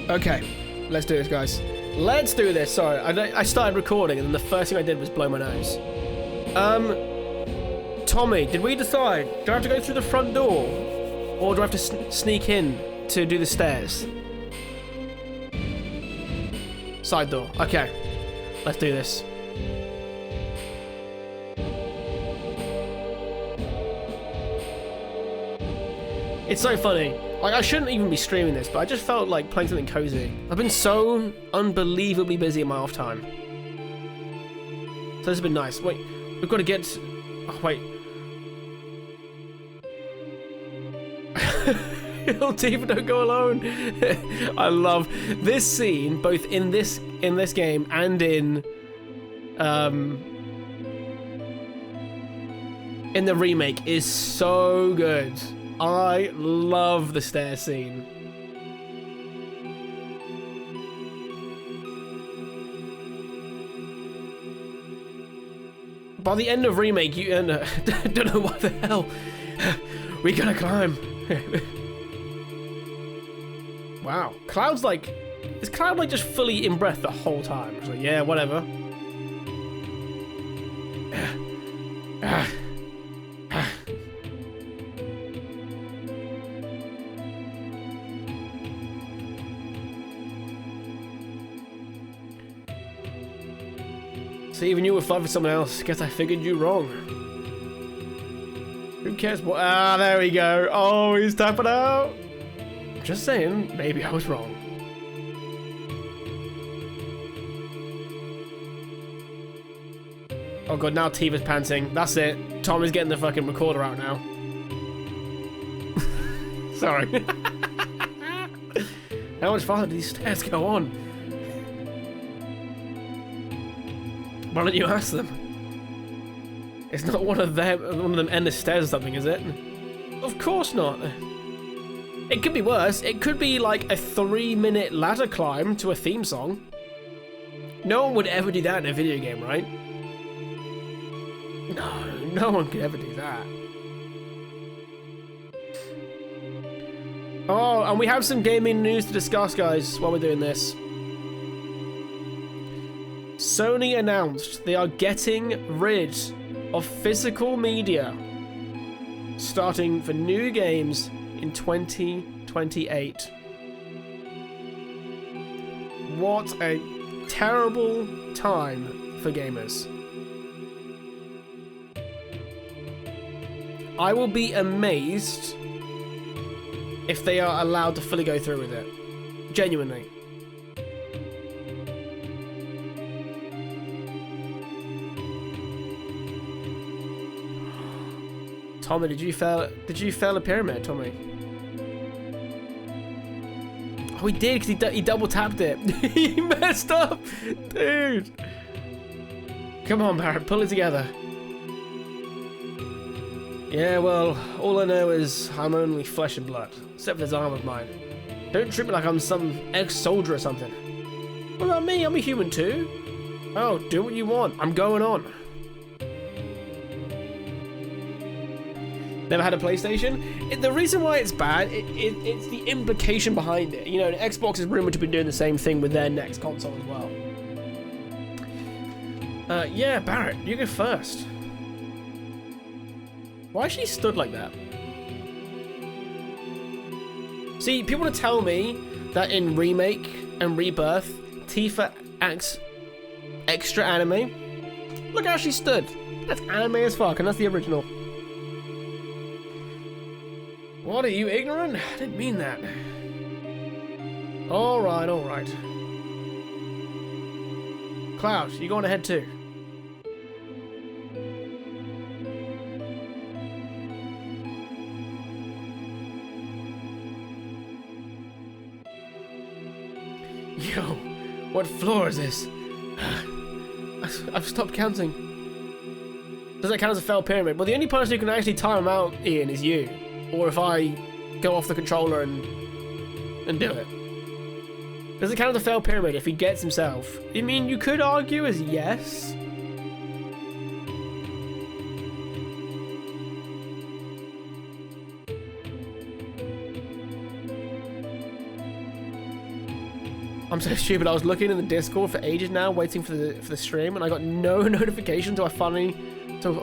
Okay, let's do this, guys. Let's do this. Sorry, I started recording, and then the first thing I did was blow my nose. Tommy, did we decide? Do I have to go through the front door, or do I have to sneak in to do the stairs? Side door. Okay, let's do this. It's so funny. Like, I shouldn't even be streaming this, but I just felt like playing something cozy. I've been so unbelievably busy in my off time. So this has been nice. Wait, we've got to get... Oh, wait. Tifa, don't go alone. I love this scene, both in this game and in the remake, is so good. I love the stair scene. By the end of remake, you don't know what the hell we gotta climb. Wow, Cloud's like, is Cloud like just fully in breath the whole time? It's like, yeah, whatever. So even you were fighting for someone else. Guess I figured you wrong. Who cares what? Ah, there we go. Oh, he's tapping out. Just saying, maybe I was wrong. Oh god, now Tifa's panting. That's it. Tom is getting the fucking recorder out now. Sorry. How much farther do these stairs go on? Why don't you ask them? It's not one of them endless stairs or something, is it? Of course not. It could be worse. It could be like a 3-minute ladder climb to a theme song. No one would ever do that in a video game, right? No one could ever do that. Oh, and we have some gaming news to discuss, guys, while we're doing this. Sony announced they are getting rid of physical media starting for new games in 2028. What a terrible time for gamers. I will be amazed if they are allowed to fully go through with it. Genuinely. Tommy, did you fail a pyramid, Tommy? Oh, he did, because he double tapped it. He messed up, dude. Come on, Barrett, pull it together. Yeah, well, all I know is I'm only flesh and blood, except for this arm of mine. Don't treat me like I'm some ex-soldier or something. What about me? I'm a human too. Oh, do what you want. I'm going on. Never had a PlayStation? The reason why it's bad, it's the implication behind it. You know, Xbox is rumored to be doing the same thing with their next console as well. Yeah, Barrett, you go first. Why is she stood like that? See, people want to tell me that in Remake and Rebirth, Tifa acts extra anime. Look how she stood. That's anime as fuck, and that's the original. What, are you ignorant? I didn't mean that. Alright, alright. Cloud, you going ahead too? Yo, what floor is this? I've stopped counting. Does that count as a failed pyramid? Well, the only person who can actually time him out, Ian, is you. Or if I go off the controller and do it. Does it count as a failed pyramid if he gets himself? I mean, you could argue as yes. I'm so stupid. I was looking in the Discord for ages now, waiting for the stream, and I got no notification until I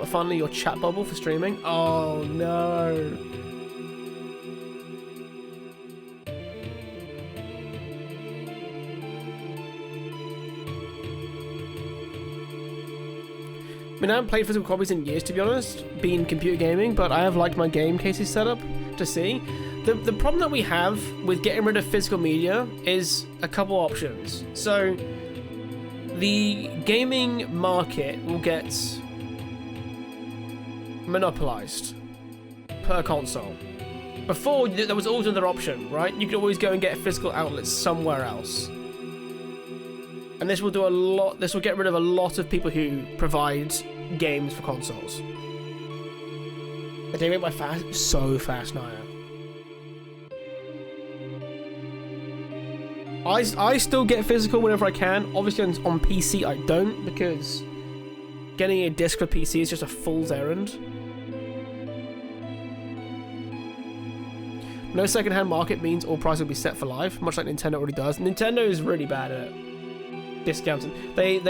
finally your chat bubble for streaming. Oh no. I mean, I haven't played physical copies in years, to be honest, being computer gaming, but I have liked my game cases set up to see. The problem that we have with getting rid of physical media is a couple options. So, the gaming market will get monopolized per console. Before, there was always another option, right? You could always go and get physical outlets somewhere else. And this will do a lot. This will get rid of a lot of people who provide games for consoles. They make by fast, so fast now. I still get physical whenever I can. Obviously on PC I don't, because getting a disc for PC is just a fool's errand. No second-hand market means all prices will be set for life, much like Nintendo already does. Nintendo is really bad at discounting. They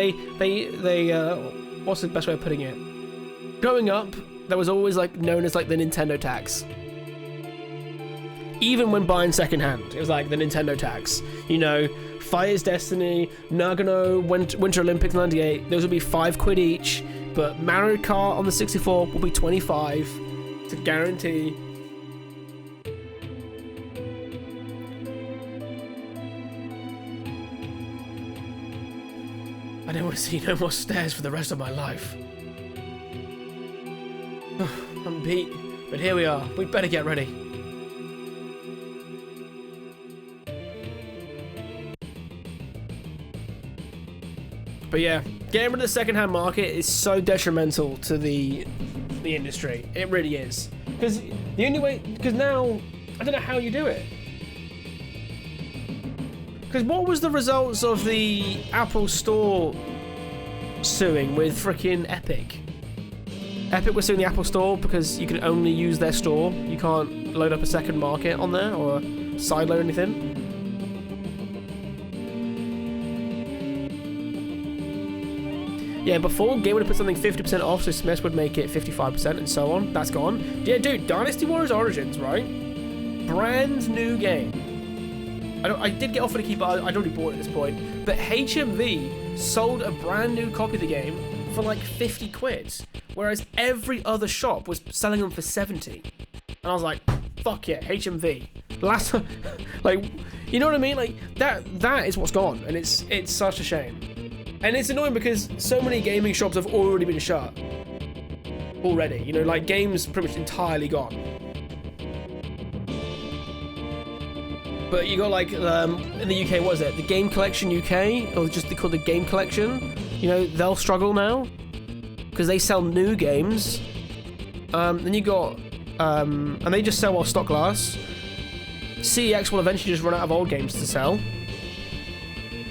what's the best way of putting it? Growing up, there was always like known as like the Nintendo tax. Even when buying secondhand, it was like the Nintendo tax. You know, Fire's Destiny, Nagano, Winter Olympics '98. Those would be £5 each, but Mario Kart on the 64 will be 25. It's a guarantee. I don't want to see no more stairs for the rest of my life. I'm beat, but here we are. We'd better get ready. But yeah, getting rid of the second-hand market is so detrimental to the industry. It really is. Because the only way, because now I don't know how you do it. Because what was the results of the Apple Store suing with freaking Epic? Epic was suing the Apple Store because you can only use their store. You can't load up a second market on there or sideload or anything. Yeah, before, Game would have put something 50% off, so Smiths would make it 55% and so on. That's gone. Yeah, dude, Dynasty Warriors Origins, right? Brand new game. I did get offered a key, but I'd already bought it at this point. But HMV sold a brand new copy of the game for like 50 quid, whereas every other shop was selling them for 70. And I was like, fuck yeah, HMV. Last, like, you know what I mean? Like, that is what's gone, and it's such a shame. And it's annoying because so many gaming shops have already been shut. Already, you know, like games pretty much entirely gone. But you got like, in the UK, what is it? The Game Collection UK, or just called the Game Collection. You know, they'll struggle now because they sell new games. Then you got, and they just sell while stock lasts. CEX will eventually just run out of old games to sell.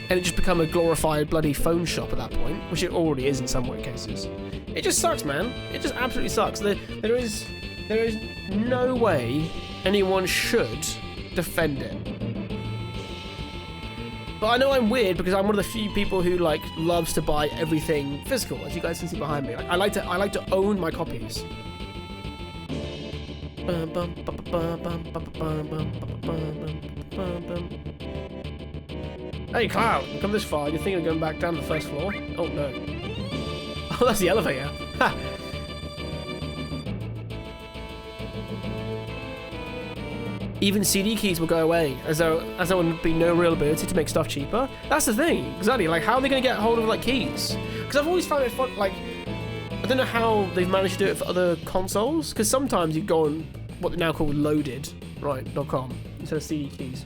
And it just become a glorified bloody phone shop at that point, which it already is in some cases. It just sucks, man. It just absolutely sucks. There is no way anyone should defend it. But I know I'm weird because I'm one of the few people who like loves to buy everything physical, as you guys can see behind me. Like, I like to own my copies. Hey, Cloud, you come this far, you're thinking of going back down the first floor? Oh, no. Oh, that's the elevator. Ha! Even CD keys will go away, as there would be no real ability to make stuff cheaper. That's the thing, exactly. Like, how are they going to get hold of, like, keys? Because I've always found it fun, like, I don't know how they've managed to do it for other consoles, because sometimes you go on what they now call loaded, right, .com, instead of CD keys.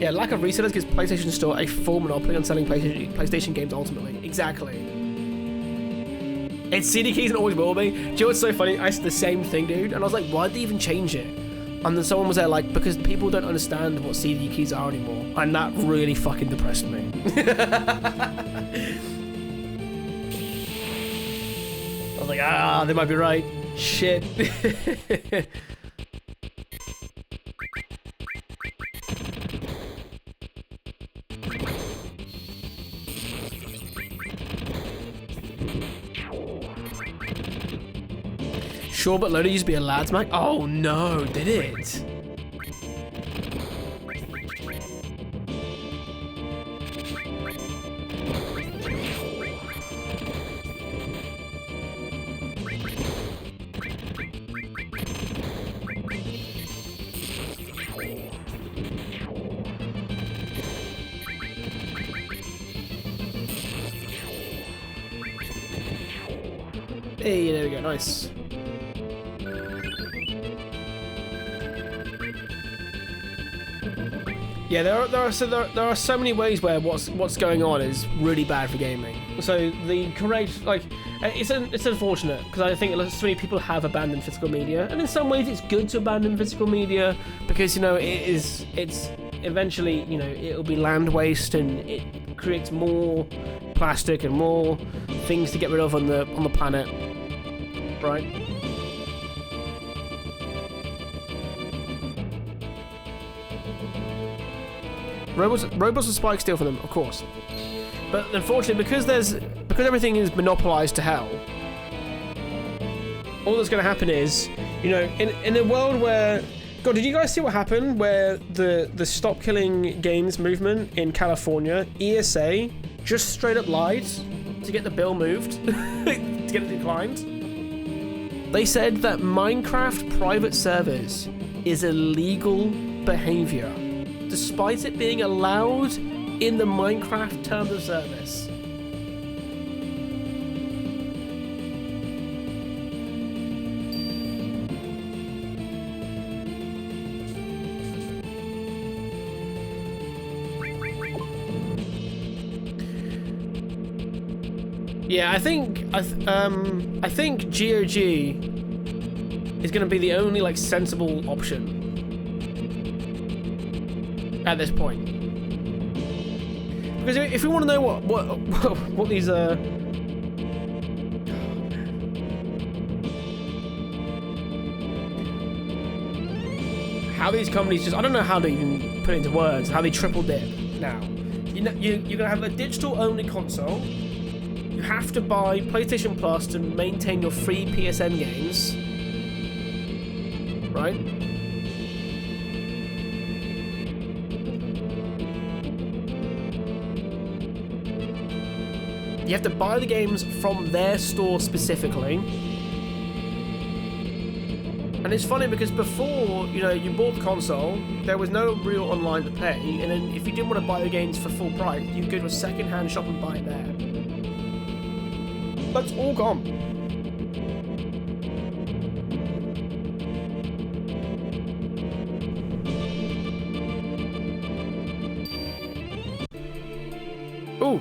Yeah, lack of resellers gives PlayStation Store a full monopoly on selling PlayStation games ultimately. Exactly. It's CD keys and always will be. Do you know what's so funny? I said the same thing, dude. And I was like, why'd they even change it? And then someone was there like, because people don't understand what CD keys are anymore. And that really fucking depressed me. I was like, they might be right. Shit. Sure, but Loader used to be a lads mag. Oh no, did it? Hey, there we go, nice. Yeah, there are so many ways where what's going on is really bad for gaming. So the correct, like, it's unfortunate because I think so many people have abandoned physical media, and in some ways it's good to abandon physical media because, you know, it's eventually, you know, it'll be land waste and it creates more plastic and more things to get rid of on the planet, right? Robots and spikes steal from them, of course. But unfortunately, because everything is monopolized to hell, all that's going to happen is, you know, in a world where, God, did you guys see what happened where the Stop Killing Games movement in California, ESA, just straight up lied to get the bill moved, to get it declined? They said that Minecraft private servers is illegal behavior, despite it being allowed in the Minecraft terms of service. Yeah, I think GOG is going to be the only like sensible option at this point, because if we want to know what these how these companies just, I don't know how to even put it into words, how they triple dip now. You know, you're gonna have a digital only console. You have to buy PlayStation Plus to maintain your free PSN games, right? You have to buy the games from their store specifically. And it's funny because before, you know, you bought the console, there was no real online to pay, and then if you didn't want to buy the games for full price, you could go to a second-hand shop and buy it there. That's all gone. Ooh.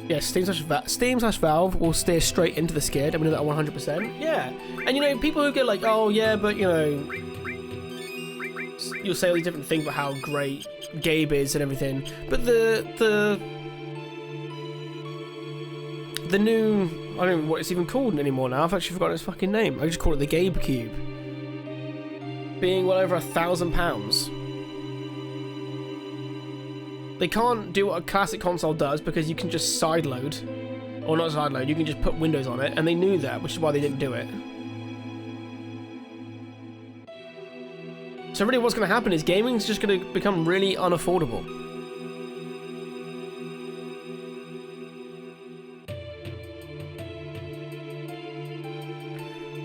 Yeah, Steam/Valve will steer straight into the skid. I'm gonna do that 100%. Yeah, and you know, people who get like, oh yeah, but you know, you'll say all these different things about how great Gabe is and everything, but the new, I don't know what it's even called anymore now. I've actually forgotten its fucking name. I just call it the Gabe Cube, being well over £1,000. They can't do what a classic console does because you can just sideload, or not sideload, you can just put Windows on it, and they knew that, which is why they didn't do it. So really what's going to happen is gaming's just going to become really unaffordable.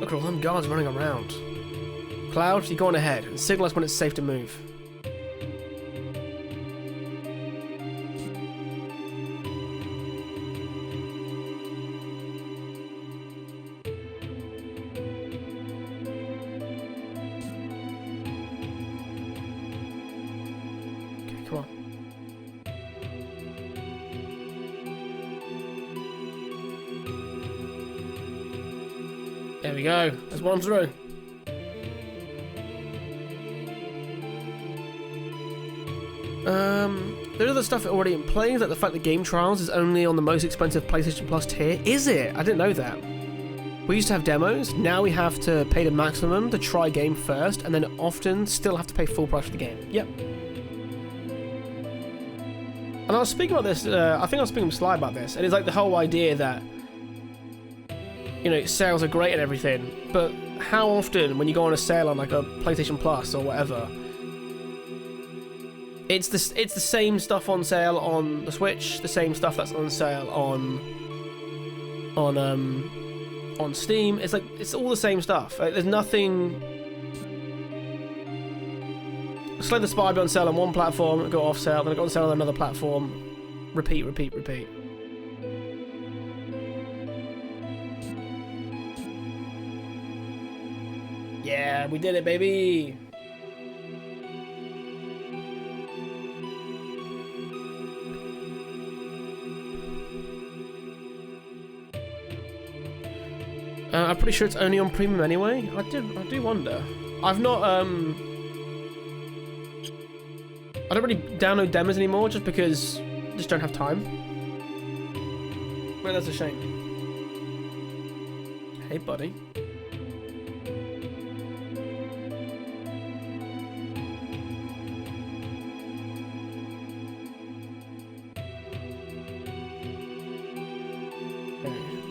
Look at all them guards running around. Cloud, you go on ahead and signal us when it's safe to move. Okay, come on. There we go. There's one through. There's other stuff already in play, like the fact that Game Trials is only on the most expensive PlayStation Plus tier. Is it? I didn't know that. We used to have demos, now we have to pay the maximum to try a game first, and then often still have to pay full price for the game. Yep. And I was speaking about this, I think I was speaking to Sly about this, and it's like the whole idea that, you know, sales are great and everything, but how often when you go on a sale on like a PlayStation Plus or whatever, it's the same stuff on sale on the Switch, the same stuff that's on sale on Steam. It's like it's all the same stuff. Like, there's nothing. Slay the Spire be on sale on one platform, go off sale, then it got on sale on another platform. Repeat, repeat, repeat. Yeah, we did it, baby. I'm pretty sure it's only on Premium anyway. I do wonder. I've not I don't really download demos anymore just because I just don't have time. Well, that's a shame. Hey, buddy.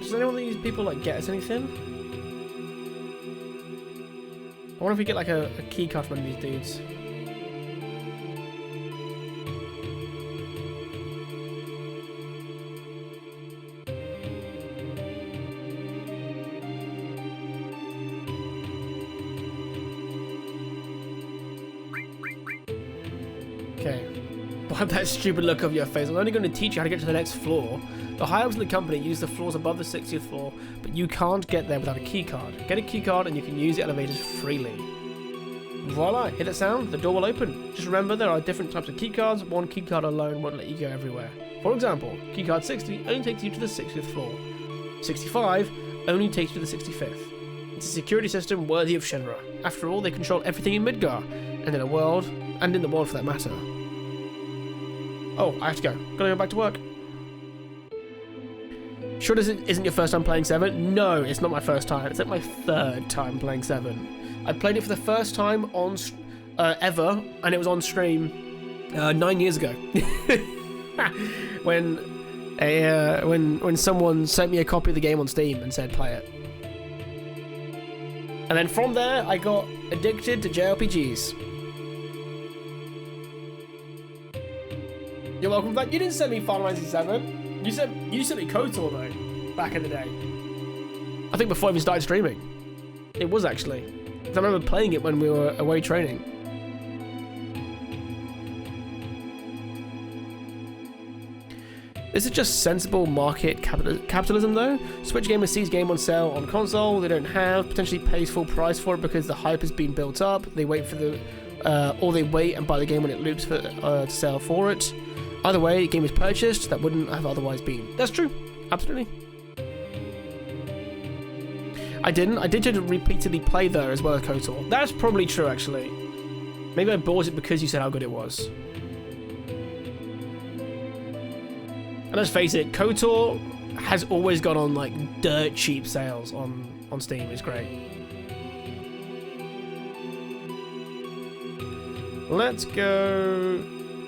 Does any one of these people like get us anything? I wonder if we get like a key card from one of these dudes. Okay. Wipe that stupid look off your face. I'm only going to teach you how to get to the next floor. The high-ups in the company use the floors above the 60th floor, but you can't get there without a key card. Get a key card and you can use the elevators freely. Voila, hear that sound? The door will open. Just remember there are different types of key cards. One key card alone won't let you go everywhere. For example, key card 60 only takes you to the 60th floor. 65 only takes you to the 65th. It's a security system worthy of Shenra. After all, they control everything in Midgar, and in the world for that matter. Oh, I have to go. Gotta go back to work. Sure this isn't your first time playing 7? No, it's not my first time. It's like my third time playing 7. I played it for the first time on ever, and it was on stream 9 years ago. when someone sent me a copy of the game on Steam and said play it. And then from there, I got addicted to JRPGs. You're welcome back. You didn't send me Final Fantasy 7. You sent me KOTOR though, back in the day. I think before I even started streaming. It was actually. Because I remember playing it when we were away training. This is just sensible market capitalism though. Switch gamers sees game on sale on console they don't have, potentially pays full price for it because the hype has been built up. They wait for the, or they wait and buy the game when it loops for to sell for it. Either way, the game is purchased that wouldn't have otherwise been. That's true, absolutely. I did repeatedly play though as well as KOTOR. That's probably true actually. Maybe I bought it because you said how good it was. And let's face it, KOTOR has always gone on like dirt cheap sales on Steam. It's great. Let's go.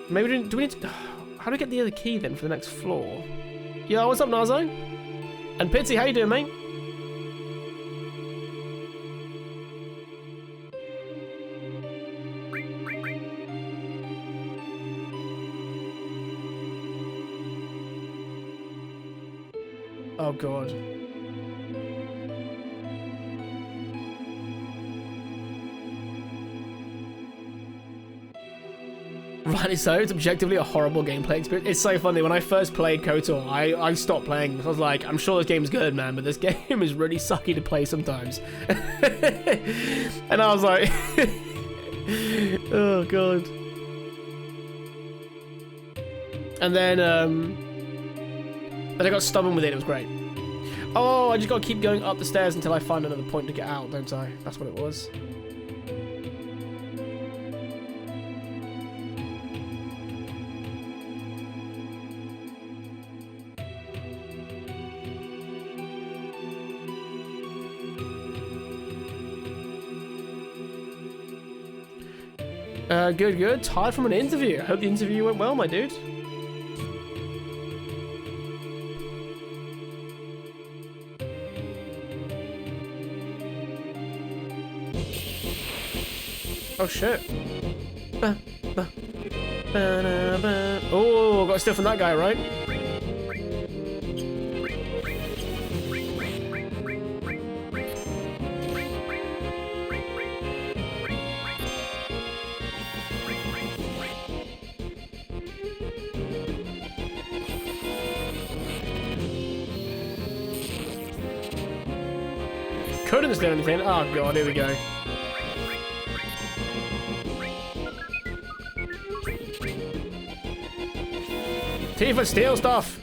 Maybe do we need to? How do we get the other key then for the next floor? Yo, what's up, Nazo? And Pitsy, how you doing, mate? Oh god. Rightly so, it's objectively a horrible gameplay experience. It's so funny, when I first played KOTOR, I stopped playing because I was like, I'm sure this game's good, man, but this game is really sucky to play sometimes. And I was like, oh god. And then I got stubborn with it, it was great. Oh, I just gotta keep going up the stairs until I find another point to get out, don't I? That's what it was. Good, good. Tired from an interview. I hope the interview went well, my dude. Oh shit. Oh, got stuff from that guy, right? Couldn't do anything. Oh god, here we go. Tifa, steal stuff!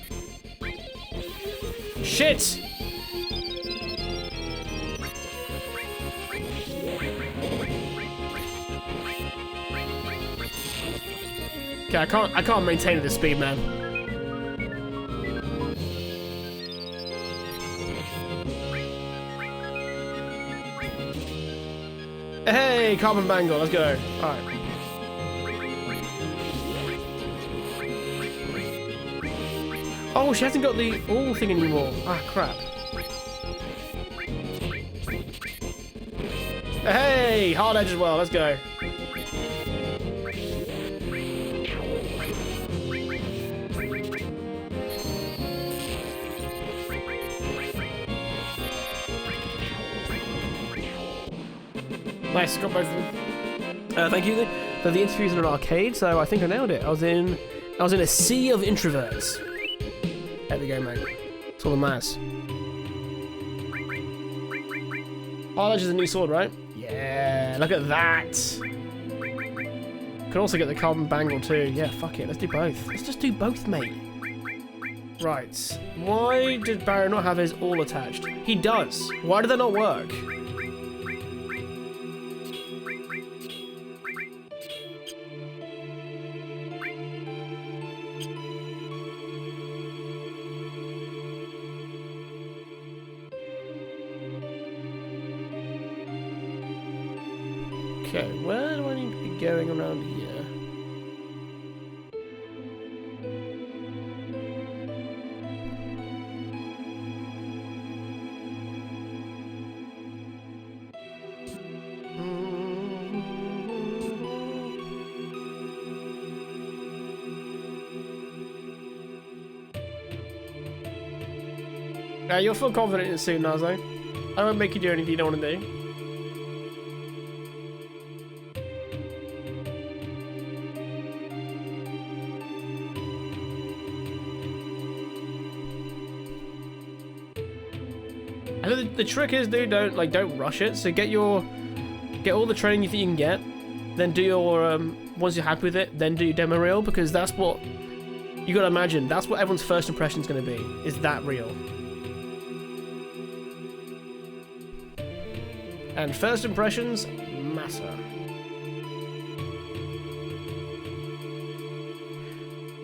Shit! Okay, I can't maintain this speed, man. Hey, Carbon Bangle, let's go. Alright. Oh, she hasn't got the all thing anymore. Ah, crap. Hey, hard edge as well. Let's go. Nice, got both of them. Thank you. So the interview's in an arcade, so I think I nailed it. I was in a sea of introverts. There we go, mate. It's all the mass. Oh, that's just a new sword, right? Yeah, look at that. Can also get the Carbon Bangle too. Yeah, fuck it. Let's do both. Let's just do both, mate. Right. Why did Barrow not have his all attached? He does. Why did that not work? Okay, where do I need to be going around here? You'll feel confident in it soon, Nazo. I won't make you do anything you don't want to do. I think the trick is, dude, don't rush it. So get all the training you think you can get, then do your once you're happy with it, then do your demo reel, because that's what you gotta imagine. That's what everyone's first impression is gonna be. Is that real? And first impressions matter.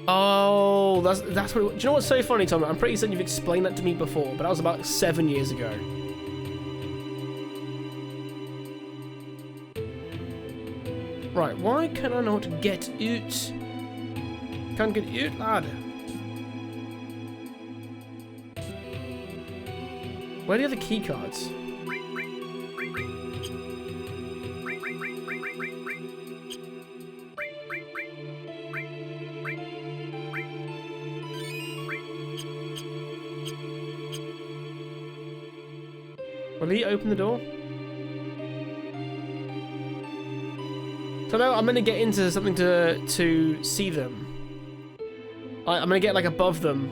Oh, that's what. Do you know what's so funny, Tom? I'm pretty certain you've explained that to me before, but that was about 7 years ago. Right, why can I not get out? Can't get out, lad. Where are the other key cards? Will he open the door? So now I'm gonna get into something to see them. I'm gonna get like above them.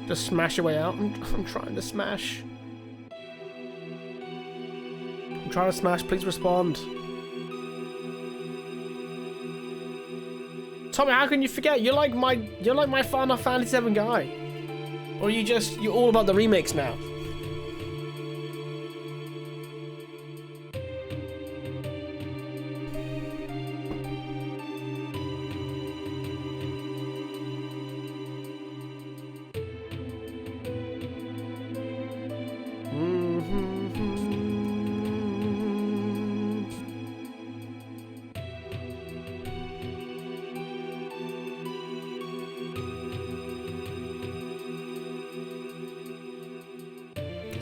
Just smash your way out. I'm trying to smash. I'm trying to smash. Please respond. Tommy, how can you forget? You're like my Final Fantasy VII guy. Or you're all about the remakes now.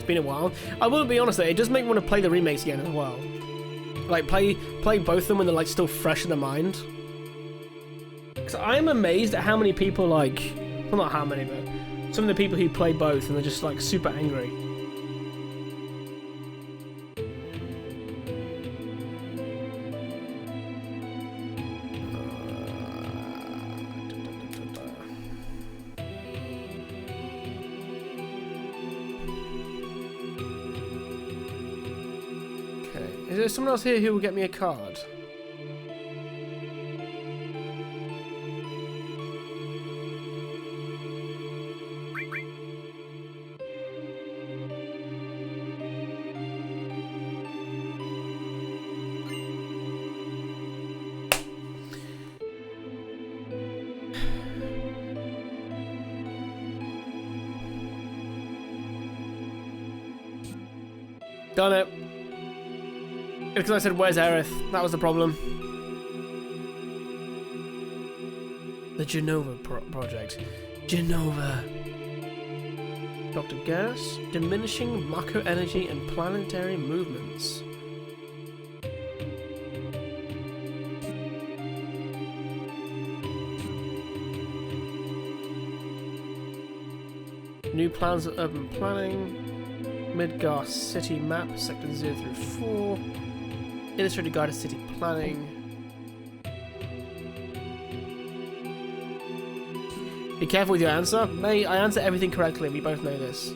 Been a while. I will be honest though, it does make me want to play the remakes again as well. Like play both of them when they're like still fresh in the mind. Because I'm amazed at how many people like, well not how many, but some of the people who play both and they're just like super angry. Is there someone else here who will get me a card? Done it. Because I said, where's Aerith? That was the problem. The Genova project. Genova. Dr. Gas, diminishing Mako energy and planetary movements. New plans of urban planning. Midgar city map, sector 0 through 4. Illustrated guide to city planning. Be careful with your answer. Mate, I answer everything correctly. We both know this.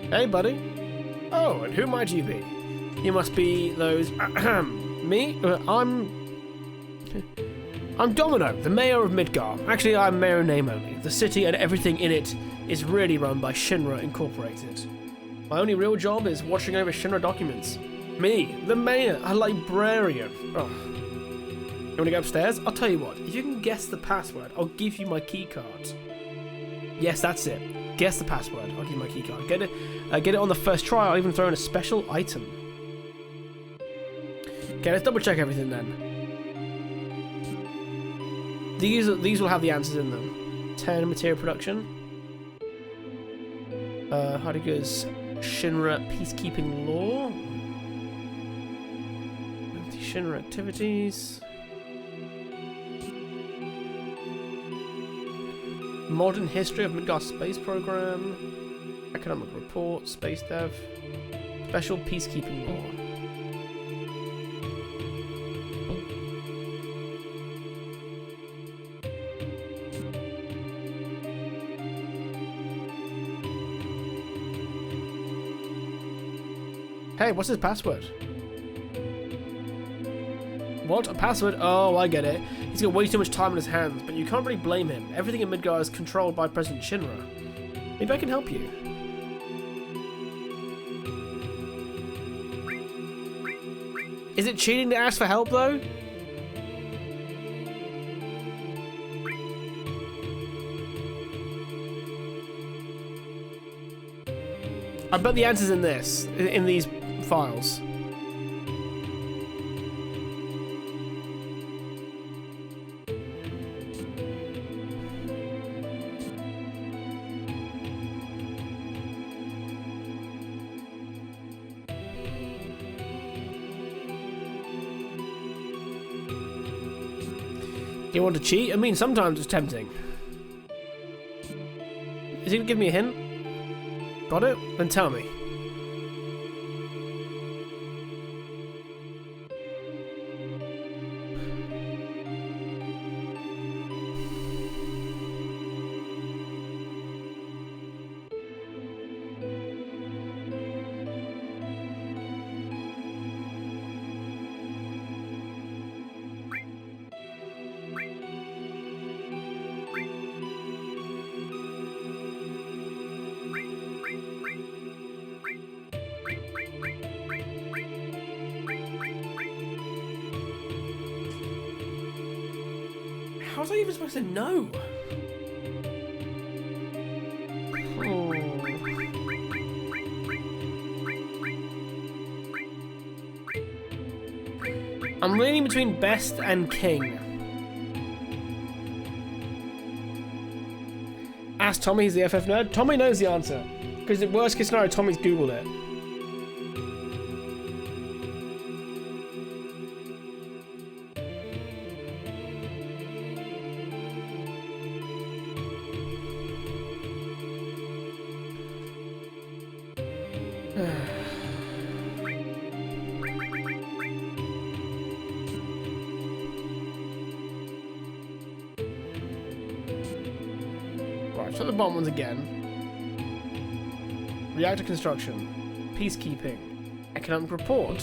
Hey, buddy. Oh, and who might you be? You must be those... Me? I'm Domino, the mayor of Midgar. Actually, I'm mayor in name only. The city and everything in it is really run by Shinra Incorporated. My only real job is watching over Shinra documents. Me, the mayor, a librarian. Oh. You want to go upstairs? I'll tell you what, if you can guess the password, I'll give you my key card. Yes, that's it. Guess the password, I'll give you my key card. Get it on the first try, I'll even throw in a special item. Okay, let's double check everything then. These will have the answers in them. 10 material production. Heidegger's Shinra peacekeeping law. Anti-Shinra activities. Modern history of Midgar space program. Economic report. Space dev. Special peacekeeping law. Hey, what's his password? What? A password? Oh, I get it. He's got way too much time on his hands, but you can't really blame him. Everything in Midgar is controlled by President Shinra. Maybe I can help you. Is it cheating to ask for help, though? I bet the answer's in this, in these files. You want to cheat? I mean, sometimes it's tempting. Is he gonna give me a hint? Got it? Then tell me. How's I even supposed to know? Oh. I'm leaning between best and king. Ask Tommy, he's the FF nerd. Tommy knows the answer. Because the worst case scenario, Tommy's Googled it. Right, so the bottom ones again. Reactor construction. Peacekeeping. Economic report.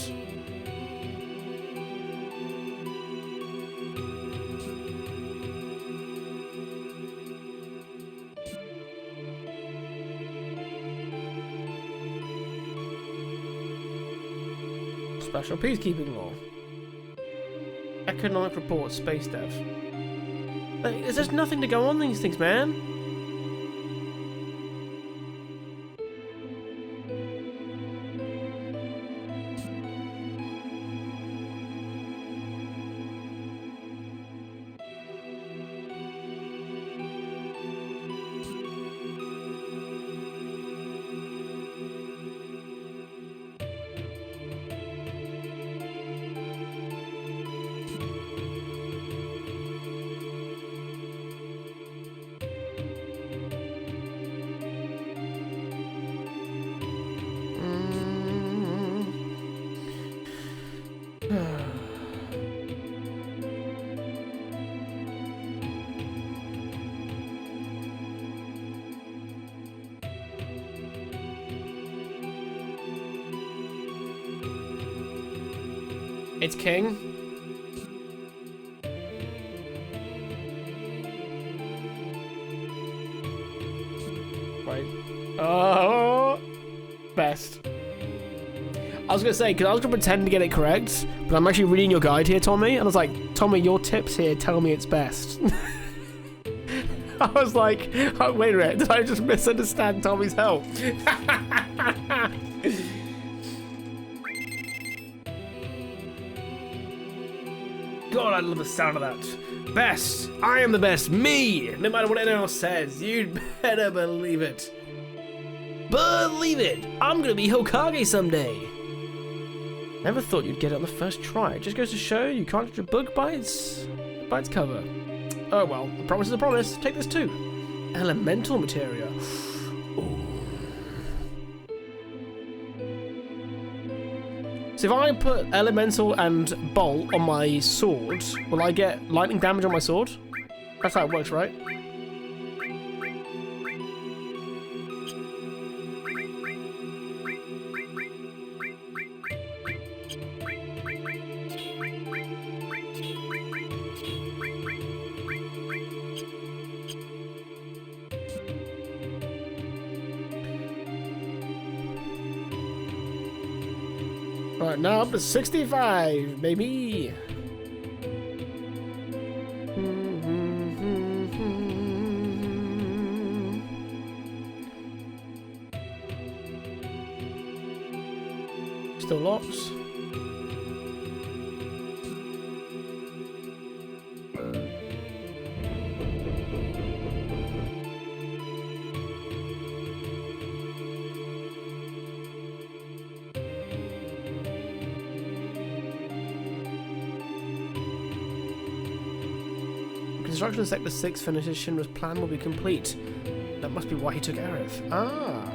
Special peacekeeping law. Economic report, space dev. Like, there's just nothing to go on these things, man. It's king. Right. Oh, best. I was gonna say, because I was gonna pretend to get it correct, but I'm actually reading your guide here, Tommy, and I was like, Tommy, your tips here tell me it's best. I was like, oh, wait a minute, did I just misunderstand Tommy's help? God, I love the sound of that. Best. I am the best. Me. No matter what anyone else says. You'd better believe it. Believe it. I'm going to be Hokage someday. Never thought you'd get it on the first try. It just goes to show you can't judge a book by its cover. Oh well, a promise is a promise. Take this too. Elemental materia. So if I put elemental and bolt on my sword, will I get lightning damage on my sword? That's how it works, right? Alright, now up to 65, baby. Still locks. destruction of Sector 6 finishes Shinra's plan will be complete. That must be why he took Aerith. Ah.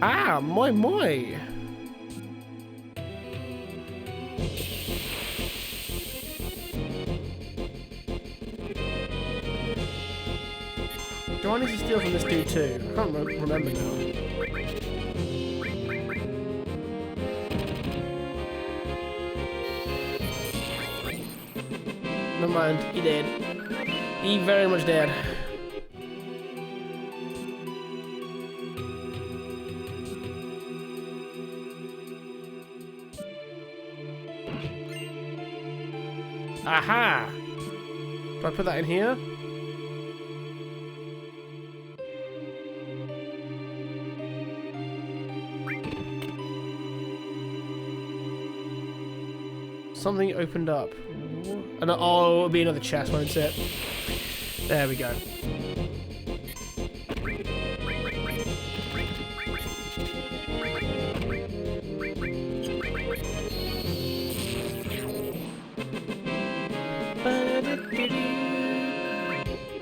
Ah, moi. Do I need to steal from this dude too? I can't remember now. Never mind, he did. He very much did. Aha! Do I put that in here? Something opened up. And oh, it'll be another chest, won't it? There we go.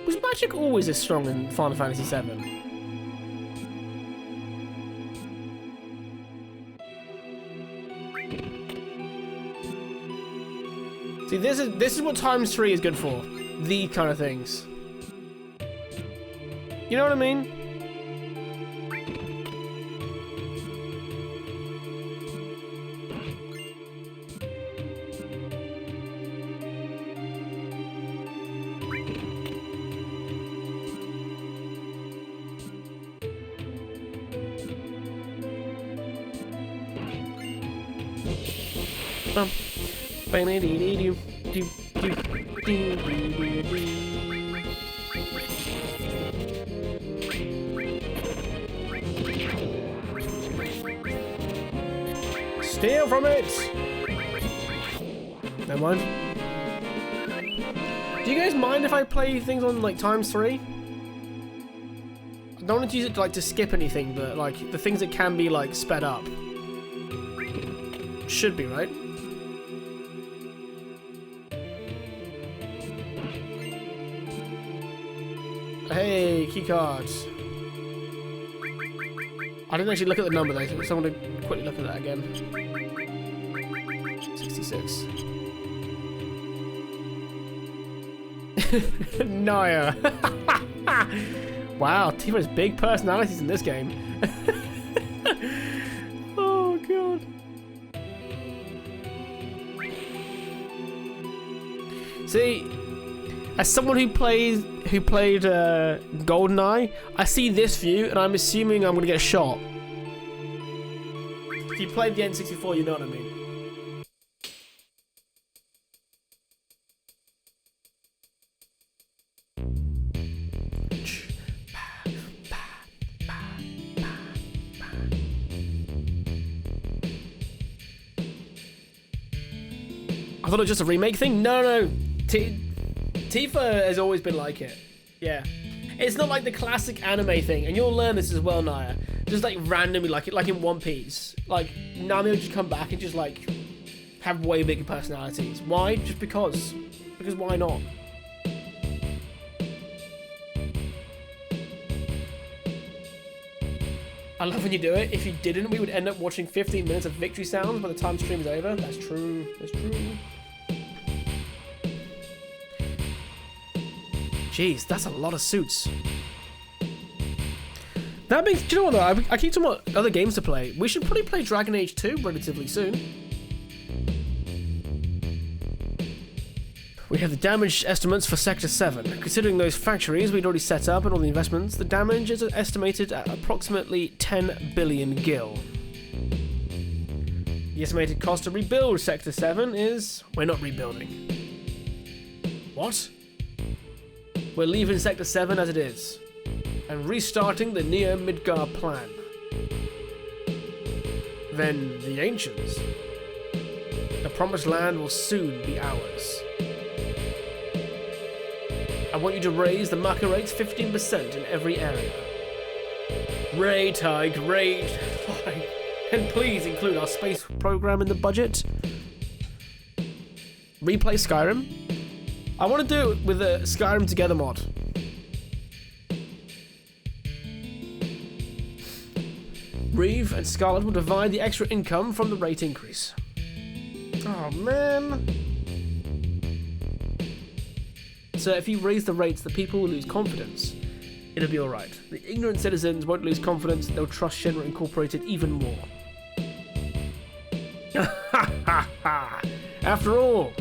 Was magic always as strong in Final Fantasy VII? See, this is what times 3 is good for. These kind of things. You know what I mean? Steal from it! Never mind. Do you guys mind if I play things on like times 3? I don't want to use it to skip anything, but like the things that can be like sped up. Should be, right? Hey, key cards. I didn't actually look at the number though, so I'm going to quickly look at that again. 66. Naya. Wow, Tifa's big personalities in this game. Oh god. See, as someone who played GoldenEye, I see this view and I'm assuming I'm gonna get shot. If you played the N64, you know what I mean. I thought it was just a remake thing. No. Tifa has always been like it. Yeah. It's not like the classic anime thing, and you'll learn this as well, Naya. Just like randomly like it, like in One Piece. Like, Nami will just come back and just like have way bigger personalities. Why? Just because. Because why not? I love when you do it. If you didn't, we would end up watching 15 minutes of victory sounds by the time stream is over. That's true. That's true. Jeez, that's a lot of suits. That means, do you know what though? I keep talking about other games to play. We should probably play Dragon Age 2 relatively soon. We have the damage estimates for Sector 7. Considering those factories we'd already set up and all the investments, the damage is estimated at approximately 10 billion gil. The estimated cost to rebuild Sector 7 is... We're not rebuilding. What? We're leaving Sector 7 as it is, and restarting the Neo Midgar plan. Then the Ancients. The Promised Land will soon be ours. I want you to raise the market rates 15% in every area. Great, great. And please include our space program in the budget. Replay Skyrim. I want to do it with a Skyrim Together mod. Reeve and Scarlet will divide the extra income from the rate increase. Oh, man. So if you raise the rates, the people will lose confidence. It'll be alright. The ignorant citizens won't lose confidence, they'll trust Shinra Incorporated even more. After all,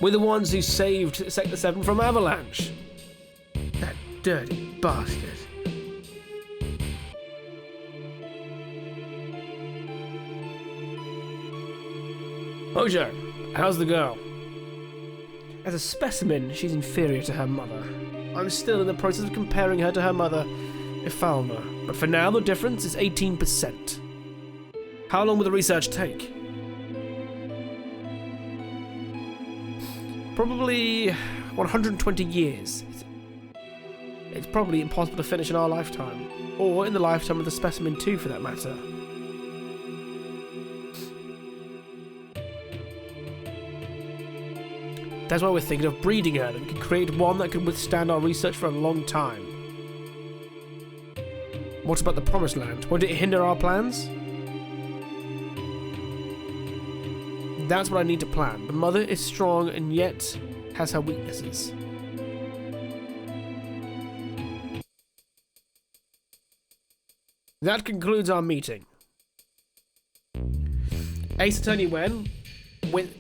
we're the ones who saved Sector 7 from Avalanche. That dirty bastard. Hojo, how's the girl? As a specimen, she's inferior to her mother. I'm still in the process of comparing her to her mother, Ifalna, but for now the difference is 18%. How long will the research take? Probably 120 years. It's probably impossible to finish in our lifetime, or in the lifetime of the specimen too, for that matter. That's why we're thinking of breeding her, that we can create one that can withstand our research for a long time. What about the Promised Land? Won't it hinder our plans? That's what I need to plan. The mother is strong and yet has her weaknesses. That concludes our meeting. Ace Attorney when?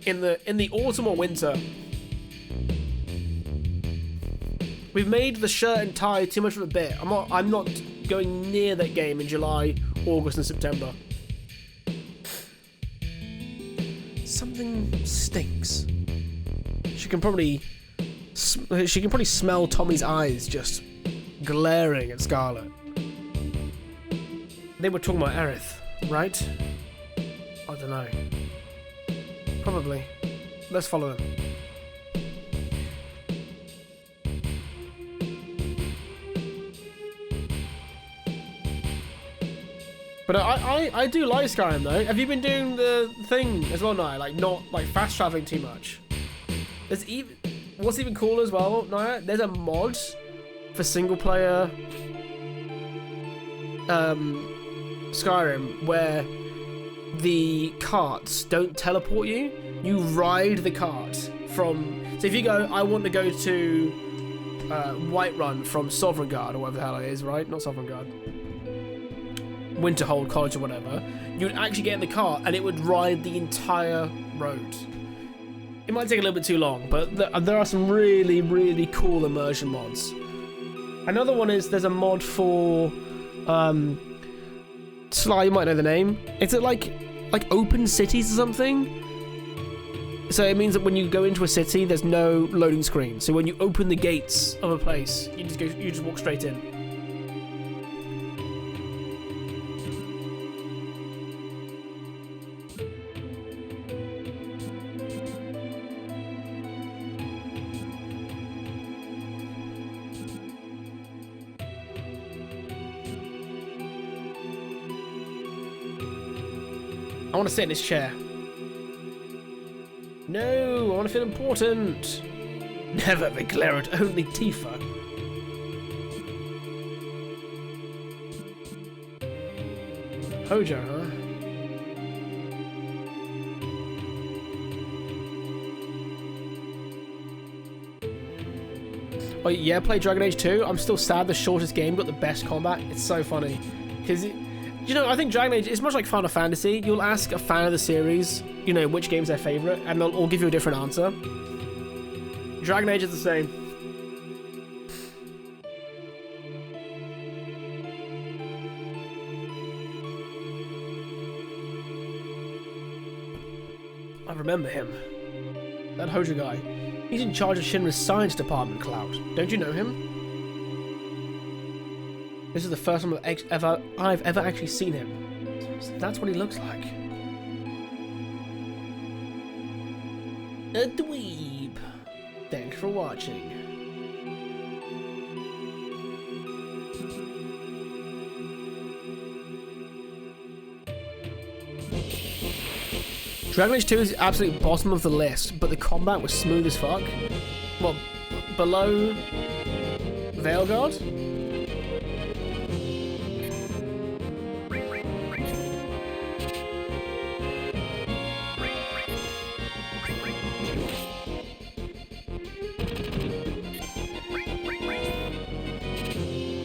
In the autumn or winter? We've made the shirt and tie too much of a bit. I'm not going near that game in July, August, and September. Something stinks. She can probably smell Tommy's eyes just glaring at Scarlet. They were talking about Aerith, right? I don't know. Probably. Let's follow them. But I do like Skyrim though. Have you been doing the thing as well, Naya? Like not like fast traveling too much. There's even what's even cooler as well, Naya? There's a mod for single player Skyrim where the carts don't teleport you. You ride the cart from. So if you go, I want to go to Whiterun from Sovngarde or whatever the hell it is, right? Not Sovngarde. Winterhold College or whatever, you'd actually get in the car and it would ride the entire road. It might take a little bit too long, but there are some really, really cool immersion mods. Another one is there's a mod for Sly, you might know the name. It's like open cities or something. So it means that when you go into a city, there's no loading screen. So when you open the gates of a place, you just walk straight in. I want to sit in this chair. No, I want to feel important. Never declare it, only Tifa. Hojo, huh? Oh yeah, play Dragon Age 2. I'm still sad the shortest game got the best combat. It's so funny. Because, you know, I think Dragon Age is much like Final Fantasy. You'll ask a fan of the series, you know, which game's their favourite, and they'll all give you a different answer. Dragon Age is the same. I remember him. That Hojo guy. He's in charge of Shinra's science department, Cloud. Don't you know him? This is the first time I've ever actually seen him. So that's what he looks like. A dweeb. Thanks for watching. Dragon Age 2 is absolutely bottom of the list, but the combat was smooth as fuck. Well, below Veilguard.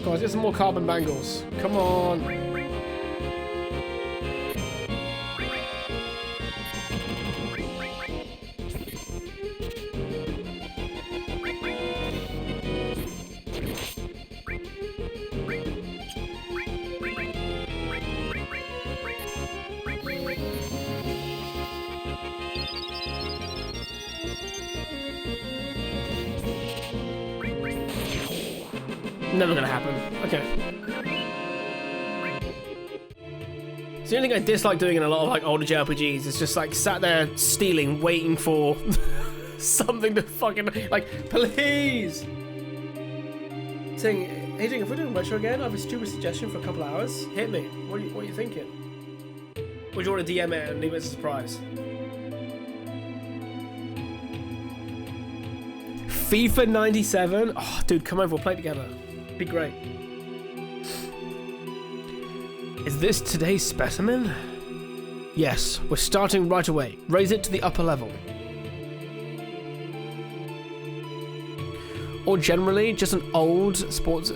Come on, let's get some more carbon bangles. Come on. Never gonna happen. Okay. It's the only thing I dislike doing in a lot of like older JRPGs is just like sat there stealing, waiting for something to fucking like, please. Saying, hey, Jing, if we're doing retro again, I have a stupid suggestion for a couple hours. Hit me. What are you thinking? Or do you want to DM it and leave it as a surprise? FIFA 97. Oh, dude, come over. We'll play together. Be great. Is this today's specimen? Yes, we're starting right away. Raise it to the upper level. Or generally, just an old sports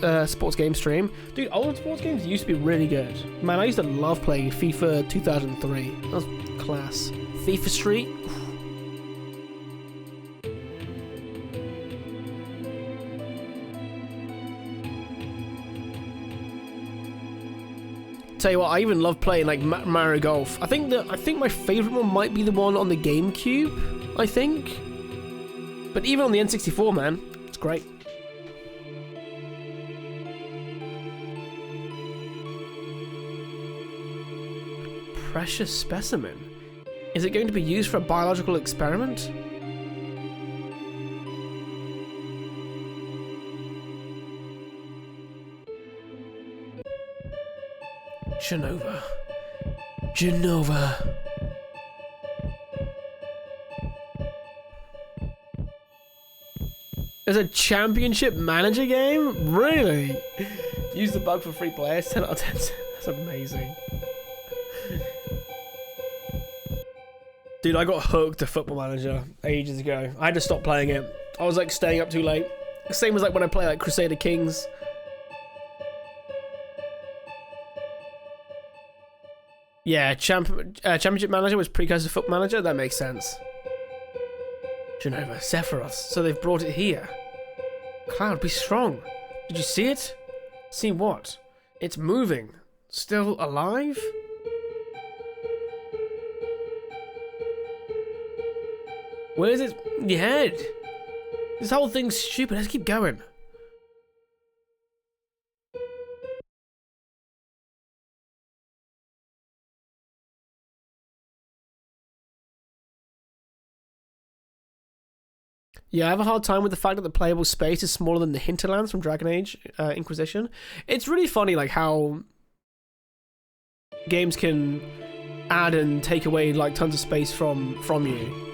game stream. Dude, old sports games used to be really good. Man, I used to love playing FIFA 2003. That was class. FIFA Street. Tell you what, I even love playing like Mario Golf. I think my favorite one might be the one on the GameCube. I think, but even on the N64, man, it's great. Precious specimen. Is it going to be used for a biological experiment? Jenova. Jenova. There's a championship manager game? Really? Use the bug for free players. 10 out of 10. That's amazing. Dude, I got hooked to Football Manager ages ago. I had to stop playing it. I was like staying up too late. Same as like when I play like Crusader Kings. Yeah, Championship Manager was precursor to Football Manager. That makes sense. Jenova, Sephiroth. So they've brought it here. Cloud, be strong. Did you see it? See what? It's moving. Still alive? Where's its head? This whole thing's stupid. Let's keep going. Yeah, I have a hard time with the fact that the playable space is smaller than the hinterlands from Dragon Age Inquisition. It's really funny, like, how games can add and take away, like, tons of space from you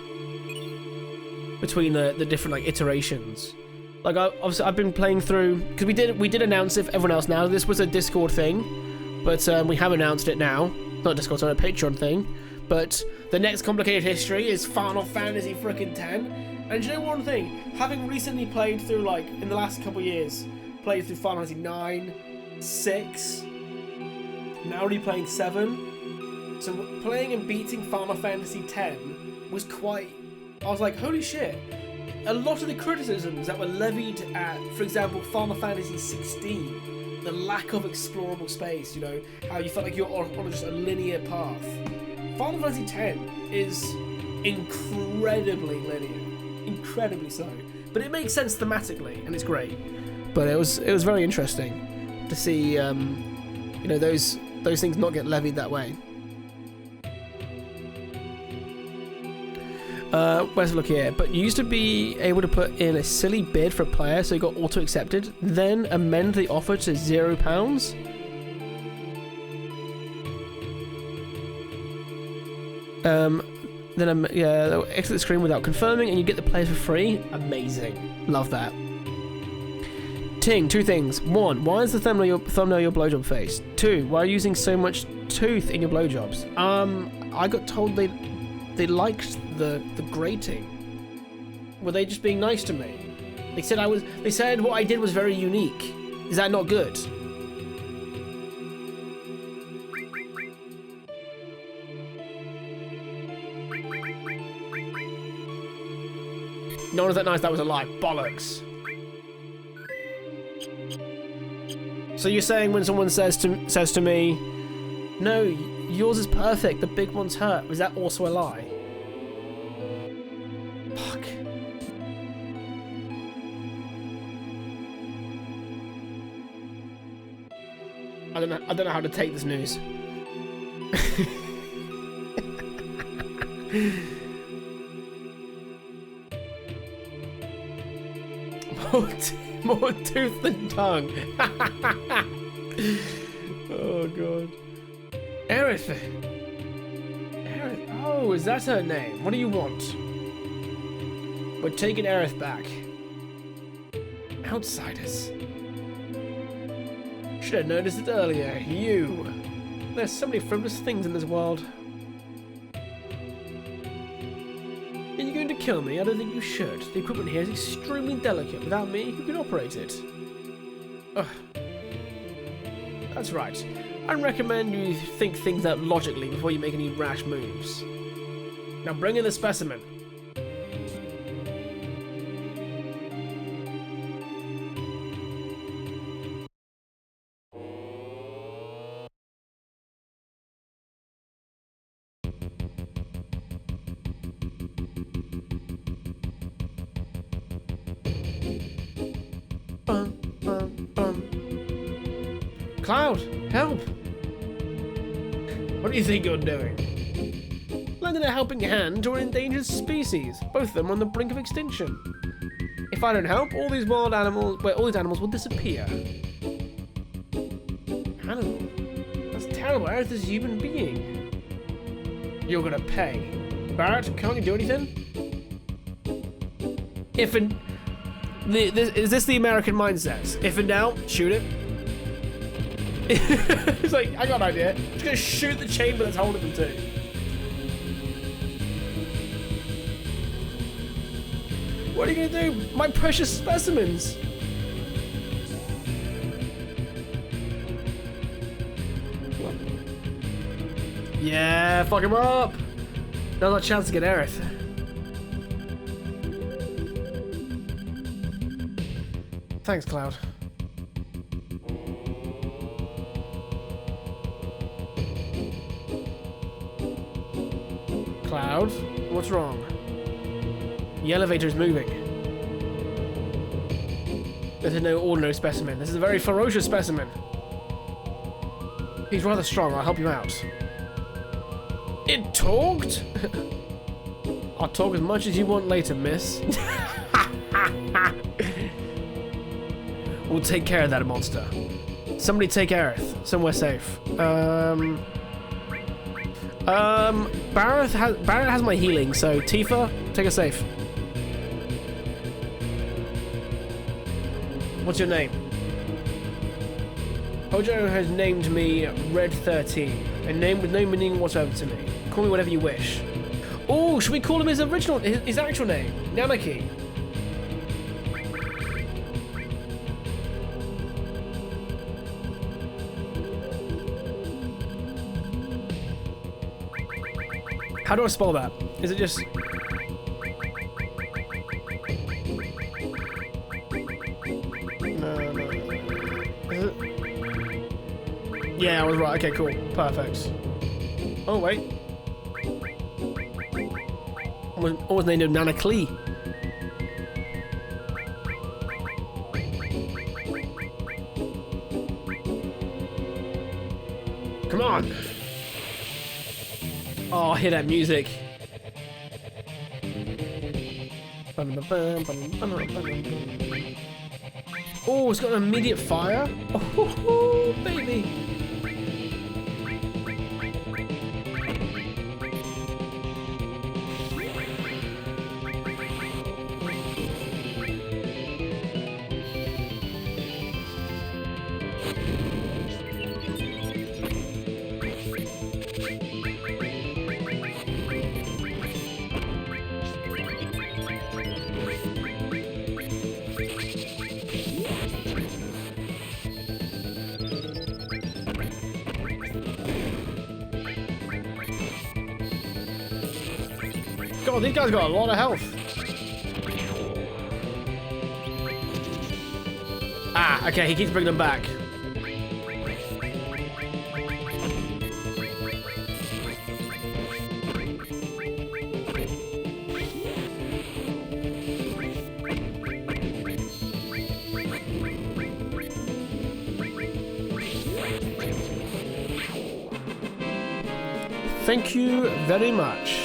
between the different, like, iterations. Like, obviously, I've been playing through, because we did announce it for everyone else now. This was a Discord thing, but we have announced it now. Not Discord, sorry, a Patreon thing. But the next complicated history is Final Fantasy frickin' 10. And do you know one thing? Having recently played through, like, in the last couple of years, played through Final Fantasy 9, 6, now already playing 7. So playing and beating Final Fantasy 10 was quite... I was like, holy shit. A lot of the criticisms that were levied at, for example, Final Fantasy 16, the lack of explorable space, you know, how you felt like you're on just a linear path. Final Fantasy 10 is incredibly linear. Incredibly so, but it makes sense thematically and it's great. But it was very interesting to see you know, those things not get levied that way. Where's a look here? But you used to be able to put in a silly bid for a player so it got auto accepted, then amend the offer to £0. Then yeah, they'll exit the screen without confirming and you get the player for free. Amazing. Love that. Ting, two things. One, why is the thumbnail your blowjob face? Two, why are you using so much tooth in your blowjobs? I got told they liked the grating. Were they just being nice to me? They said what I did was very unique. Is that not good? No one was that nice, that was a lie. Bollocks. So you're saying when someone says to me, no, yours is perfect, the big one's hurt, was that also a lie? Fuck. I don't know how to take this news. More tooth than tongue. Oh god. Aerith. Aerith. Oh, is that her name? What do you want? We're taking Aerith back. Outsiders. Should have noticed it earlier. You. There's so many frivolous things in this world. Are you going to kill me? I don't think you should. The equipment here is extremely delicate. Without me, who can operate it? Ugh. That's right. I recommend you think things out logically before you make any rash moves. Now bring in the specimen. Cloud, help! What do you think you're doing? Lending a helping hand to an endangered species. Both of them are on the brink of extinction. If I don't help, all these animals will disappear. Animal? That's terrible. Earth is a human being. You're gonna pay. Barrett, can't you do anything? Is this the American mindset? If in doubt, shoot it. It's like, I got an idea. I'm just gonna shoot the chamber that's holding them too. What are you gonna do? My precious specimens! What? Yeah, fuck him up! Now's our chance to get Aerith. Thanks, Cloud. Cloud, what's wrong? The elevator is moving. This is no ordinary specimen. This is a very ferocious specimen. He's rather strong. I'll help you out. It talked? I'll talk as much as you want later, miss. We'll take care of that monster. Somebody take Aerith. Somewhere safe. Barrett has my healing, so Tifa, take her safe. What's your name? Hojo has named me Red 13, a name with no meaning whatsoever to me. Call me whatever you wish. Oh, should we call him his actual name? Namaki. How do I spell that? Is it just... No. Is it? Yeah, I was right. Okay, cool. Perfect. Oh, wait. Always named him Nana Klee. Come on. Oh, hear that music. Oh, it's got an immediate fire. Oh, baby. God, these guys got a lot of health. Ah, okay, he keeps bringing them back. Thank you very much.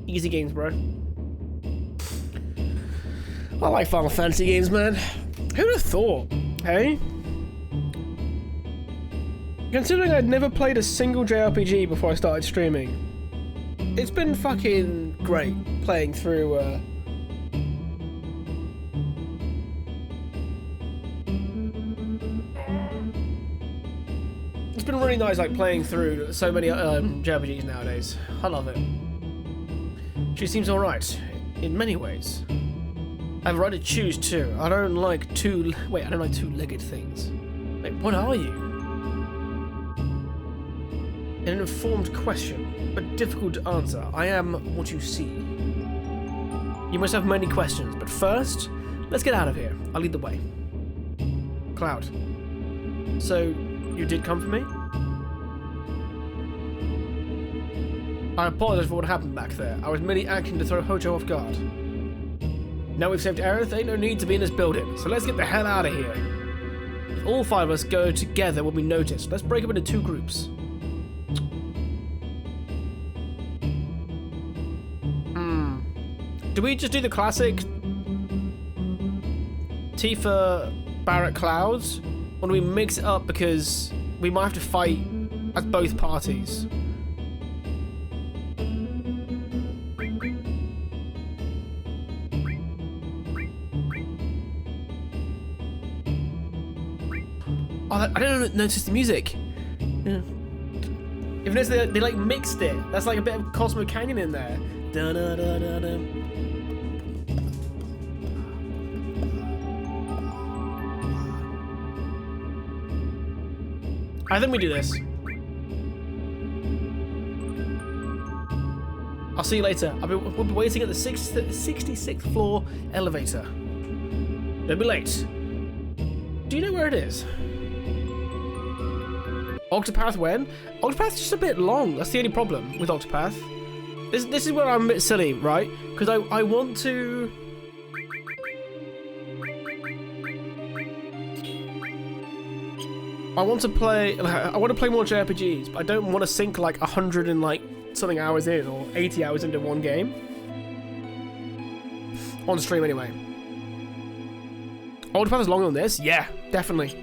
Easy games, bro. I like Final Fantasy games, man. Who'd have thought, hey? Considering I'd never played a single JRPG before I started streaming, it's been fucking great playing through, It's been really nice, like, playing through so many JRPGs nowadays. I love it. She seems alright, in many ways. I have a right to choose too. I don't like two-legged things. Wait, what are you? An informed question, but difficult to answer. I am what you see. You must have many questions, but first, let's get out of here. I'll lead the way. Cloud. So, you did come for me? I apologize for what happened back there. I was merely acting to throw Hojo off guard. Now we've saved Aerith, ain't no need to be in this building, so let's get the hell out of here. If all five of us go together when we notice, let's break up into two groups. Do we just do the classic Tifa, Barret, Clouds? Or do we mix it up because we might have to fight as both parties? Oh, I didn't notice the music. Yeah. Even if they like mixed it, that's like a bit of Cosmo Canyon in there. Da da da da da. I think we do this. I'll see you later. We'll be waiting at the 66th floor elevator. Don't be late. Do you know where it is? Octopath when? Octopath's just a bit long. That's the only problem with Octopath. This is where I'm a bit silly, right? Because I want to... I want to play more JRPGs, but I don't want to sink like 100 and like something hours in, or 80 hours into one game. On stream anyway. Octopath is longer than this? Yeah, definitely.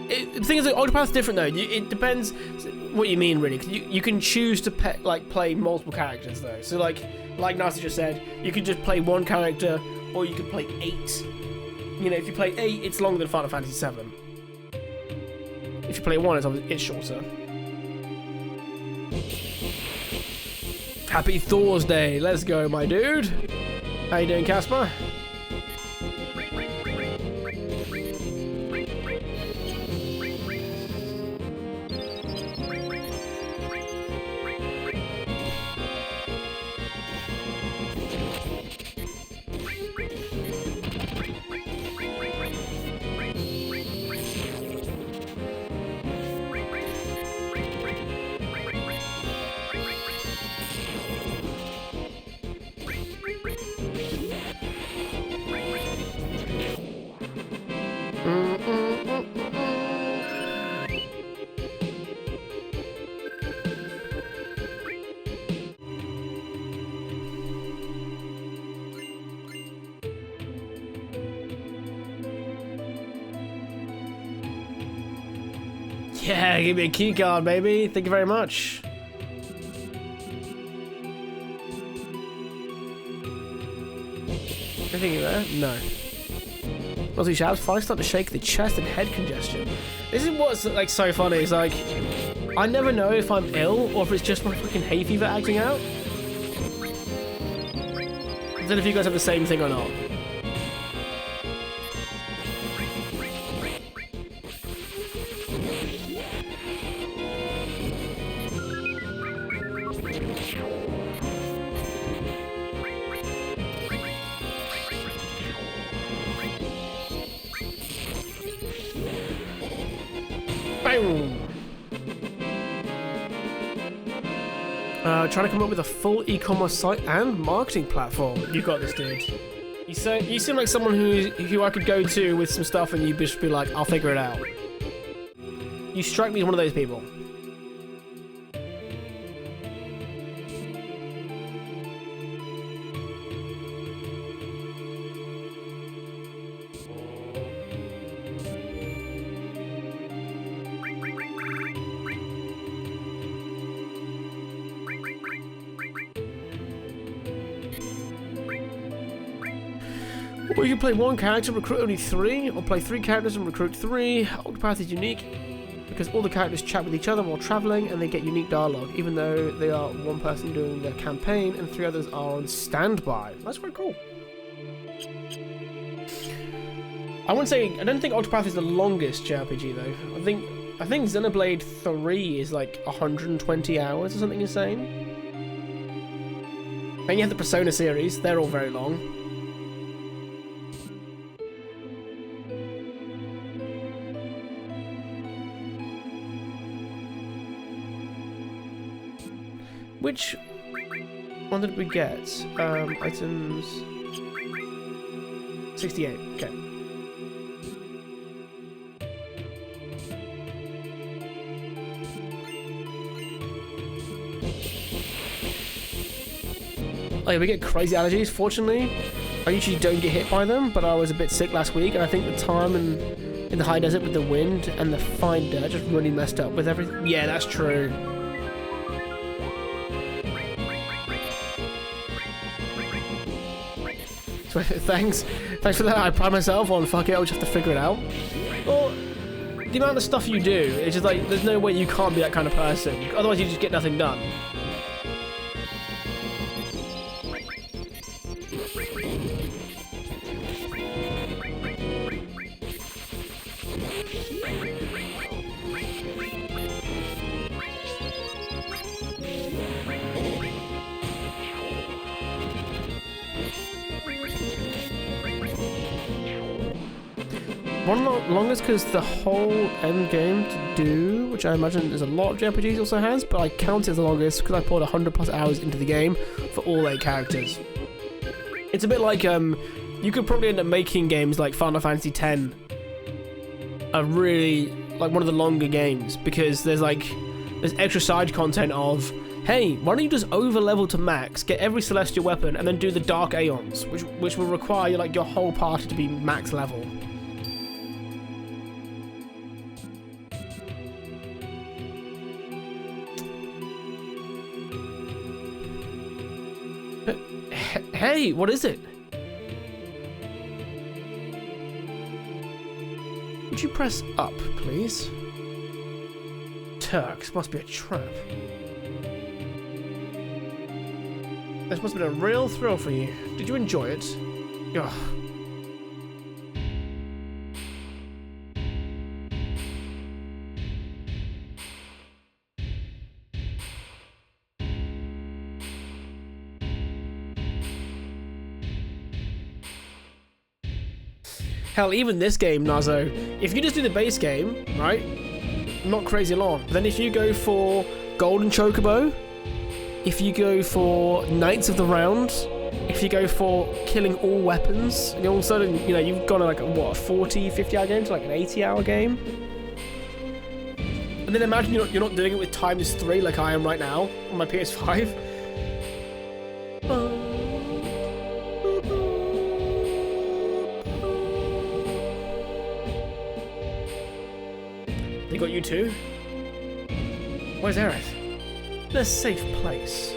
The thing is, like, Octopath's different though. It depends what you mean, really. You can choose to play multiple characters though. So like Nasty just said, you could just play one character, or you could play 8. You know, if you play 8, it's longer than Final Fantasy 7. If you play 1, it's shorter. Happy Thor's Day. Let's go, my dude. How you doing, Casper? Yeah, give me a key card, baby. Thank you very much. Anything there? No. Mostly shouts, finally start to shake the chest and head congestion. This is what's like so funny. It's like I never know if I'm ill or if it's just my fucking hay fever acting out. I don't know if you guys have the same thing or not. Boom! Trying to come up with a full e-commerce site and marketing platform. You got this, dude. You seem like someone who I could go to with some stuff and you'd just be like, I'll figure it out. You strike me as one of those people. Or you can play one character, recruit only 3, or play 3 characters and recruit 3. Octopath is unique because all the characters chat with each other while travelling and they get unique dialogue, even though they are one person doing the campaign and 3 others are on standby. That's quite cool. I don't think Octopath is the longest JRPG though. I think Xenoblade 3 is like 120 hours or something insane. And you have the Persona series, they're all very long. Which one did we get? Items 68. Okay. Oh yeah, we get crazy allergies. Fortunately, I usually don't get hit by them, but I was a bit sick last week, and I think the time in the high desert with the wind and the fine dirt just really messed up with everything. Yeah, that's true. Thanks for that. I pride myself on fuck it, I'll just have to figure it out. Well, the amount of stuff you do, it's just like, there's no way you can't be that kind of person. Otherwise you just get nothing done. One of the longest because the whole end game to do, which I imagine is a lot of JRPGs also has, but I count it as the longest because I poured 100+ hours into the game for all 8 characters. It's a bit like, you could probably end up making games like Final Fantasy X a really, like, one of the longer games, because there's extra side content of, hey, why don't you just over-level to max, get every celestial weapon, and then do the Dark Aeons, which will require, like, your whole party to be max level. Hey, what is it? Would you press up, please? Turks, must be a trap. This must have been a real thrill for you. Did you enjoy it? Ugh. Hell, even this game, Nazo, if you just do the base game, right, not crazy long, but then if you go for Golden Chocobo, if you go for Knights of the Round, if you go for killing all weapons, and all of a sudden, you know, you've gone like, what, a 40, 50-hour game to like an 80-hour game? And then imagine you're not doing it with ×3 like I am right now on my PS5. They got you too? Where's Aerith? In a safe place.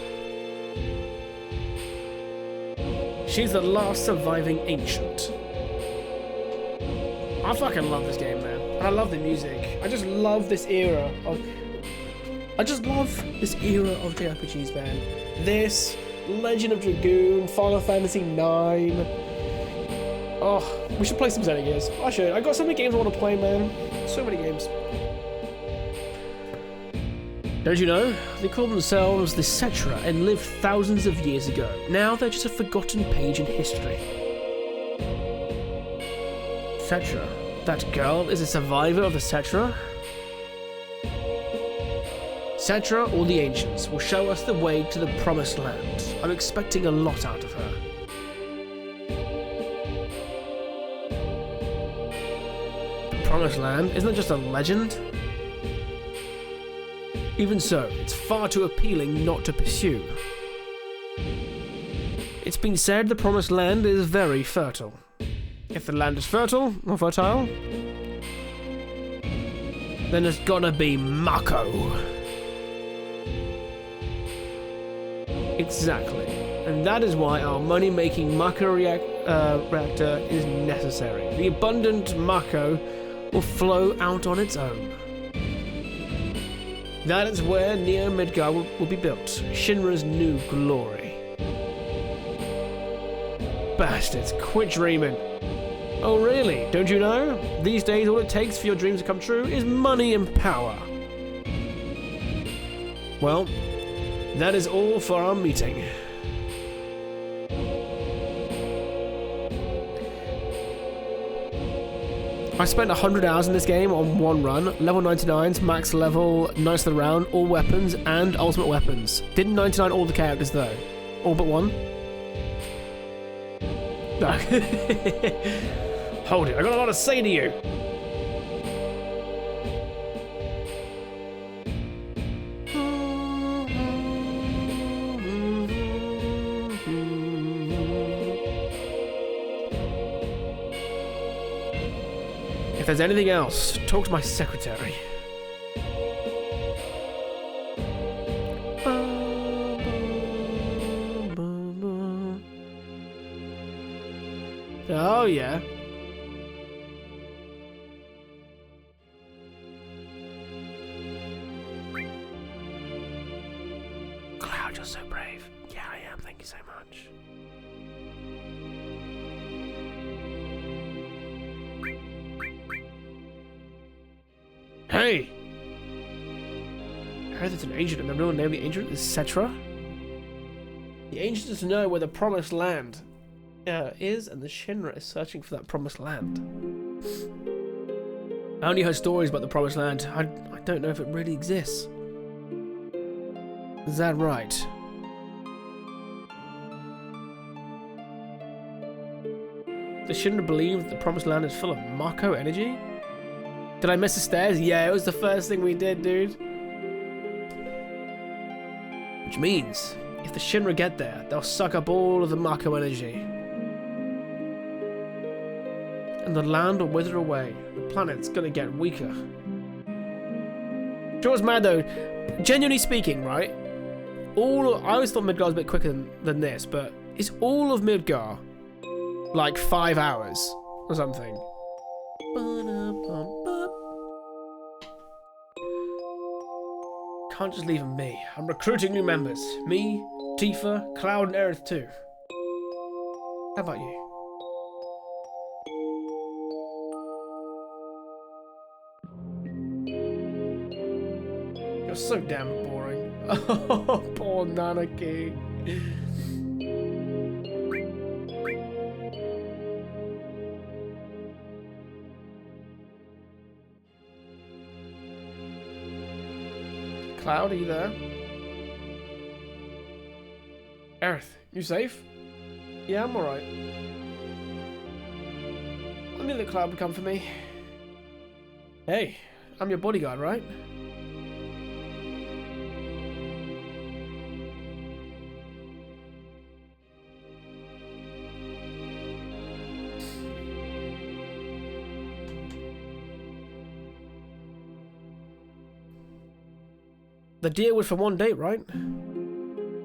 She's the last surviving ancient. I fucking love this game, man. And I love the music. I just love this era of... JRPGs, man. This, Legend of Dragoon, Final Fantasy IX. Oh, we should play some Xenogears. I should. I got so many games I want to play, man. So many games. Don't you know? They call themselves the Cetra and lived thousands of years ago. Now they're just a forgotten page in history. Cetra? That girl is a survivor of the Cetra? Cetra or the Ancients will show us the way to the Promised Land. I'm expecting a lot out of her. The Promised Land isn't just a legend. Even so, it's far too appealing not to pursue. It's been said the Promised Land is very fertile. If the land is fertile, then there's gotta be Mako. Exactly. And that is why our money-making Mako reactor is necessary. The abundant Mako will flow out on its own. That is where Neo Midgar will be built, Shinra's new glory. Bastards, quit dreaming. Oh really? Don't you know? These days all it takes for your dreams to come true is money and power. Well, that is all for our meeting. I spent 100 hours in this game on one run, level 99's, max level, Knights of the Round, all weapons, and ultimate weapons. Didn't 99 all the characters though? All but one? No. Hold it, I got a lot to say to you. If there's anything else, talk to my secretary. Oh yeah. Cloud, you're so brave. Yeah, I am. Thank you so much. Hey! I heard there's an ancient, and the real name of the ancient is Cetra. The ancients know where the Promised Land is, and the Shinra is searching for that Promised Land. I only heard stories about the Promised Land. I don't know if it really exists. Is that right? Does Shinra believe that the Promised Land is full of Mako energy? Did I miss the stairs? Yeah, it was the first thing we did, dude. Which means, if the Shinra get there, they'll suck up all of the Mako energy. And the land will wither away. The planet's gonna get weaker. Sure, it's mad though. Genuinely speaking, right? I always thought Midgar was a bit quicker than this, but is all of Midgar like 5 hours or something? Can't just leave them me. I'm recruiting new members. Me, Tifa, Cloud, and Aerith too. How about you? You're so damn boring. Oh, poor Nanaki. Cloud, are you there? Aerith, you safe? Yeah, I'm alright. I knew that Cloud would come for me. Hey, I'm your bodyguard, right? The deal was for one date, right?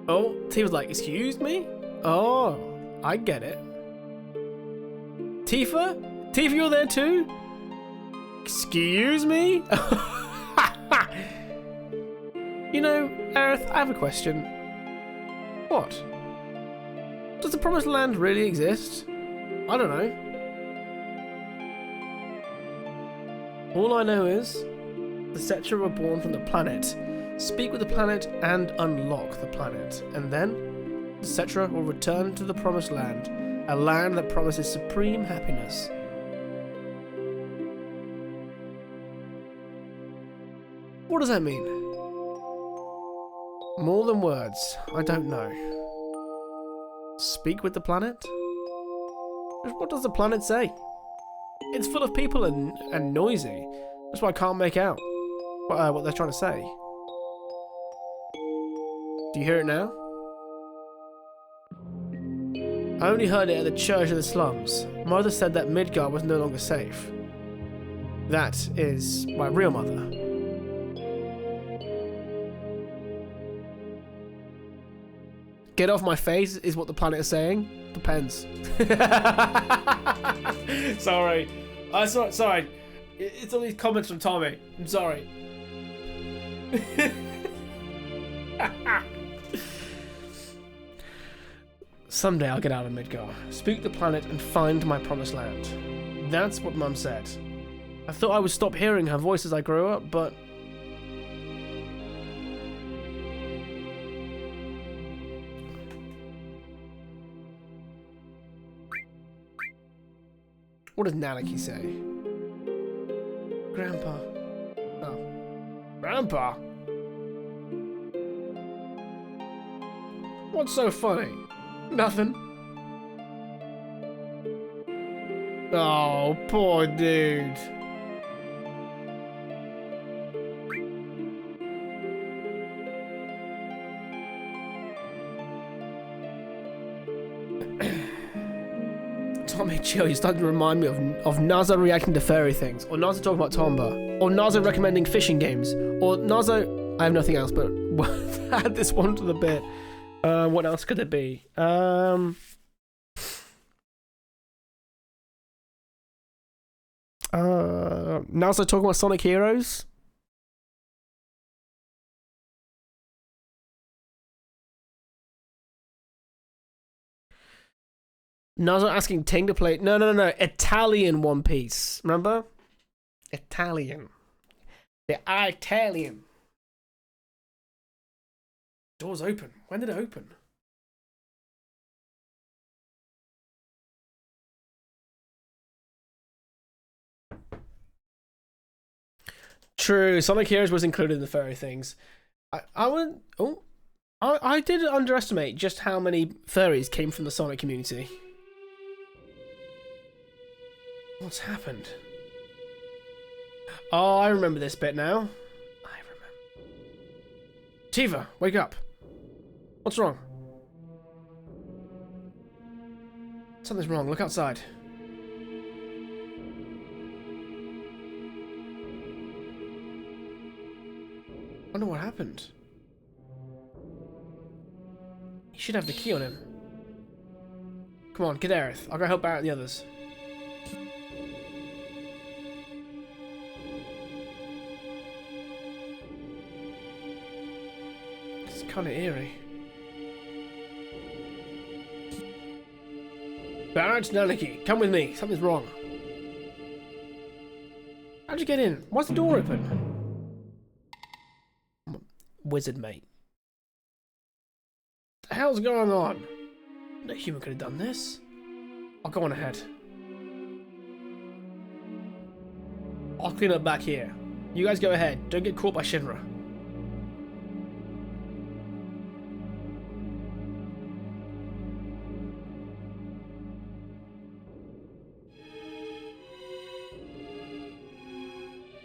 Oh, T was like, excuse me? Oh, I get it. Tifa? Tifa, you're there too? Excuse me? You know, Aerith, I have a question. What? Does the Promised Land really exist? I don't know. All I know is the Cetra were born from the planet. Speak with the planet and unlock the planet, and then the Cetra will return to the Promised Land, a land that promises supreme happiness. What does that mean? More than words. I don't know. Speak with the planet? What does the planet say? It's full of people and noisy. That's why I can't make out what they're trying to say. Do you hear it now? I only heard it at the church of the slums. Mother said that Midgar was no longer safe. That is my real mother. Get off my face is what the planet is saying. Depends. Sorry. Sorry. It's all these comments from Tommy. I'm sorry. Someday I'll get out of Midgar, spook the planet, and find my promised land. That's what Mum said. I thought I would stop hearing her voice as I grew up, but... What does Nanaki say? Grandpa. Oh. Grandpa? What's so funny? Nothing. Oh, poor dude. Tommy, chill. You're starting to remind me of Nazo reacting to fairy things, or Nazo talking about Tomba, or Nazo recommending fishing games, or Nazo... I have nothing else, but add this one to the bit. What else could it be? Nazo talking about Sonic Heroes? Nazo asking Ting to play... No. Italian One Piece. Remember? Italian. The Italian. Door's open. When did it open? True. Sonic Heroes was included in the fairy things. I did underestimate just how many fairies came from the Sonic community. What's happened? Oh, I remember this bit now. I remember. Tifa, wake up. What's wrong? Something's wrong. Look outside. I wonder what happened. He should have the key on him. Come on, get Aerith. I'll go help out the others. It's kind of eerie. Barrett, Nanaki, come with me. Something's wrong. How'd you get in? Why's the door open? Wizard, mate. What the hell's going on? No human could have done this. I'll go on ahead. I'll clean up back here. You guys go ahead. Don't get caught by Shinra.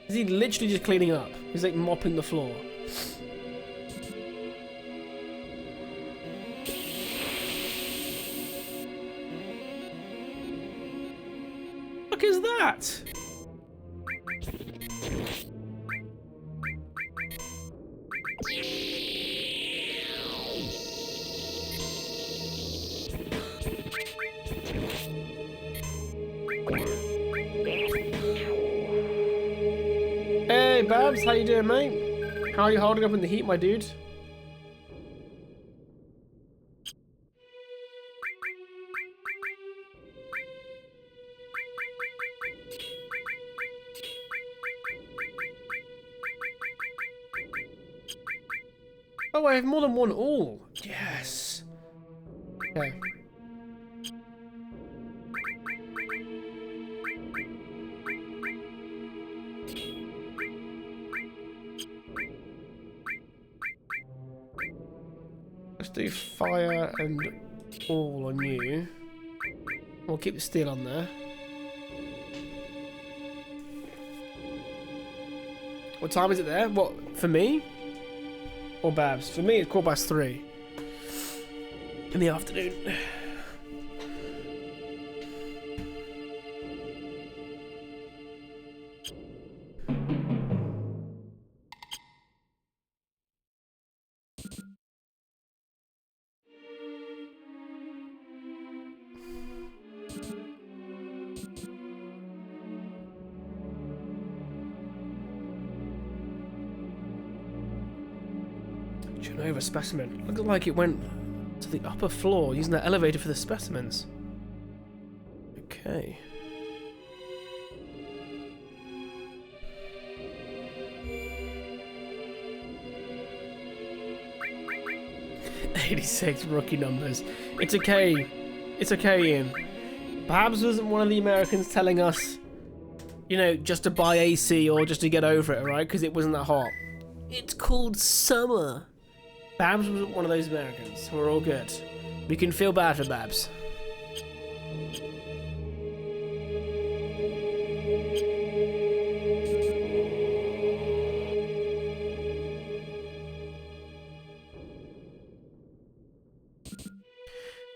Is he literally just cleaning up? He's like mopping the floor. What is that? Hey Babs, how you doing, mate? How are you holding up in the heat, my dude? Oh, I have more than one all. Yes. Okay. Let's do fire and all on you. We'll keep the steel on there. What time is it there? What, for me? Or Babs? For me, it's 3:15 in the afternoon. Genova specimen. Looks like it went to the upper floor using that elevator for the specimens. Okay. '86 rookie numbers. It's okay. It's okay, Ian. Perhaps wasn't one of the Americans telling us, you know, just to buy AC or just to get over it, right? Because it wasn't that hot. It's called summer. Babs wasn't one of those Americans. We're all good. We can feel bad for Babs.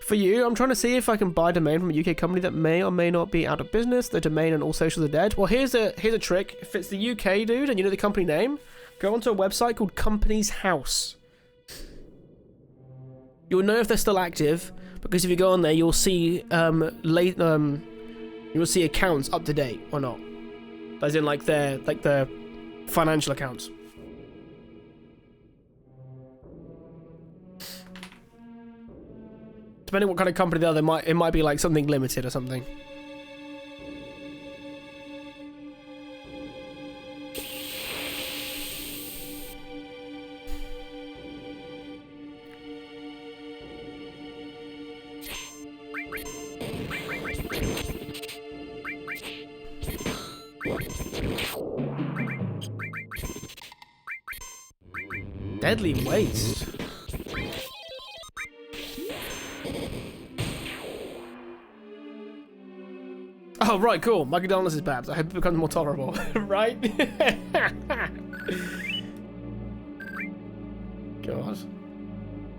For you, I'm trying to see if I can buy a domain from a UK company that may or may not be out of business. The domain and all socials are dead. Well, here's a trick. If it's the UK, dude, and you know the company name, go onto a website called Companies House. You'll know if they're still active because if you go on there, you'll see you'll see accounts up to date or not. As in like their financial accounts. Depending what kind of company they are, it might be like something limited or something. Deadly waste. Oh, right, cool. McDonald's is Babs. I hope it becomes more tolerable. Right? God.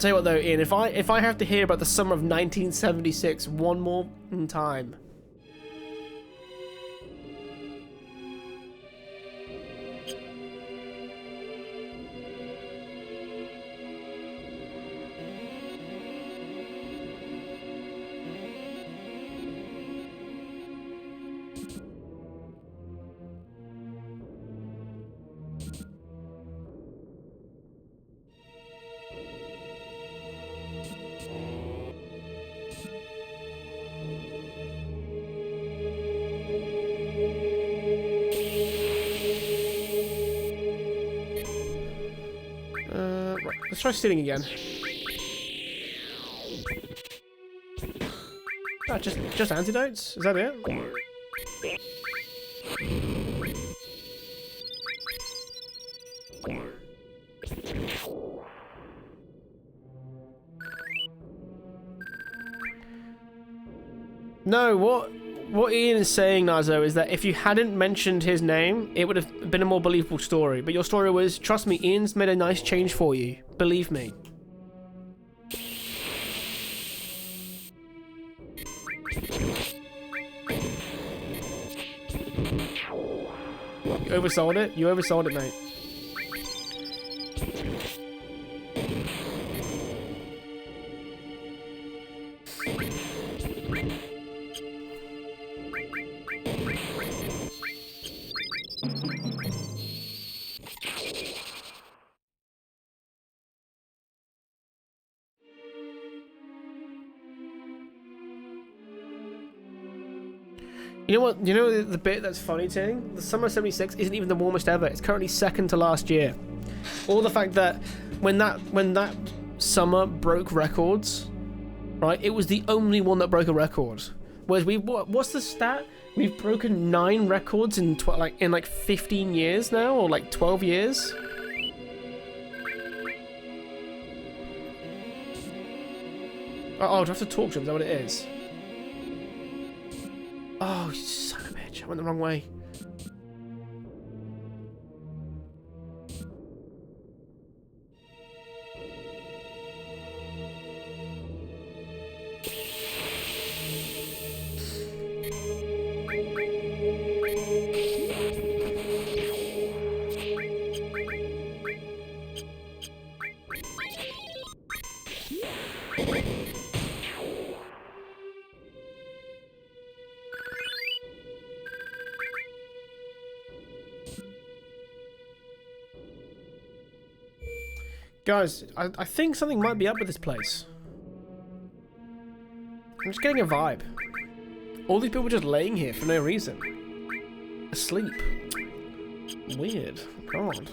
Tell you what, though, Ian, if I have to hear about the summer of 1976 one more time... Let's try stealing again. Oh, just antidotes? Is that it? No, what Ian is saying, Nazo, is that if you hadn't mentioned his name, it would have been a more believable story. But your story was, trust me, Ian's made a nice change for you. Believe me. You oversold it? You oversold it, mate. You know what? You know the bit that's funny, Ting? The summer of '76 isn't even the warmest ever. It's currently second to last year. Or the fact that when that summer broke records, right? It was the only one that broke a record. Whereas what's the stat? We've broken 9 records in 15 years now, or like 12 years. Oh, do I have to talk to him? Is that what it is? Oh, you son of a bitch. I went the wrong way. Guys, I think something might be up with this place. I'm just getting a vibe. All these people just laying here for no reason. Asleep. Weird. God.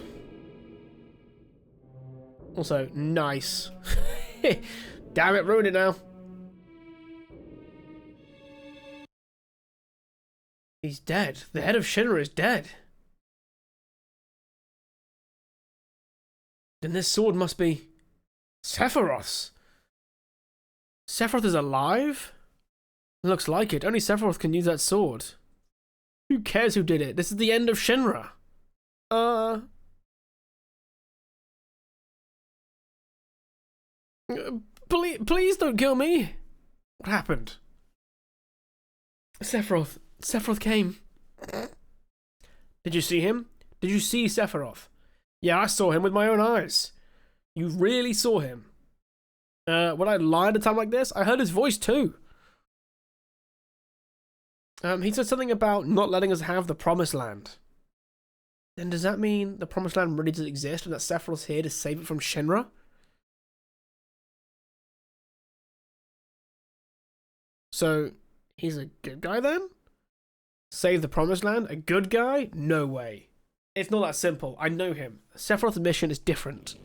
Also, nice. Damn it, ruined it now. He's dead. The head of Shinra is dead. Then this sword must be Sephiroth's. Sephiroth is alive? Looks like it. Only Sephiroth can use that sword. Who cares who did it? This is the end of Shinra. Please don't kill me. What happened? Sephiroth. Sephiroth came. Did you see him? Did you see Sephiroth? Yeah, I saw him with my own eyes. You really saw him? Would I lie at a time like this? I heard his voice too. He said something about not letting us have the Promised Land. Then does that mean the Promised Land really does exist and that Sephiroth's here to save it from Shinra? So, he's a good guy then? Save the Promised Land? A good guy? No way. It's not that simple. I know him. Sephiroth's mission is different.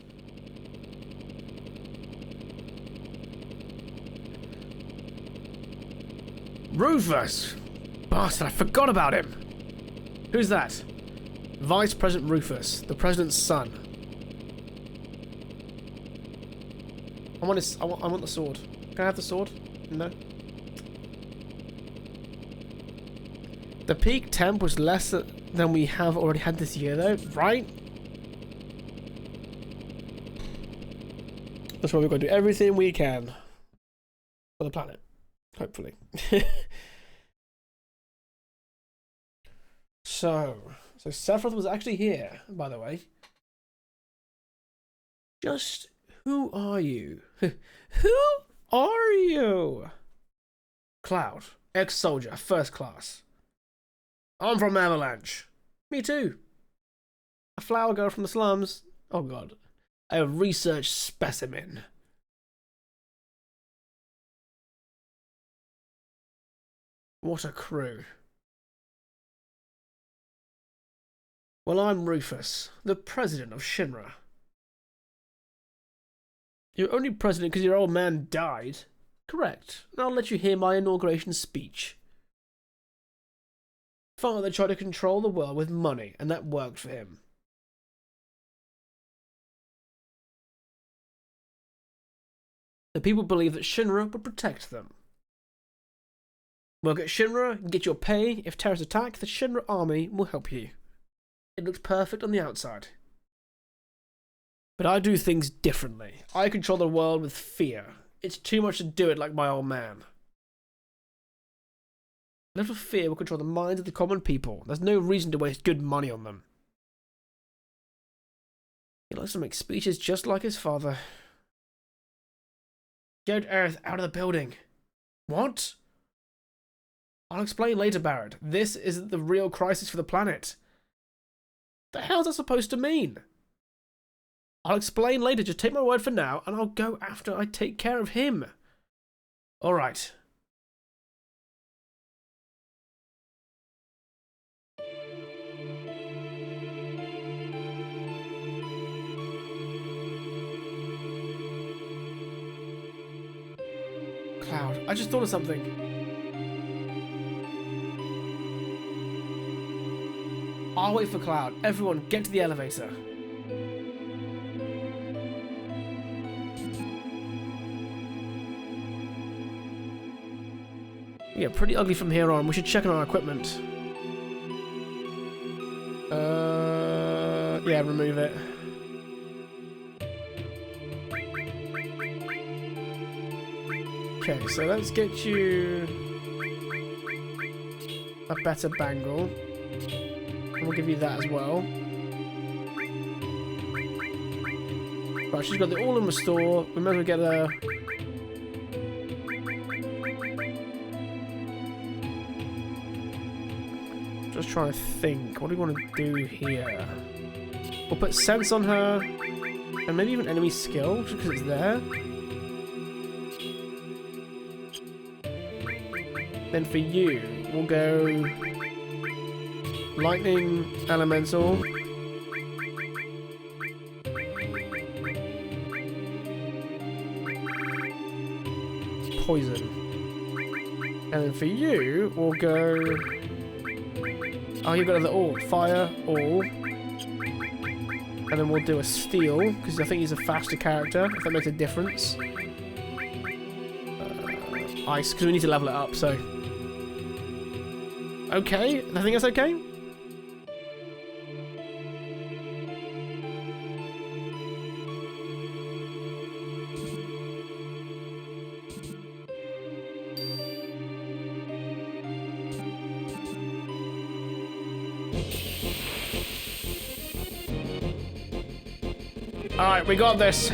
Rufus! Bastard, I forgot about him! Who's that? Vice President Rufus, the president's son. I want the sword. Can I have the sword? No. The peak temp was less than we have already had this year, though, right? That's why we've got to do everything we can for the planet, hopefully. So Sephiroth was actually here, by the way. Just who are you? Who are you? Cloud, ex-soldier, first class. I'm from Avalanche. Me too. A flower girl from the slums. Oh god. A research specimen. What a crew. Well, I'm Rufus, the president of Shinra. You're only president because your old man died. Correct. And I'll let you hear my inauguration speech. Father tried to control the world with money, and that worked for him. The people believe that Shinra would protect them. Work at Shinra, get your pay. If terrorists attack, the Shinra army will help you. It looks perfect on the outside. But I do things differently. I control the world with fear. It's too much to do it like my old man. A little fear will control the minds of the common people. There's no reason to waste good money on them. He likes to make speeches just like his father. Get Earth out of the building. What? I'll explain later, Barrett. This isn't the real crisis for the planet. The hell's that supposed to mean? I'll explain later. Just take my word for now, and I'll go after I take care of him. All right. Cloud, I just thought of something. I'll wait for Cloud. Everyone, get to the elevator. Yeah, pretty ugly from here on. We should check on our equipment. Yeah, remove it. Okay, so let's get you a better bangle. And we'll give you that as well. Right, she's got the all-in restore. We might as well get a... Just trying to think. What do we want to do here? We'll put sense on her. And maybe even enemy skill, just because it's there. Then for you, we'll go... Lightning, Elemental. Poison. And then for you, we'll go... Oh, you've got the all. Fire, all. And then we'll do a steel, because I think he's a faster character, if that makes a difference. Ice, because we need to level it up, so... Okay, I think that's okay. Alright, we got this.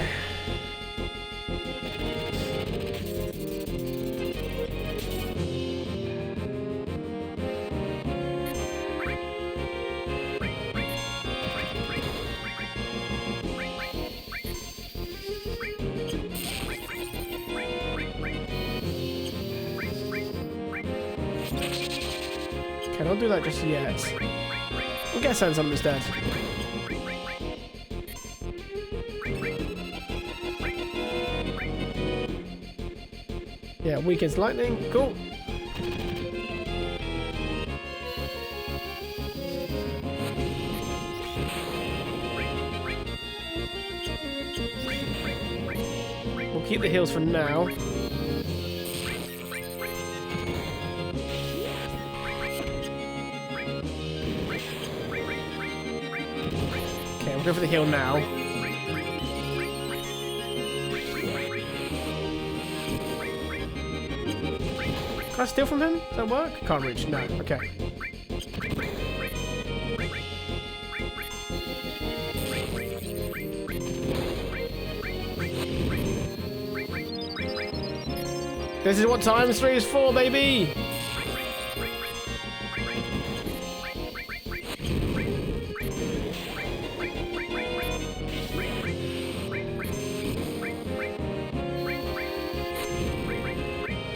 Okay, don't do that just yet. We'll get sense on him instead. Yeah, weakens lightning. Cool. We'll keep the heals for now. Okay, we'll go for the heal now. Can I steal from him? Does that work? Can't reach. No. Okay. This is what times 3 is for, baby!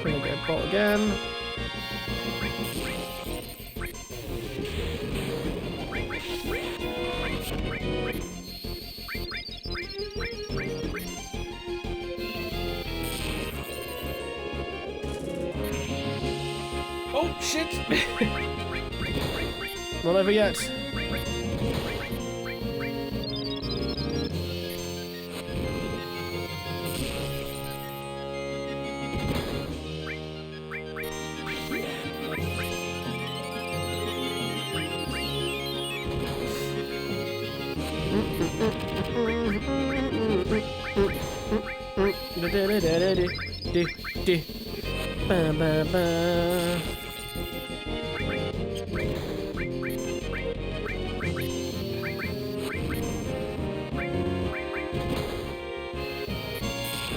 Gonna get a bot again. Oh shit! Not over yet.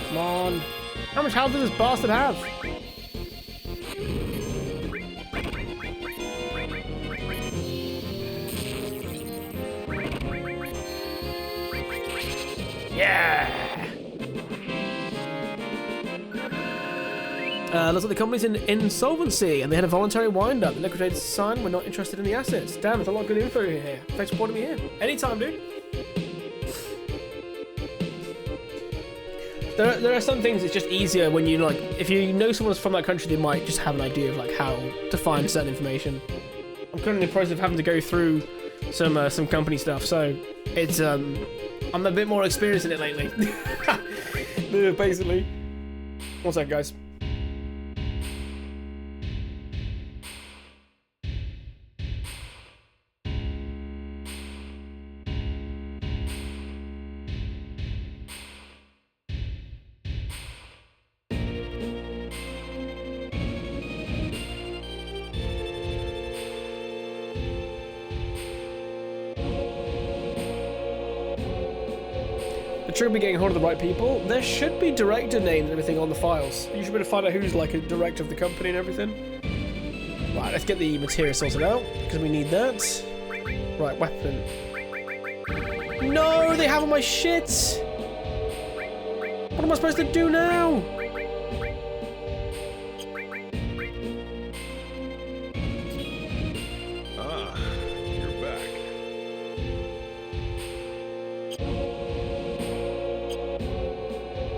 Come on. How much health does this bastard have? Yeah! Looks like the company's in insolvency and they had a voluntary wind-up. The liquidated sign, we're not interested in the assets. Damn, there's a lot of good info here. Thanks for pointing me here. Anytime, dude. There are some things it's just easier when you, like, if you know someone's from that country, they might just have an idea of, like, how to find certain information. I'm currently in the process of having to go through some company stuff, so it's, I'm a bit more experienced in it lately. Basically. One second, guys. The trick will be getting hold of the right people. There should be director names and everything on the files. You should be able to find out who's like a director of the company and everything. Right, let's get the material sorted out, because we need that. Right, weapon. No, they have all my shit! What am I supposed to do now? Ah, you're back.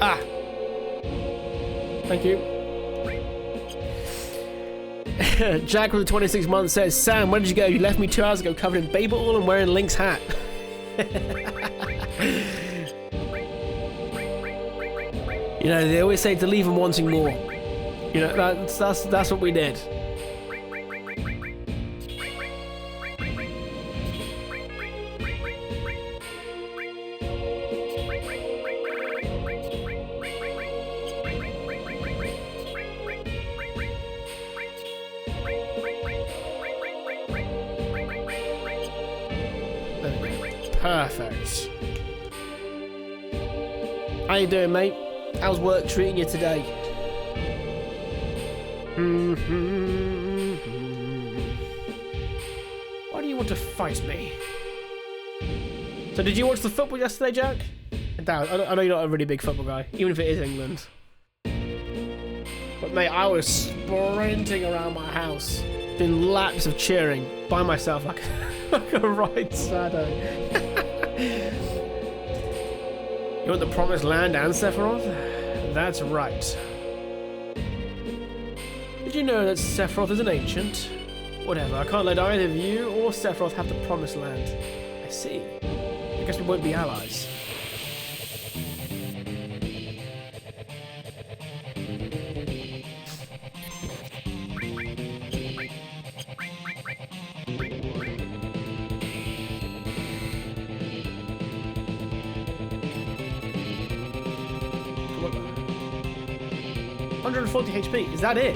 Ah! Thank you. Jack with the 26 months says, Sam, where did you go? You left me 2 hours ago covered in baby oil and wearing Link's hat. You know, they always say to leave them wanting more. You know, that's what we did. Perfect. How you doing, mate? How's work treating you today? Why do you want to fight me? So did you watch the football yesterday, Jack? I know you're not a really big football guy, even if it is England. But mate, I was sprinting around my house, doing laps of cheering by myself like a right sado. You want the promised land and Sephiroth? That's right. Did you know that Sephiroth is an ancient? Whatever, I can't let either of you or Sephiroth have the promised land. I see. I guess we won't be allies. What? 140 HP, is that it?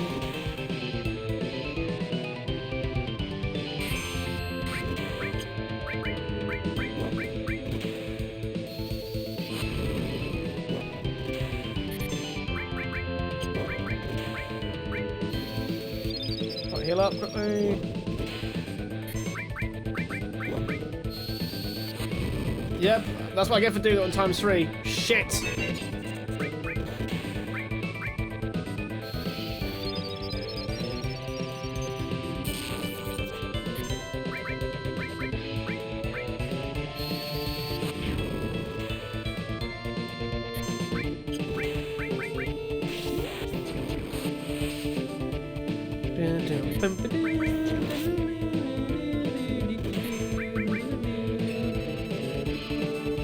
Heal up quickly. Yep, that's what I get for doing it on ×3. Shit!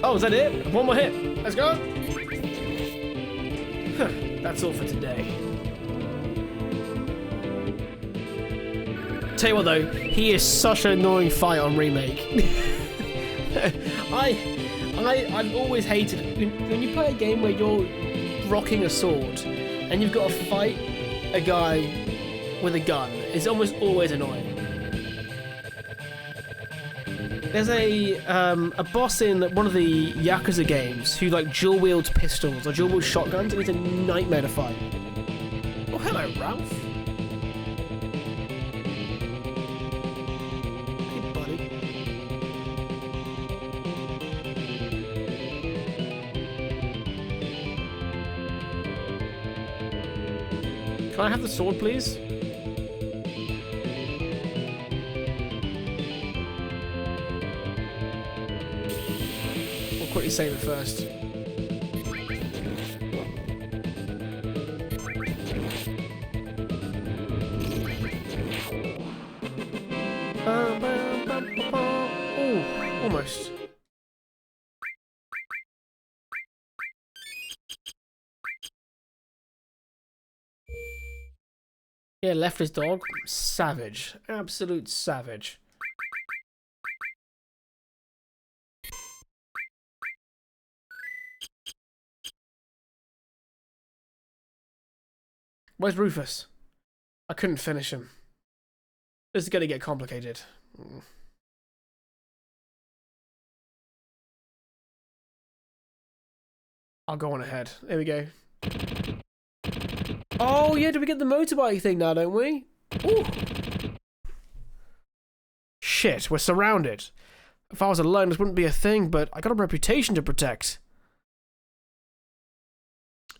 Oh, is that it? One more hit. Let's go. That's all for today. Tell you what though, he is such an annoying fight on Remake. I've always hated when you play a game where you're rocking a sword and you've got to fight a guy with a gun. It's almost always annoying. There's a boss in one of the Yakuza games who like dual wields pistols or dual wields shotguns, and it's a nightmare to fight. Oh, hello, Ralph. Hey, buddy. Can I have the sword, please? Quickly save it first. Oh, almost. Yeah, left his dog. Savage. Absolute savage. Where's Rufus? I couldn't finish him. This is gonna get complicated. I'll go on ahead. There we go. Oh, yeah, do we get the motorbike thing now, don't we? Ooh. Shit, we're surrounded. If I was alone, this wouldn't be a thing, but I got a reputation to protect.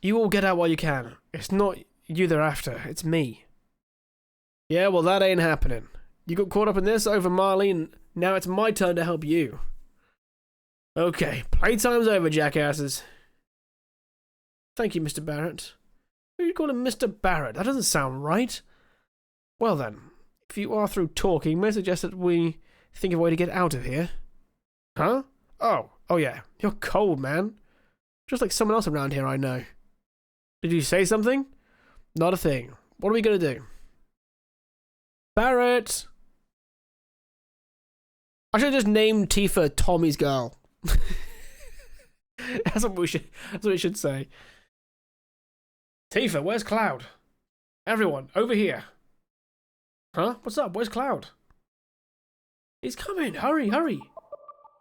You all get out while you can. It's not you they're after, it's me. Yeah, well, that ain't happening. You got caught up in this over Marley, and now it's my turn to help you. Okay, playtime's over, jackasses. Thank you, Mr. Barrett. Who you call him Mr. Barrett? That doesn't sound right. Well then, if you are through talking, may I suggest that we think of a way to get out of here? Huh? Oh yeah. You're cold, man. Just like someone else around here I know. Did you say something? Not a thing. What are we gonna do? Barrett! I should have just named Tifa Tommy's girl. That's what we should say. Tifa, where's Cloud? Everyone, over here. Huh? What's up? Where's Cloud? He's coming. Hurry, hurry.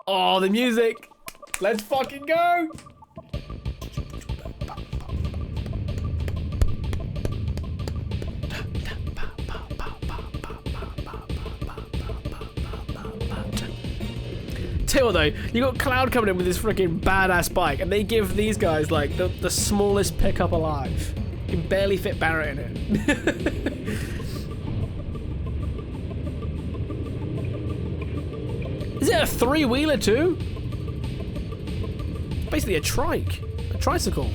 Oh, the music. Let's fucking go. Tell you what, though, you got Cloud coming in with this freaking badass bike, and they give these guys like the smallest pickup alive. You can barely fit Barrett in it. Is it a three-wheeler too? Basically a trike, a tricycle.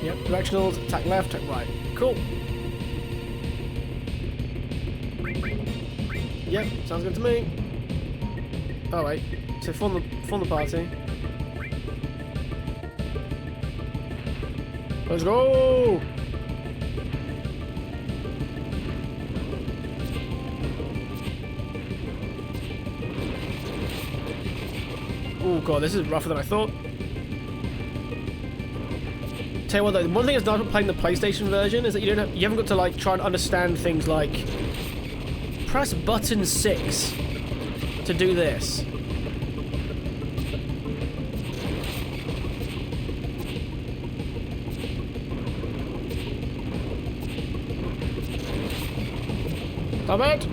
Yep, directionals, attack left, attack right. Cool. Yep, sounds good to me. Oh wait, so form the party. Let's go! Oh god, this is rougher than I thought. Tell you what though, one thing that's nice about playing the PlayStation version is that you haven't got to like try and understand things like press button 6 to do this. Stop it!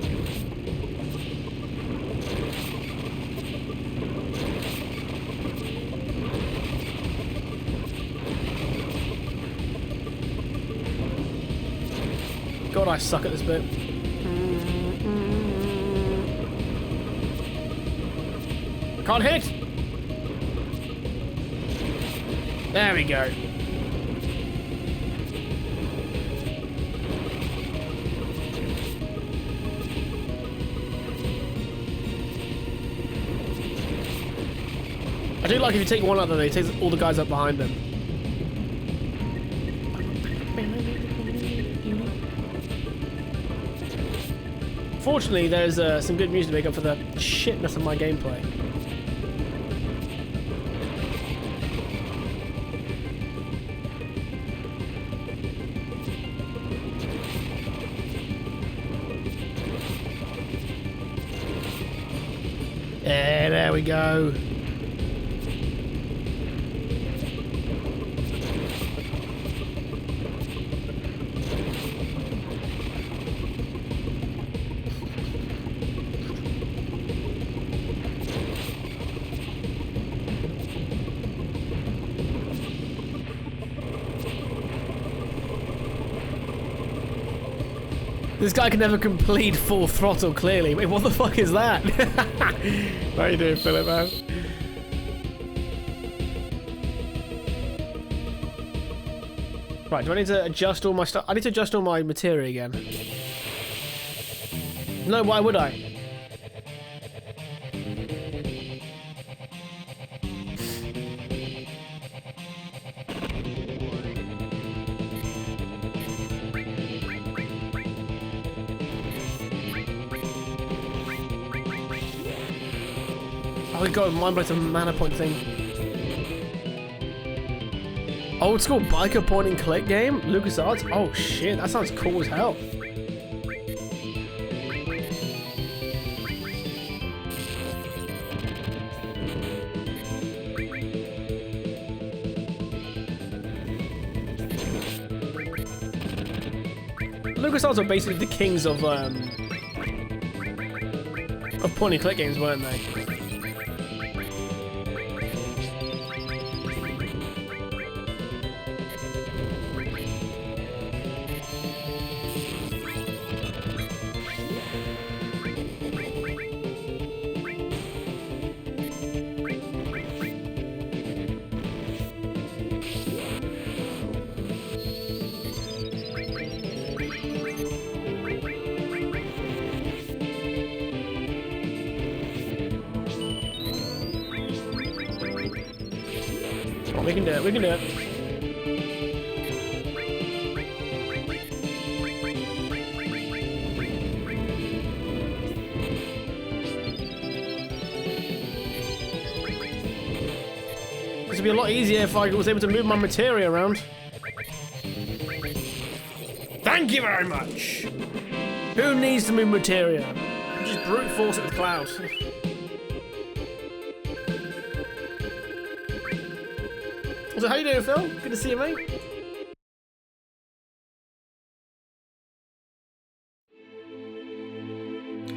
God, I suck at this bit. Can't hit! There we go. I do like if you take one out there, it takes all the guys up behind them. Fortunately, there's some good music to make up for the shitness of my gameplay. Yeah, there we go. This guy can never complete full throttle, clearly. Wait, what the fuck is that? How you doing, Philip, man? Right, do I need to adjust all my stuff? I need to adjust all my materia again. No, why would I? Oh, we got mind blowing mana point thing. Old school biker point and click game? LucasArts? Oh shit, that sounds cool as hell. LucasArts are basically the kings of point and click games, weren't they? We can do it, we can do it. This would be a lot easier if I was able to move my materia around. Thank you very much! Who needs to move materia? Just brute force it with Cloud. So how you doing, Phil? Good to see you, mate.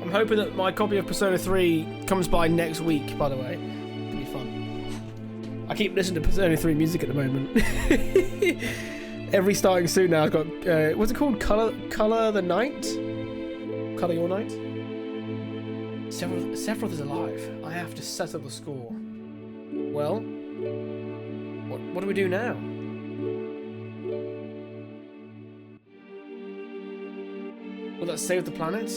I'm hoping that my copy of Persona 3 comes by next week, by the way. It'll be fun. I keep listening to Persona 3 music at the moment. Every starting soon now has got, what's it called? Color the Night? Color Your Night? Sephiroth is alive. I have to settle the score. Well, what do we do now? Will that save the planet?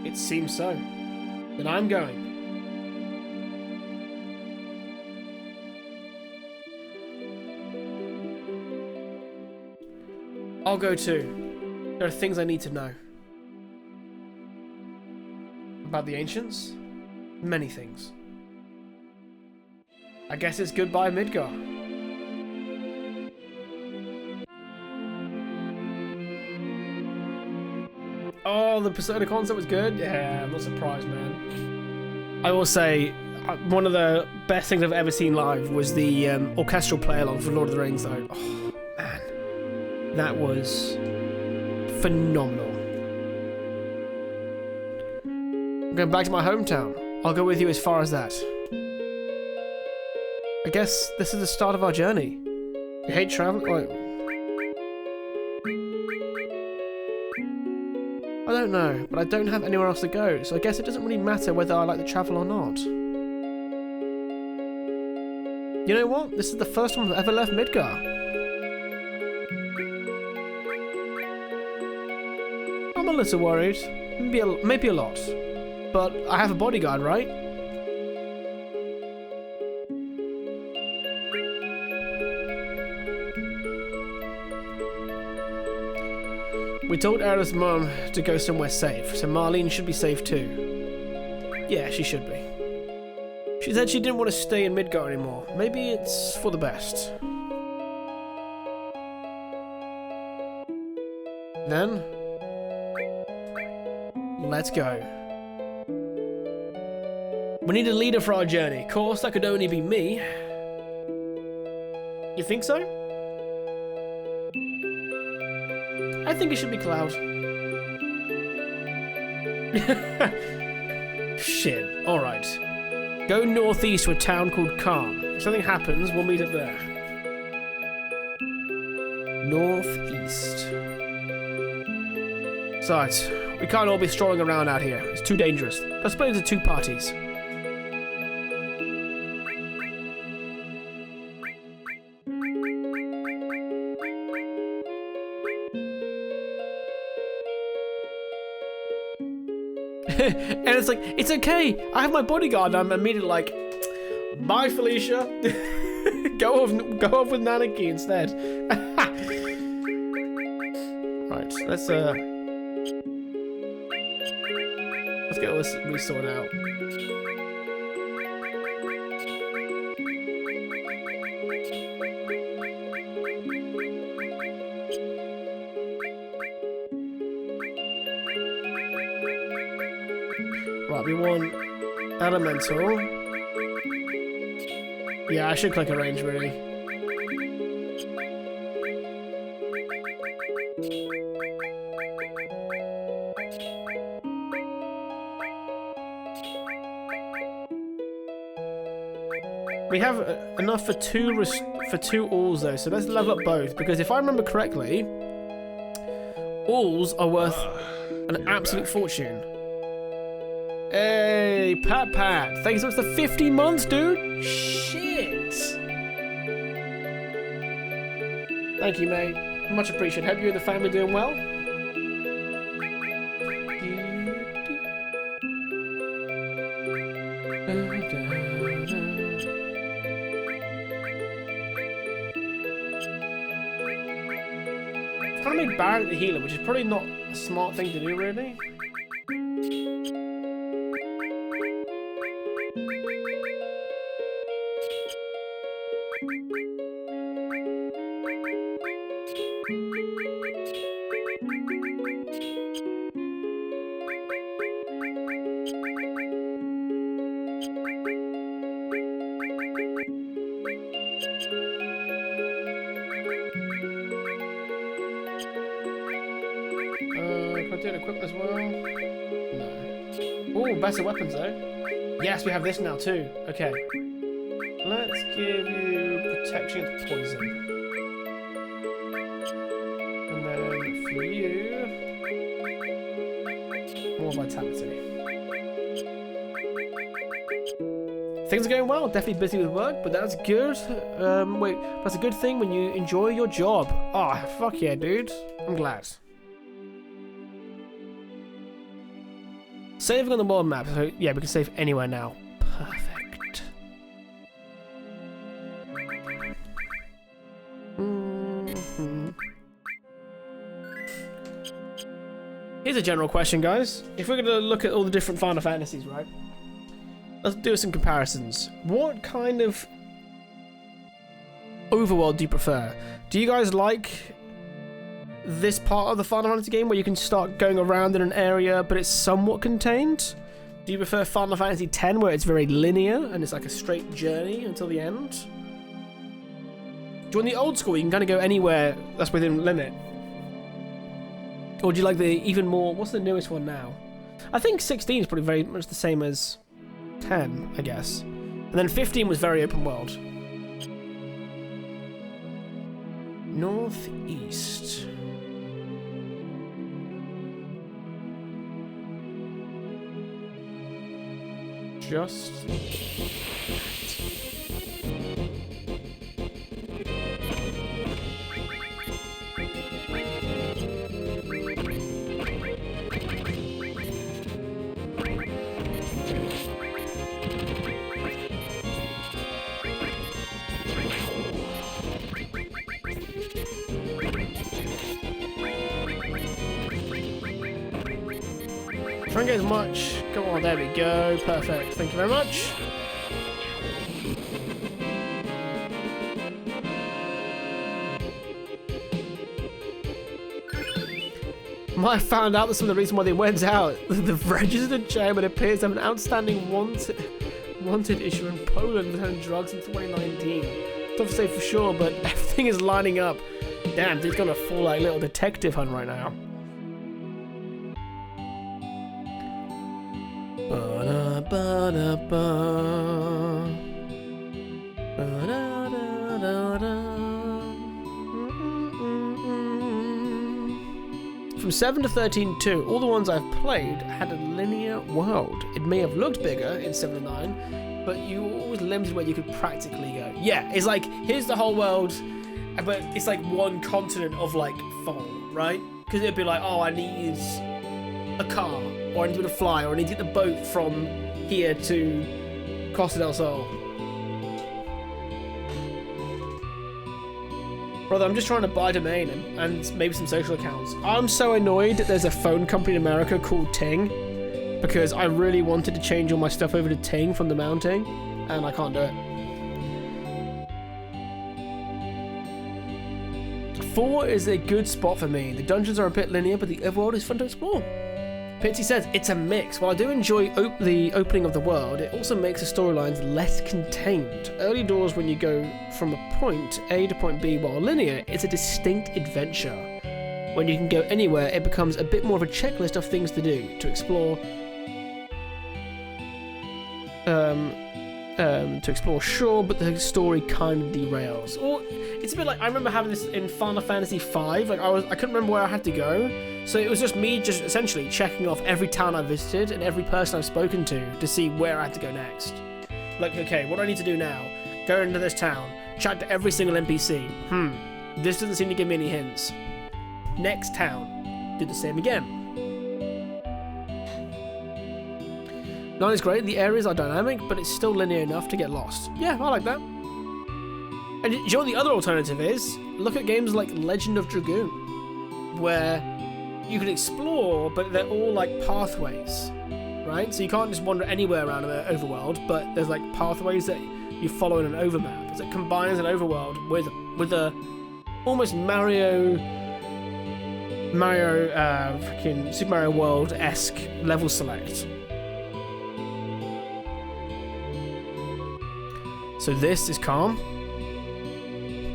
It seems so. Then I'm going. I'll go too. There are things I need to know. About the Ancients? Many things. I guess it's goodbye, Midgar. Oh, the Persona concept was good? Yeah, I'm not surprised, man. I will say, one of the best things I've ever seen live was the orchestral play-along for Lord of the Rings, though. Oh, man. That was phenomenal. I'm going back to my hometown. I'll go with you as far as that. I guess this is the start of our journey. You hate traveling? I don't know, but I don't have anywhere else to go, so I guess it doesn't really matter whether I like to travel or not. You know what? This is the first time I've ever left Midgar. I'm a little worried. Maybe a lot. But I have a bodyguard, right? We told Aerith's mom to go somewhere safe, so Marlene should be safe too. Yeah, she should be. She said she didn't want to stay in Midgar anymore. Maybe it's for the best. Then, let's go. We need a leader for our journey. Of course, that could only be me. You think so? I think it should be Cloud. Shit. Alright. Go northeast to a town called Calm. If something happens, we'll meet up there. Northeast. Besides, we can't all be strolling around out here. It's too dangerous. Let's split into two parties. And it's like, it's okay. I have my bodyguard. And I'm immediately like, bye, Felicia. go off with Nanaki instead. Right, let's get all this sorted out. we want elemental. Yeah, I should click arrange really. We have enough for two alls though, so let's level up both, because if I remember correctly, alls are worth an absolute fortune. Hey, Pat, thank you so much for 15 months, dude. Shit. Thank you, mate. Much appreciated. Hope you and the family doing well. I'm trying to make Barret the healer, which is probably not a smart thing to do, really. As well? No. Oh, better weapons though. Yes, we have this now too. Okay. Let's give you protection against poison. And then for you, more vitality. Things are going well. Definitely busy with work, but that's good. Wait, that's a good thing when you enjoy your job. Oh, fuck yeah, dude. I'm glad. Saving on the world map, so yeah, we can save anywhere now. Perfect. Here's a general question, guys. If we're going to look at all the different Final Fantasies, right? Let's do some comparisons. What kind of overworld do you prefer? Do you guys like this part of the Final Fantasy game where you can start going around in an area but it's somewhat contained? Do you prefer Final Fantasy X where it's very linear and it's like a straight journey until the end? Do you want the old school, you can kind of go anywhere that's within limit? Or do you like the even more, what's the newest one now? I think 16 is probably very much the same as 10, I guess. And then 15 was very open world. Northeast. Just try and get as much. Come on, there we go. Perfect. Thank you very much. I found out that some of the reason why they went out. The registered chairman appears to have an outstanding wanted issue in Poland for selling drugs in 2019. Tough to say for sure, but everything is lining up. Damn, dude's got a full like little detective hunt right now. From 7 to 13-2, all the ones I've played had a linear world. It may have looked bigger in 7 to 9, but you were always limited where you could practically go. Yeah, it's like, here's the whole world, but it's like one continent of like fall, right? Because it'd be like, oh, I need a car, or I need to fly, or I need to get the boat from here to Costa del Sol. Brother, I'm just trying to buy a domain and maybe some social accounts. I'm so annoyed that there's a phone company in America called Ting, because I really wanted to change all my stuff over to Ting from the Mounting, and I can't do it. 4 is a good spot for me. The dungeons are a bit linear, but the overworld is fun to explore. Pitsy says, it's a mix. While I do enjoy the opening of the world, it also makes the storylines less contained. Early doors, when you go from a point A to point B, while linear, it's a distinct adventure. When you can go anywhere, it becomes a bit more of a checklist of things to do, to explore, sure, but the story kind of derails. Or it's a bit like, I remember having this in Final Fantasy V. Like I couldn't remember where I had to go, so it was just me just essentially checking off every town I visited and every person I've spoken to see where I had to go next. Like, okay, what do I need to do now? Go into this town, chat to every single NPC. This doesn't seem to give me any hints. Next town, do the same again. 9 is great, the areas are dynamic, but it's still linear enough to get lost. Yeah, I like that. And do you know what the other alternative is? Look at games like Legend of Dragoon, where you can explore, but they're all like pathways, right? So you can't just wander anywhere around an overworld, but there's like pathways that you follow in an overmap. So it combines an overworld with a almost Mario freaking Super Mario World-esque level select. So this is calm.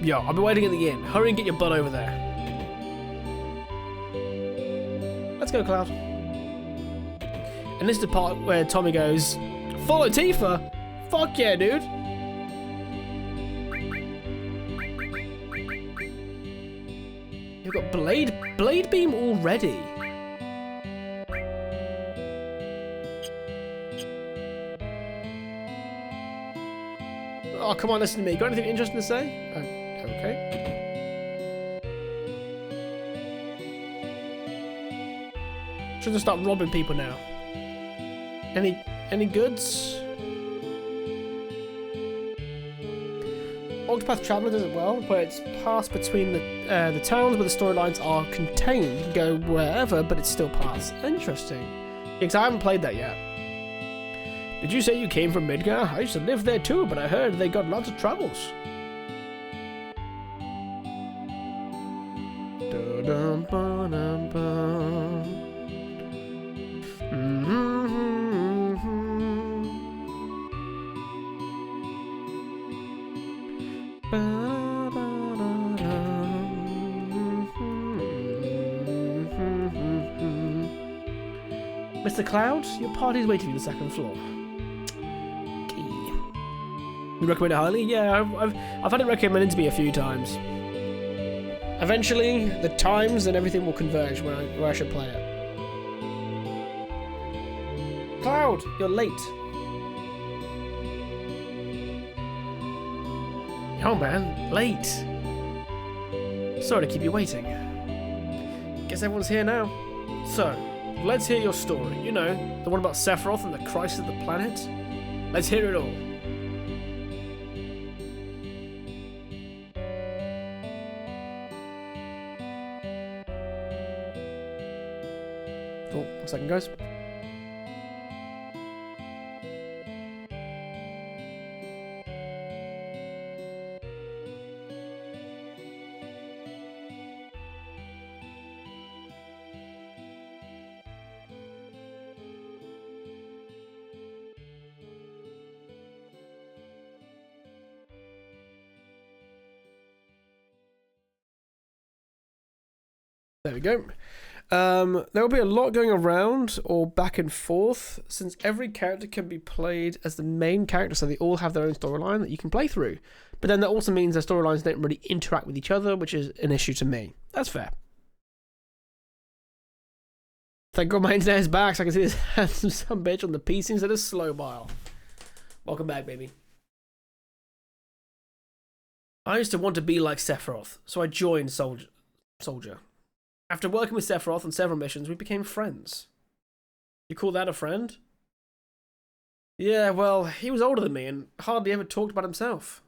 Yo, I'll be waiting at the inn. Hurry and get your butt over there. Let's go, Cloud. And this is the part where Tommy goes, follow Tifa? Fuck yeah, dude. You've got Blade Beam already. Oh, come on, listen to me. Got anything interesting to say? Okay. Should just start robbing people now. Any goods? Octopath Traveler does it well, where it's passed between the towns where the storylines are contained. You can go wherever, but it's still passed. Interesting. Because I haven't played that yet. Did you say you came from Midgar? I used to live there too, but I heard they got lots of troubles. Mr. Cloud, your party's waiting on the second floor. You recommend it highly? Yeah, I've had it recommended to me a few times. Eventually, the times and everything will converge where I should play it. Cloud, you're late. Yo, man, late. Sorry to keep you waiting. Guess everyone's here now. So, let's hear your story. You know, the one about Sephiroth and the crisis of the planet. Let's hear it all. Oh, 1 second, guys. There we go. There will be a lot going around or back and forth, since every character can be played as the main character, so they all have their own storyline that you can play through. But then that also means their storylines don't really interact with each other, which is an issue to me. That's fair. Thank God my internet is back, so I can see this handsome son bitch on the PC instead of Slowbile. Welcome back, baby. I used to want to be like Sephiroth, so I joined Soldier. After working with Sephiroth on several missions, we became friends. You call that a friend? Yeah, well, he was older than me and hardly ever talked about himself.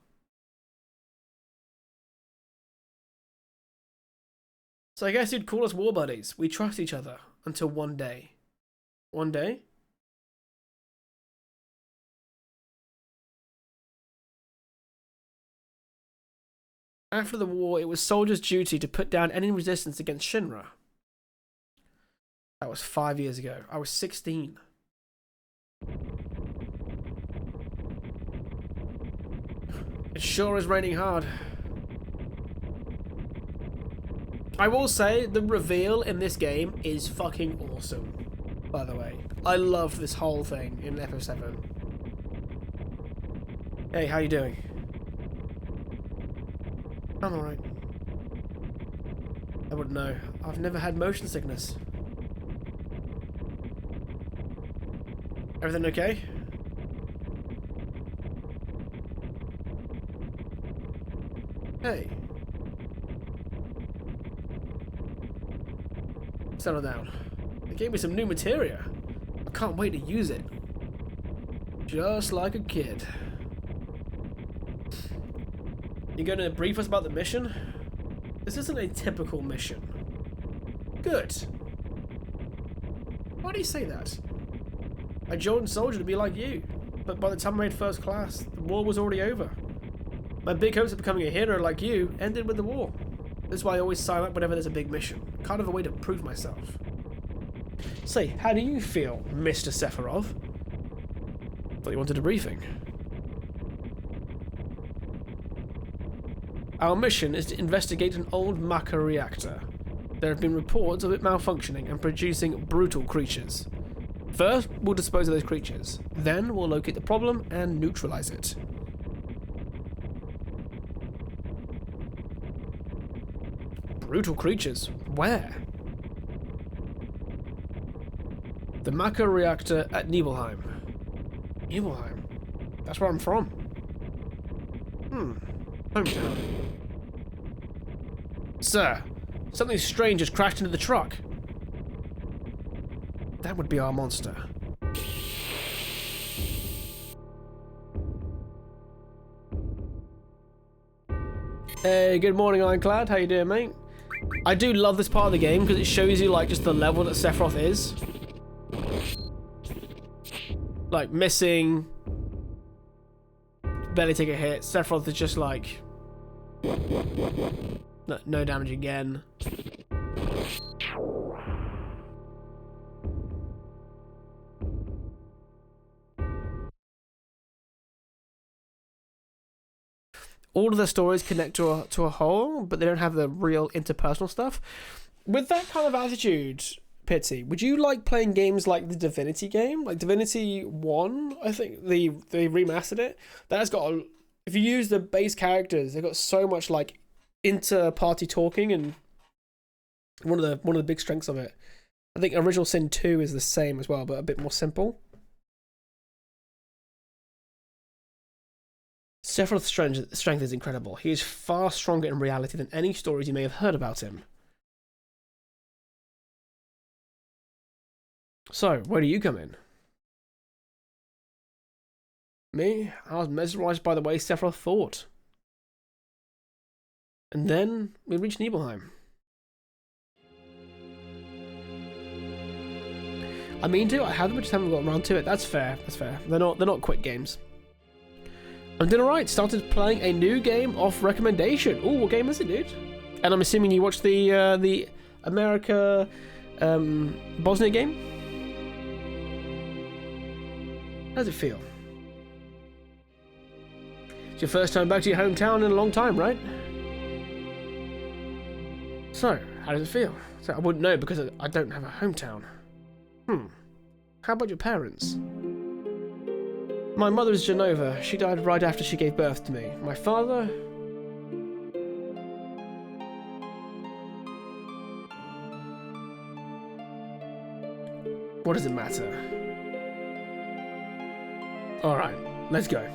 So I guess you'd call us war buddies. We trust each other until one day. One day? After the war, it was Soldier's duty to put down any resistance against Shinra. That was 5 years ago. I was 16. It sure is raining hard. I will say the reveal in this game is fucking awesome, by the way. I loved this whole thing in FF7. Hey, how you doing? I'm alright. I wouldn't know. I've never had motion sickness. Everything okay? Hey. Settle down. They gave me some new materia. I can't wait to use it. Just like a kid. You going to brief us about the mission? This isn't a typical mission. Good. Why do you say that? I joined Soldier to be like you, but by the time I made first class, the war was already over. My big hopes of becoming a hero like you ended with the war. That's why I always sign up whenever there's a big mission. Kind of a way to prove myself. Say, how do you feel, Mr. Sephiroth? Thought you wanted a briefing. Our mission is to investigate an old Maka reactor. There have been reports of it malfunctioning and producing brutal creatures. First, we'll dispose of those creatures. Then, we'll locate the problem and neutralize it. Brutal creatures? Where? The Maka reactor at Nibelheim. Nibelheim? That's where I'm from. Hometown. Sir, something strange has crashed into the truck. That would be our monster. Hey, good morning, Ironclad. How you doing, mate? I do love this part of the game because it shows you like just the level that Sephiroth is. Like missing, barely take a hit. Sephiroth is just like no damage again. All of their stories connect to a whole, but they don't have the real interpersonal stuff. With that kind of attitude, Pitsy, would you like playing games like the Divinity game? Like Divinity 1, I think they remastered it. That's got if you use the base characters, they've got so much like inter-party talking, and one of the big strengths of it. I think Original Sin 2 is the same as well, but a bit more simple. Sephiroth's strength is incredible. He is far stronger in reality than any stories you may have heard about him. So, where do you come in? Me? I was mesmerized by the way Sephiroth thought. And then we reached Nibelheim. I mean to, I have them, but just haven't got around to it. That's fair. That's fair. They're not quick games. I'm doing alright. Started playing a new game off recommendation. Ooh, what game is it, dude? And I'm assuming you watched the America Bosnia game? How does it feel? It's your first time back to your hometown in a long time, right? So, how does it feel? So I wouldn't know because I don't have a hometown. How about your parents? My mother is Genova. She died right after she gave birth to me. My father... What does it matter? Alright, let's go.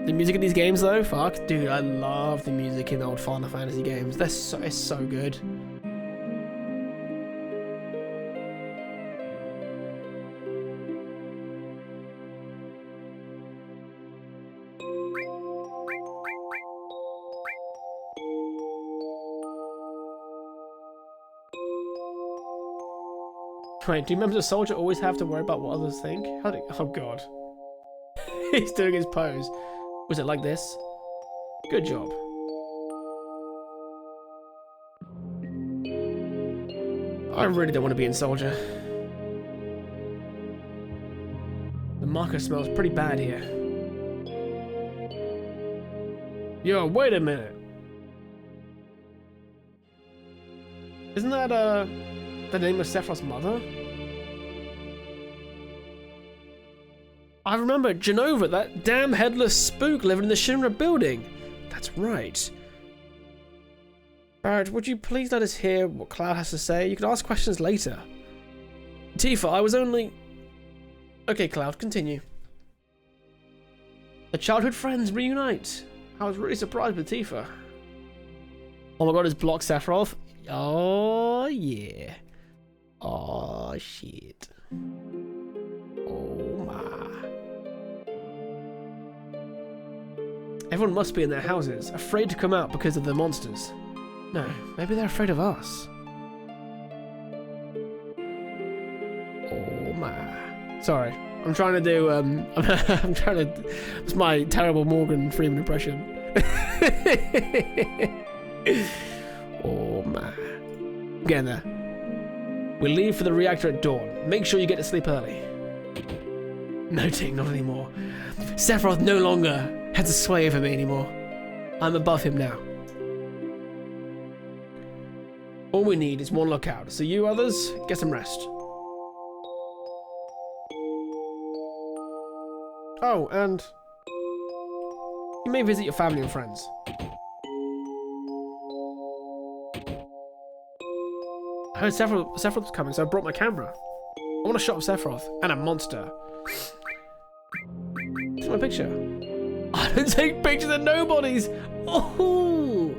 The music in these games though, fuck, dude, I love the music in the old Final Fantasy games. It's so good. Wait, do members of Soldier always have to worry about what others think? Oh god. He's doing his pose. Was it like this? Good job. I really don't want to be in Soldier. The marker smells pretty bad here. Yo, wait a minute. Isn't that, the name of Sephiroth's mother? I remember Jenova, that damn headless spook living in the Shinra building. That's right. Barrett, would you please let us hear what Cloud has to say? You can ask questions later. Tifa, I was only... Okay, Cloud, continue. The childhood friends reunite. I was really surprised with Tifa. Oh my god, it's Block Sephiroth. Oh, yeah. Oh, shit. Oh, my. Everyone must be in their houses, afraid to come out because of the monsters. No, maybe they're afraid of us. Oh my. Sorry, I'm trying to do, I'm trying to, it's my terrible Morgan Freeman impression. Oh my. Getting there. We'll leave for the reactor at dawn. Make sure you get to sleep early. No, Ting, not anymore. Sephiroth no longer has a sway over me anymore. I'm above him now. All we need is one lookout, so you others, get some rest. Oh, and you may visit your family and friends. I heard Sephiroth was coming, so I brought my camera. I want a shot of Sephiroth and a monster. It's my picture. I don't take pictures of nobodies. Oh.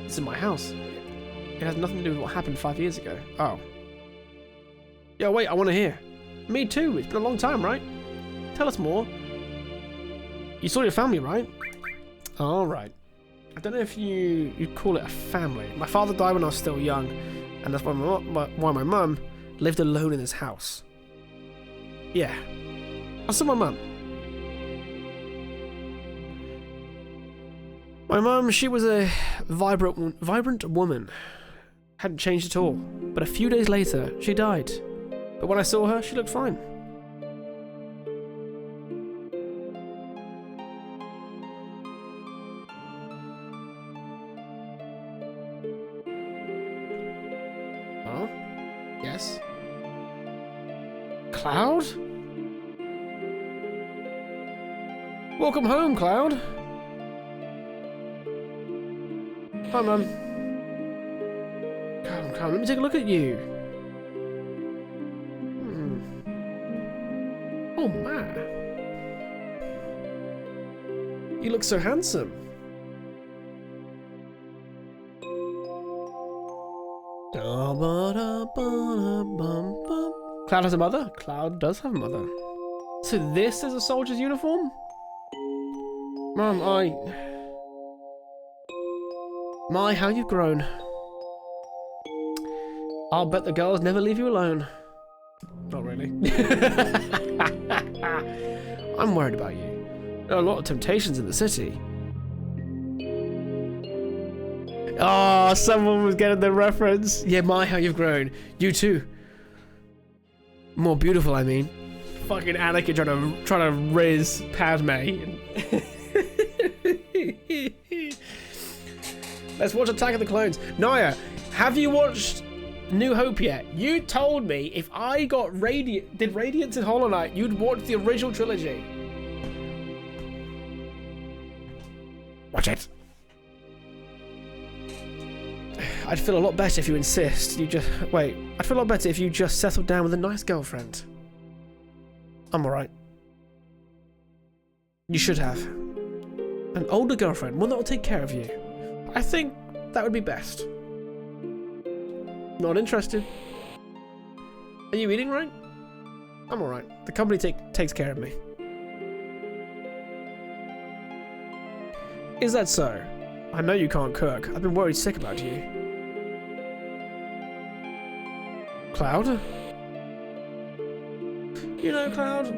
This is my house. It has nothing to do with what happened 5 years ago. Oh. Yo, wait, I want to hear. Me too. It's been a long time, right? Tell us more. You saw your family, right? All right. I don't know if you'd call it a family. My father died when I was still young, and that's why my mum lived alone in this house. Yeah. I saw my mum. My mum, she was a vibrant woman. Hadn't changed at all. But a few days later, she died. But when I saw her, she looked fine. Oh? Yes? Cloud? Welcome home, Cloud. Hi, Mum. Come, let me take a look at you. Oh, man. You look so handsome. Cloud has a mother? Cloud does have a mother. So this is a soldier's uniform? Mum, My, how you've grown. I'll bet the girls never leave you alone. Not really. I'm worried about you. There are a lot of temptations in the city. Oh, someone was getting the reference. Yeah, my, how you've grown. You too. More beautiful, I mean. Fucking Anakin trying to raise Padme. Let's watch Attack of the Clones. Naya, have you watched New Hope yet? You told me if I got did Radiance in Hollow Knight, you'd watch the original trilogy. Watch it. I'd feel a lot better if you insist. I'd feel a lot better if you just settled down with a nice girlfriend. I'm alright. You should have. An older girlfriend, one that will take care of you. I think that would be best. Not interested. Are you eating right? I'm alright. The company takes care of me. Is that so? I know you can't cook. I've been worried sick about you. Cloud? You know, Cloud?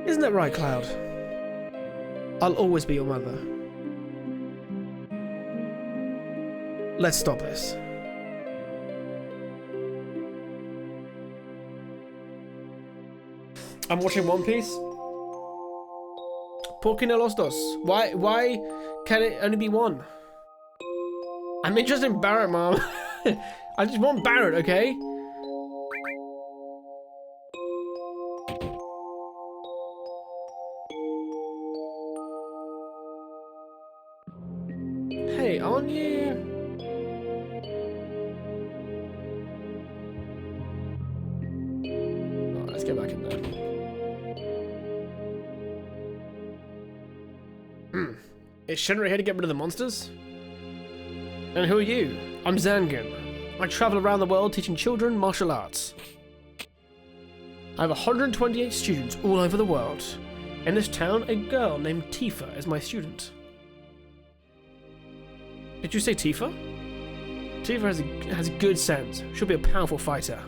Isn't that right, Cloud? I'll always be your mother. Let's stop this. I'm watching One Piece. ¿Por qué no los dos? Why can it only be one? I'm interested in Barrett, Mom. I just want Barrett, okay? Hey, aren't you? Oh, let's get back in there. Is Shinra here to get rid of the monsters? And who are you? I'm Zangan. I travel around the world teaching children martial arts. I have 128 students all over the world. In this town, a girl named Tifa is my student. Did you say Tifa? Tifa has a good sense. She'll be a powerful fighter.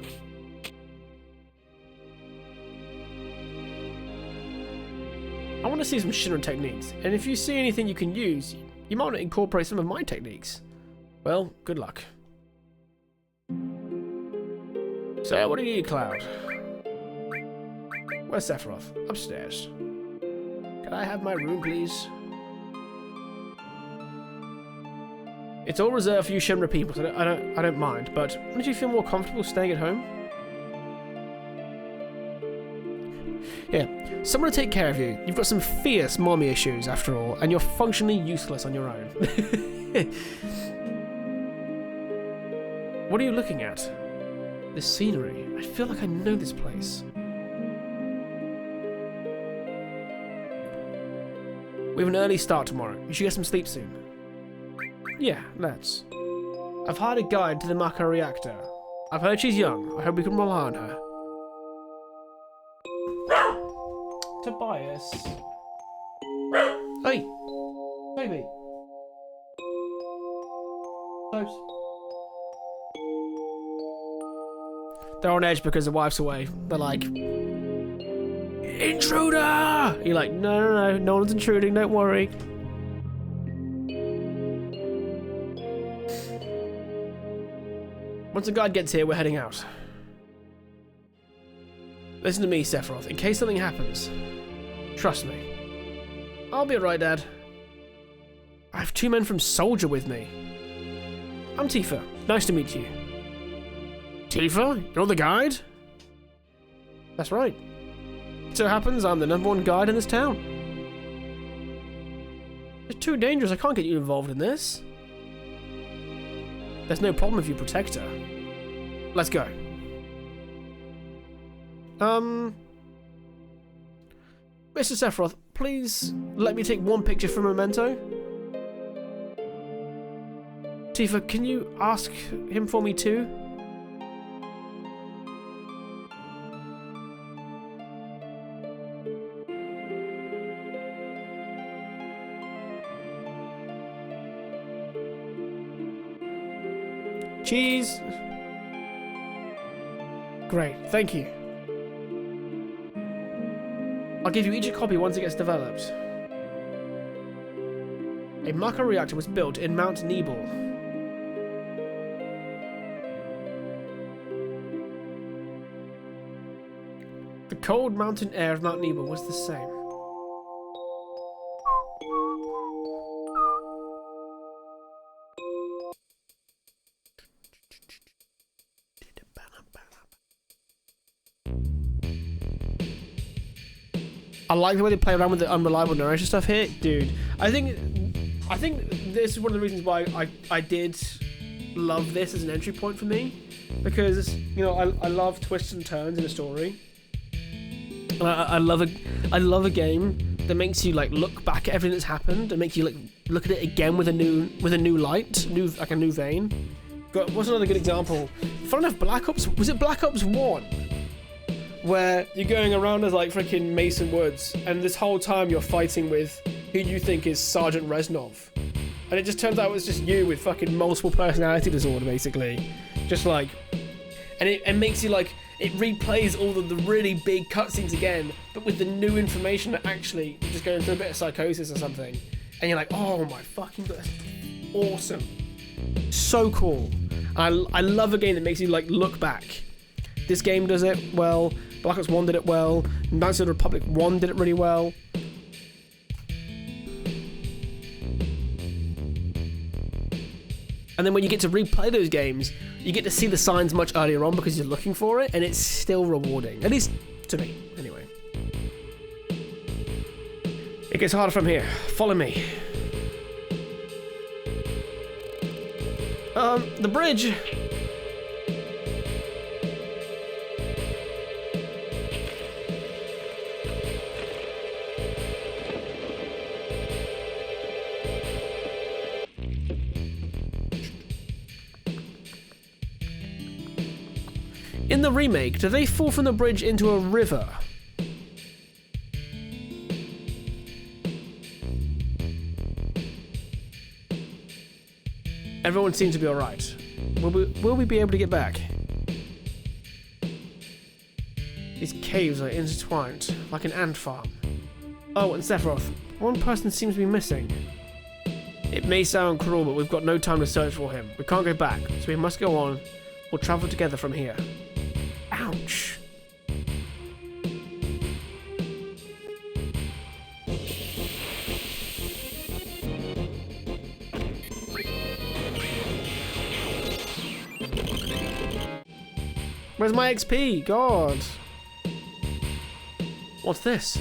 I want to see some Shinra techniques, and if you see anything you can use, you might want to incorporate some of my techniques. Well, good luck. So, what do you need, Cloud? Where's Sephiroth? Upstairs. Can I have my room, please? It's all reserved for you Shinra people, so I don't mind, but wouldn't you feel more comfortable staying at home? Yeah, someone to take care of you. You've got some fierce mommy issues, after all, and you're functionally useless on your own. What are you looking at? The scenery. I feel like I know this place. We have an early start tomorrow. You should get some sleep soon. Yeah, let's. I've hired a guide to the Maka reactor. I've heard she's young. I hope we can rely on her. Tobias. Hey! Baby. Close. They're on edge because the wife's away. They're like, intruder! You're like, no, no one's intruding, don't worry. Once the guide gets here, we're heading out. Listen to me, Sephiroth, in case something happens. Trust me. I'll be alright, Dad. I have 2 men from Soldier with me. I'm Tifa. Nice to meet you. Tifa? You're the guide? That's right. It so happens I'm the #1 guide in this town. It's too dangerous. I can't get you involved in this. There's no problem if you protect her. Let's go. Mr. Sephiroth, please let me take one picture for Memento. Tifa, can you ask him for me too? Cheese. Great, thank you. I'll give you each a copy once it gets developed. A Maka reactor was built in Mount Nebel. The cold mountain air of Mount Nebel was the same. I like the way they play around with the unreliable narration stuff here, dude. I think this is one of the reasons why I did love this as an entry point for me, because you know I love twists and turns in a story. And I love a game that makes you like look back at everything that's happened and make you like look at it again with a new light, like a new vein. What's another good example? Fun enough, Black Ops, was it Black Ops 1? Where you're going around as like freaking Mason Woods, and this whole time you're fighting with who you think is Sergeant Reznov. And it just turns out it was just you with fucking multiple personality disorder, basically. Just like... And it makes you like... It replays all of the really big cutscenes again, but with the new information that actually you're just going through a bit of psychosis or something. And you're like, oh my fucking god, that's awesome. So cool. I love a game that makes you like look back. This game does it well. Black Ops 1 did it well. Knights of the Republic 1 did it really well. And then when you get to replay those games, you get to see the signs much earlier on because you're looking for it, and it's still rewarding. At least to me, anyway. It gets harder from here. Follow me. The bridge. In the remake, do they fall from the bridge into a river? Everyone seems to be alright. Will we be able to get back? These caves are intertwined, like an ant farm. Oh, and Sephiroth. One person seems to be missing. It may sound cruel, but we've got no time to search for him. We can't go back, so we must go on. We'll travel together from here. Ouch. Where's my XP? God. What's this?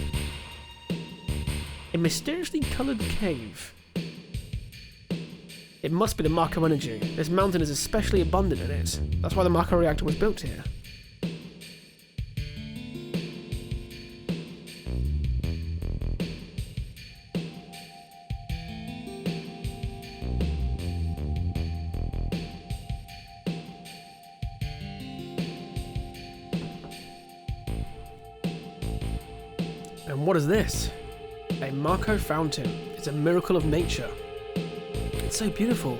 A mysteriously coloured cave. It must be the Mako energy. This mountain is especially abundant in it. That's why the Mako reactor was built here. And what is this? A Mako fountain. It's a miracle of nature. It's so beautiful.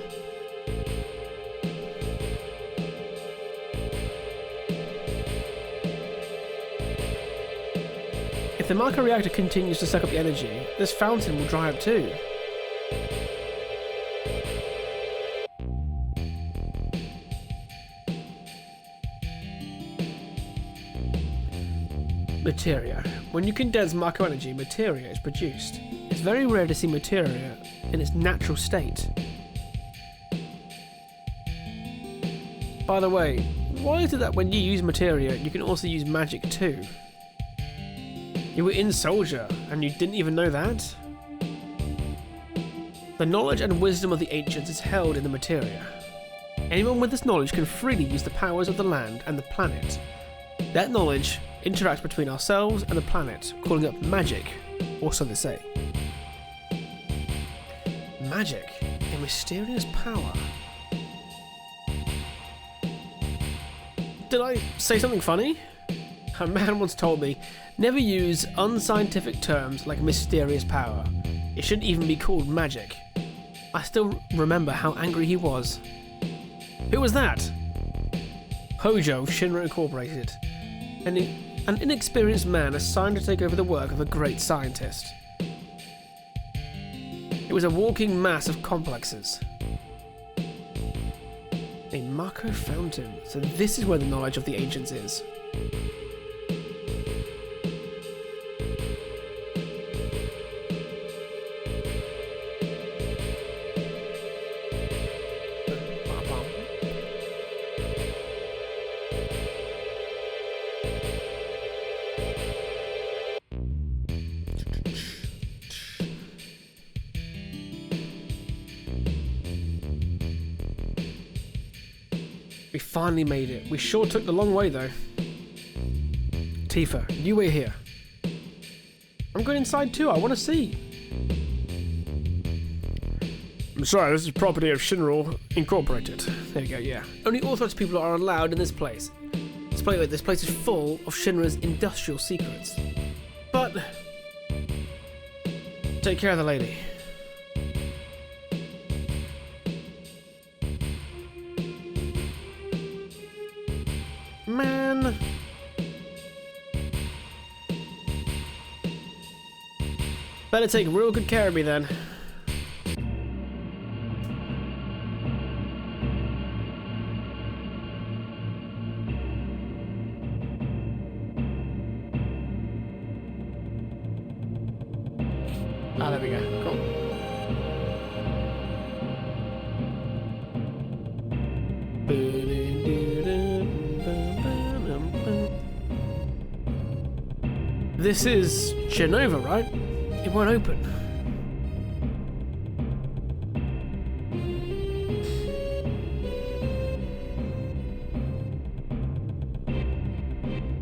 If the Mako reactor continues to suck up the energy, this fountain will dry up too. Materia. When you condense Mako energy, materia is produced. It's very rare to see materia in its natural state. By the way, why is it that when you use materia, you can also use magic too? You were in Soldier, and you didn't even know that? The knowledge and wisdom of the ancients is held in the materia. Anyone with this knowledge can freely use the powers of the land and the planet. That knowledge interacts between ourselves and the planet, calling up magic, or so they say. Magic, a mysterious power. Did I say something funny? A man once told me, never use unscientific terms like mysterious power. It shouldn't even be called magic. I still remember how angry he was. Who was that? Hojo, Shinra Incorporated. An inexperienced man assigned to take over the work of a great scientist. It was a walking mass of complexes. A Mako fountain. So this is where the knowledge of the ancients is. We finally made it. We sure took the long way though. Tifa, you wait here. I'm going inside too, I want to see. I'm sorry, this is property of Shinra Incorporated. There you go, yeah. Only authorized people are allowed in this place. This place is full of Shinra's industrial secrets. But... take care of the lady. Better take real good care of me then. Ah, there we go. Cool. This is Jenova, right? It won't open.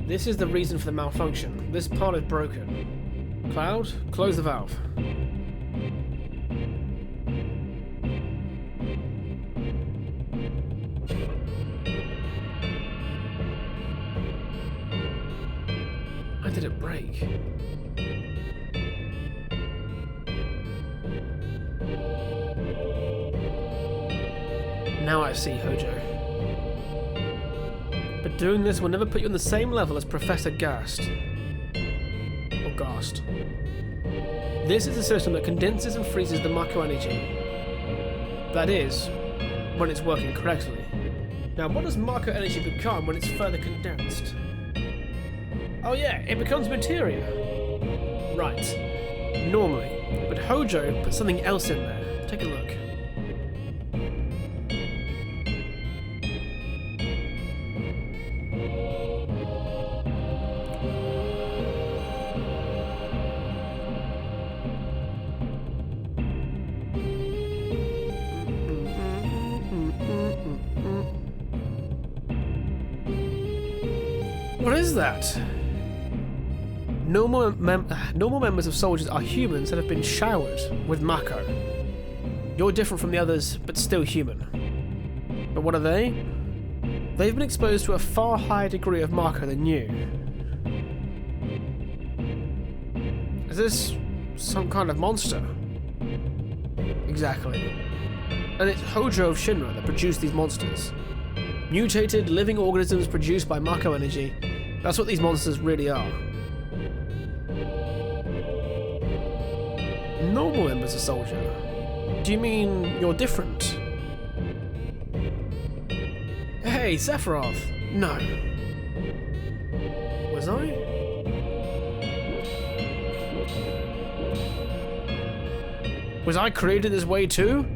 This is the reason for the malfunction. This part is broken. Cloud, close the valve. Why did it break? Now I see, Hojo. But doing this will never put you on the same level as Professor Gast. Or Gast. This is a system that condenses and freezes the Mako energy. That is, when it's working correctly. Now, what does Mako energy become when it's further condensed? Oh yeah, it becomes materia. Right. Normally. But Hojo put something else in there. Take a look. What is that? Normal members of soldiers are humans that have been showered with Mako. You're different from the others, but still human. But what are they? They've been exposed to a far higher degree of Mako than you. Is this some kind of monster? Exactly. And it's Hojo of Shinra that produced these monsters. Mutated, living organisms produced by Mako energy. That's what these monsters really are. Normal members of Soldier? Do you mean you're different? Hey, Sephiroth! No. Was I? Was I created this way too?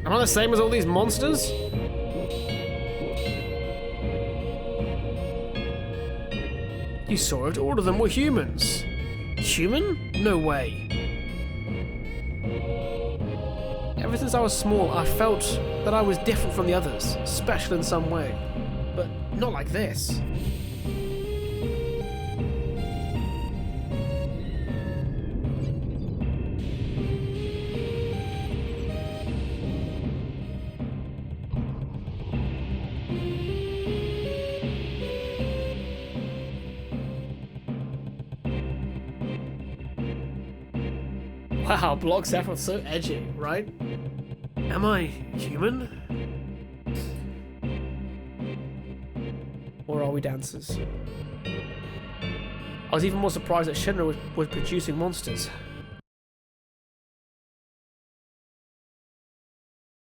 Am I the same as all these monsters? You saw it, all of them were humans. Human? No way. Ever since I was small, I felt that I was different from the others, special in some way. But not like this. Wow, Block Sephiroth's so edgy, right? Am I human? Or are we dancers? I was even more surprised that Shinra was producing monsters.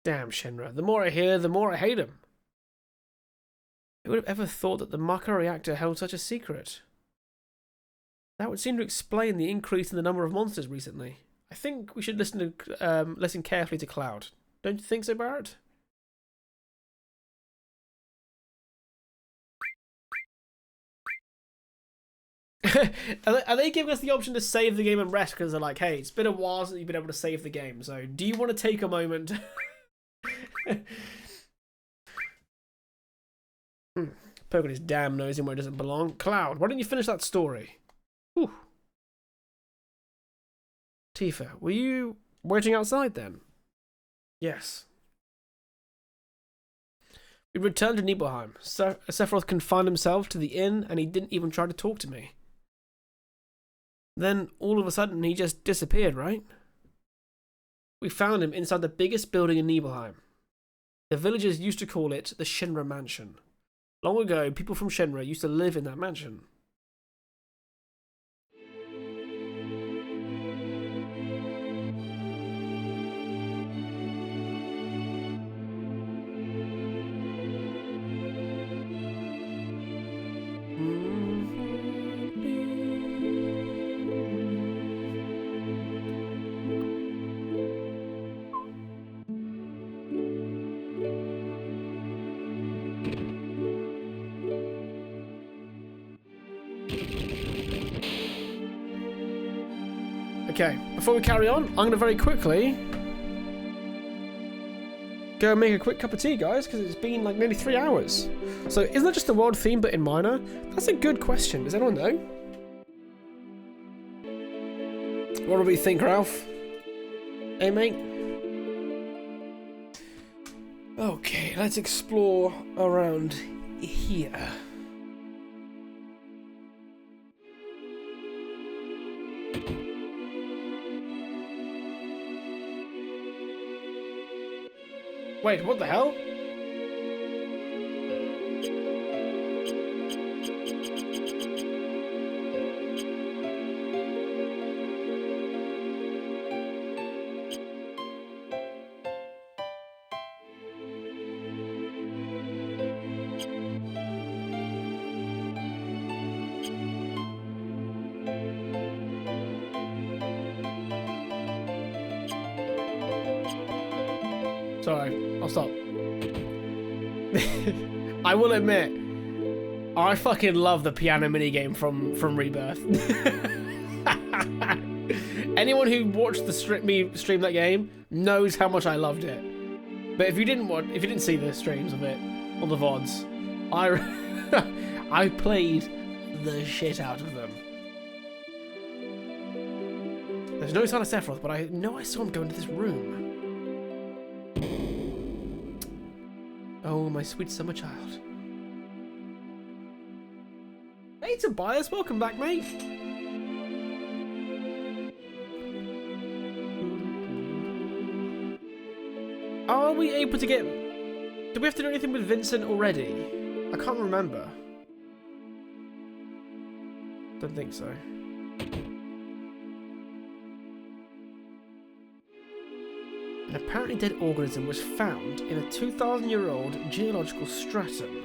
Damn Shinra, the more I hear, the more I hate him. Who would have ever thought that the Mako reactor held such a secret? That would seem to explain the increase in the number of monsters recently. I think we should listen carefully to Cloud. Don't you think so, Barrett? Are they giving us the option to save the game and rest because they're like, hey, it's been a while since you've been able to save the game, so do you want to take a moment? Poking his damn nose in where it doesn't belong. Cloud, why don't you finish that story? Whew. Tifa, were you waiting outside then? Yes. We returned to Nibelheim. Sephiroth confined himself to the inn and he didn't even try to talk to me. Then, all of a sudden, he just disappeared, right? We found him inside the biggest building in Nibelheim. The villagers used to call it the Shinra Mansion. Long ago, people from Shinra used to live in that mansion. Okay, before we carry on, I'm going to very quickly go and make a quick cup of tea, guys, because it's been like nearly 3 hours. So, isn't that just the world theme but in minor? That's a good question. Does anyone know? What do we think, Ralph? Hey, mate? Okay, let's explore around here. Wait, what the hell? Sorry, I'll stop. I will admit, I fucking love the piano minigame from Rebirth. Anyone who watched me stream that game knows how much I loved it. But if you didn't see the streams of it on the VODs, I played the shit out of them. There's no sign of Sephiroth, but I know I saw him go into this room. Oh, my sweet summer child. Hey, Tobias, welcome back, mate. Are we able to get... Do we have to do anything with Vincent already? I can't remember. Don't think so. An apparently dead organism was found in a 2,000-year-old geological stratum.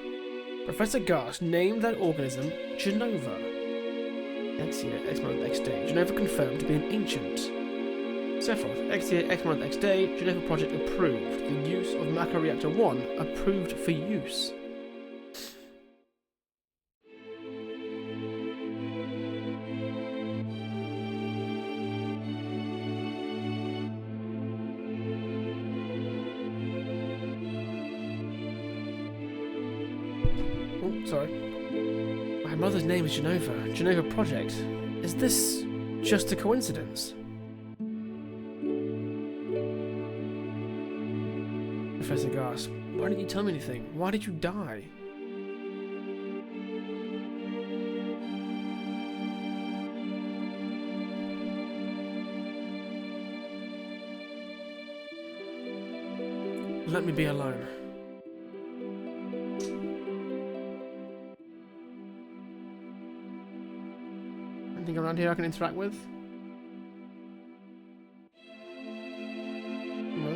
Professor Garst named that organism Genova. X year, X month, X day. Genova confirmed to be an ancient. Sephiroth, X year, X month, X day. Genova project approved. The use of Macro Reactor 1 approved for use. Sorry. My mother's name is Genova. Genova Project. Is this just a coincidence? Professor Garst, why didn't you tell me anything? Why did you die? Let me be alone. Anything around here I can interact with? No?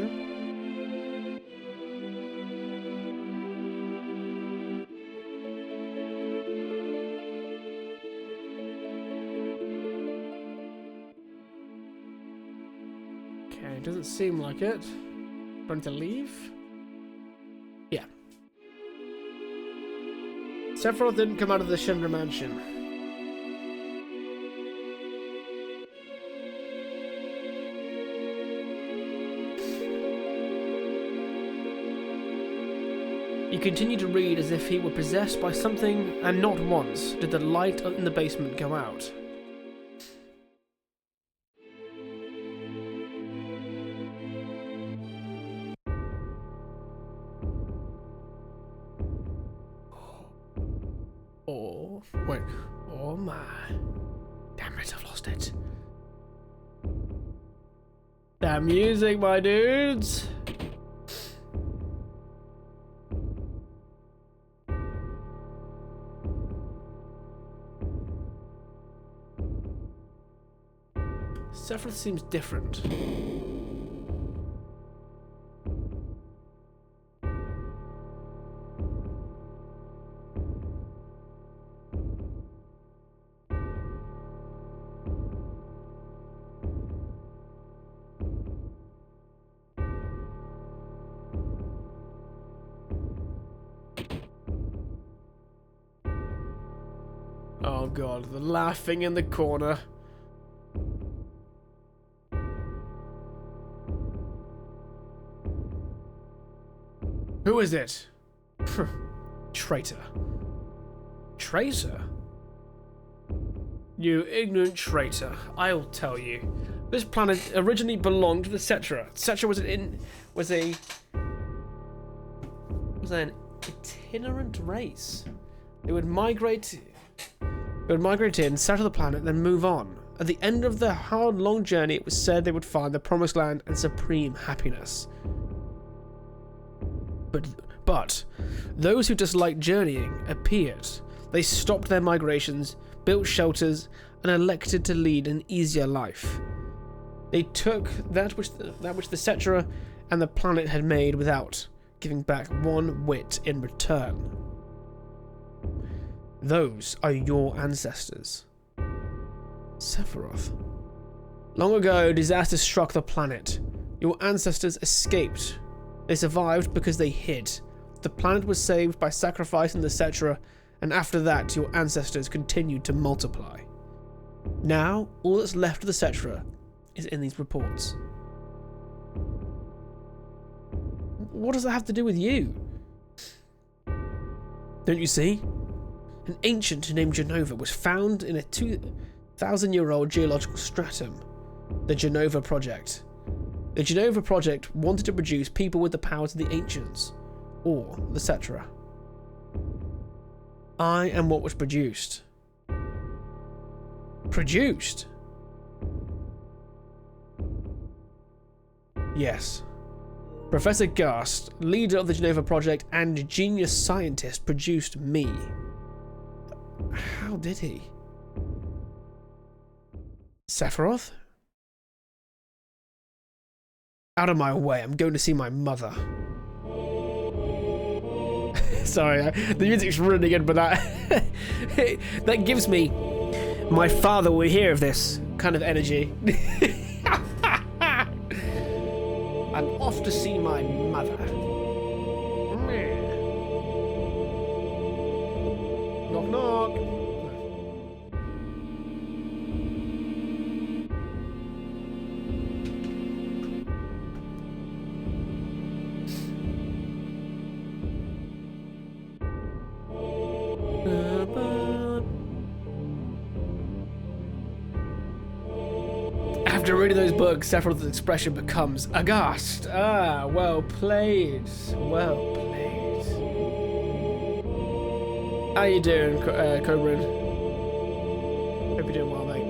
Okay, doesn't seem like it. Going to leave? Yeah. Sephiroth didn't come out of the Shinra mansion. He continued to read as if he were possessed by something, and not once did the light in the basement go out. Oh, wait. Oh my. Damn it, I've lost it. That music, my dudes. Sephiroth seems different. Oh god, the laughing in the corner. Who is it? Traitor. Traitor? You ignorant traitor. I'll tell you. This planet originally belonged to the Cetra. Cetra was an itinerant race. They would migrate in, settle the planet, then move on. At the end of their hard, long journey, it was said they would find the promised land and supreme happiness. But those who disliked journeying appeared. They stopped their migrations, built shelters, and elected to lead an easier life. They took that which the Cetra and the planet had made without giving back one whit in return. Those are your ancestors. Sephiroth. Long ago, disaster struck the planet. Your ancestors escaped. They survived because they hid. The planet was saved by sacrificing the Cetra, and after that, your ancestors continued to multiply. Now, all that's left of the Cetra is in these reports. What does that have to do with you? Don't you see? An ancient named Jenova was found in a 2,000-year-old geological stratum, the Jenova Project. The Jenova Project wanted to produce people with the powers of the ancients, or the Cetra. I am what was produced. Produced? Yes. Professor Gast, leader of the Jenova Project and genius scientist, produced me. How did he? Sephiroth? Out of my way, I'm going to see my mother. Sorry, the music's really good, but that gives me my father will hear of this kind of energy. I'm off to see my mother. Knock knock. After reading those books, Sephiroth's expression becomes aghast. Ah, well played. Well played. How you doing, Cobrin? Hope you're doing well, mate.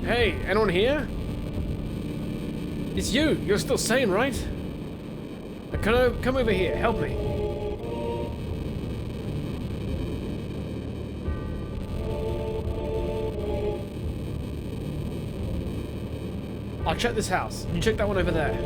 Hey, anyone here? It's you. You're still sane, right? Come over here. Help me. I'll check this house. You check that one over there.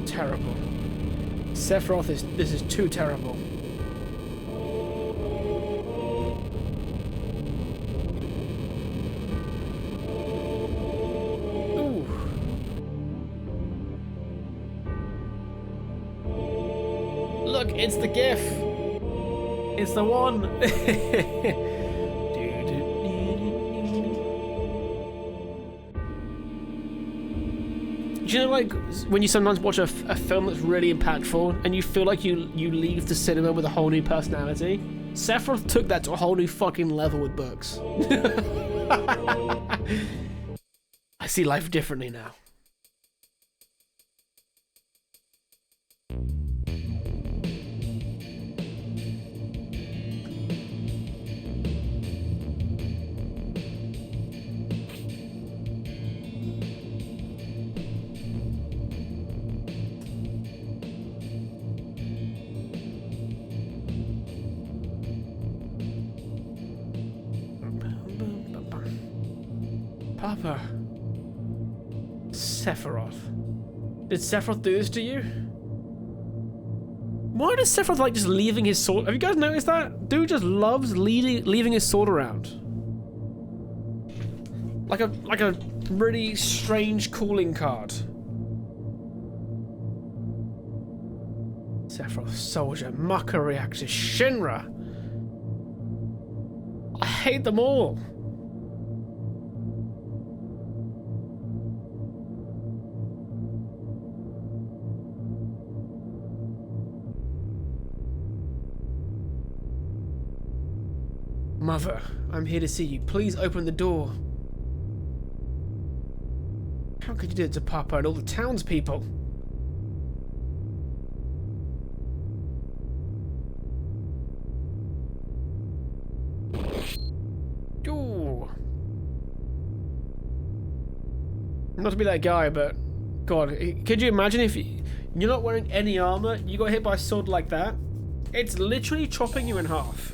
Terrible. Sephiroth this is too terrible. Look, it's the GIF. It's the one. Do you know, like, when you sometimes watch a film that's really impactful and you feel like you leave the cinema with a whole new personality? Sephiroth took that to a whole new fucking level with books. I see life differently now. Papa. Sephiroth. Did Sephiroth do this to you? Why does Sephiroth like just leaving his sword? Have you guys noticed that? Dude just loves leaving his sword around. Like a really strange calling card. Sephiroth, Soldier, Maka Reactor, Shinra. I hate them all. Mother, I'm here to see you. Please open the door. How could you do it to Papa and all the townspeople? Ooh. Not to be that guy, but God, could you imagine if you're not wearing any armor, you got hit by a sword like that? It's literally chopping you in half.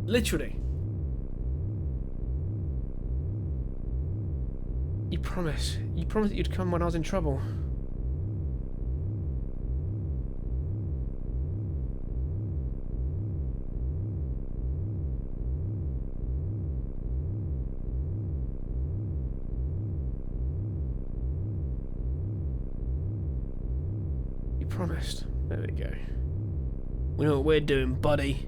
Literally. You promised that you'd come when I was in trouble. You promised. There we go. We know what we're doing, buddy.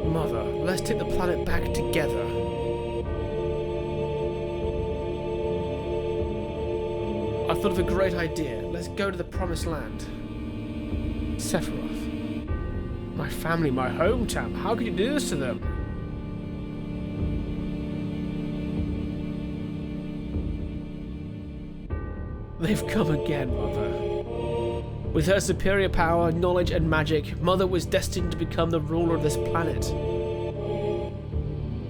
Mother, let's take the planet back together. I thought of a great idea. Let's go to the Promised Land. Sephiroth. My family, my hometown. How could you do this to them? They've come again, Mother. With her superior power, knowledge, and magic, Mother was destined to become the ruler of this planet.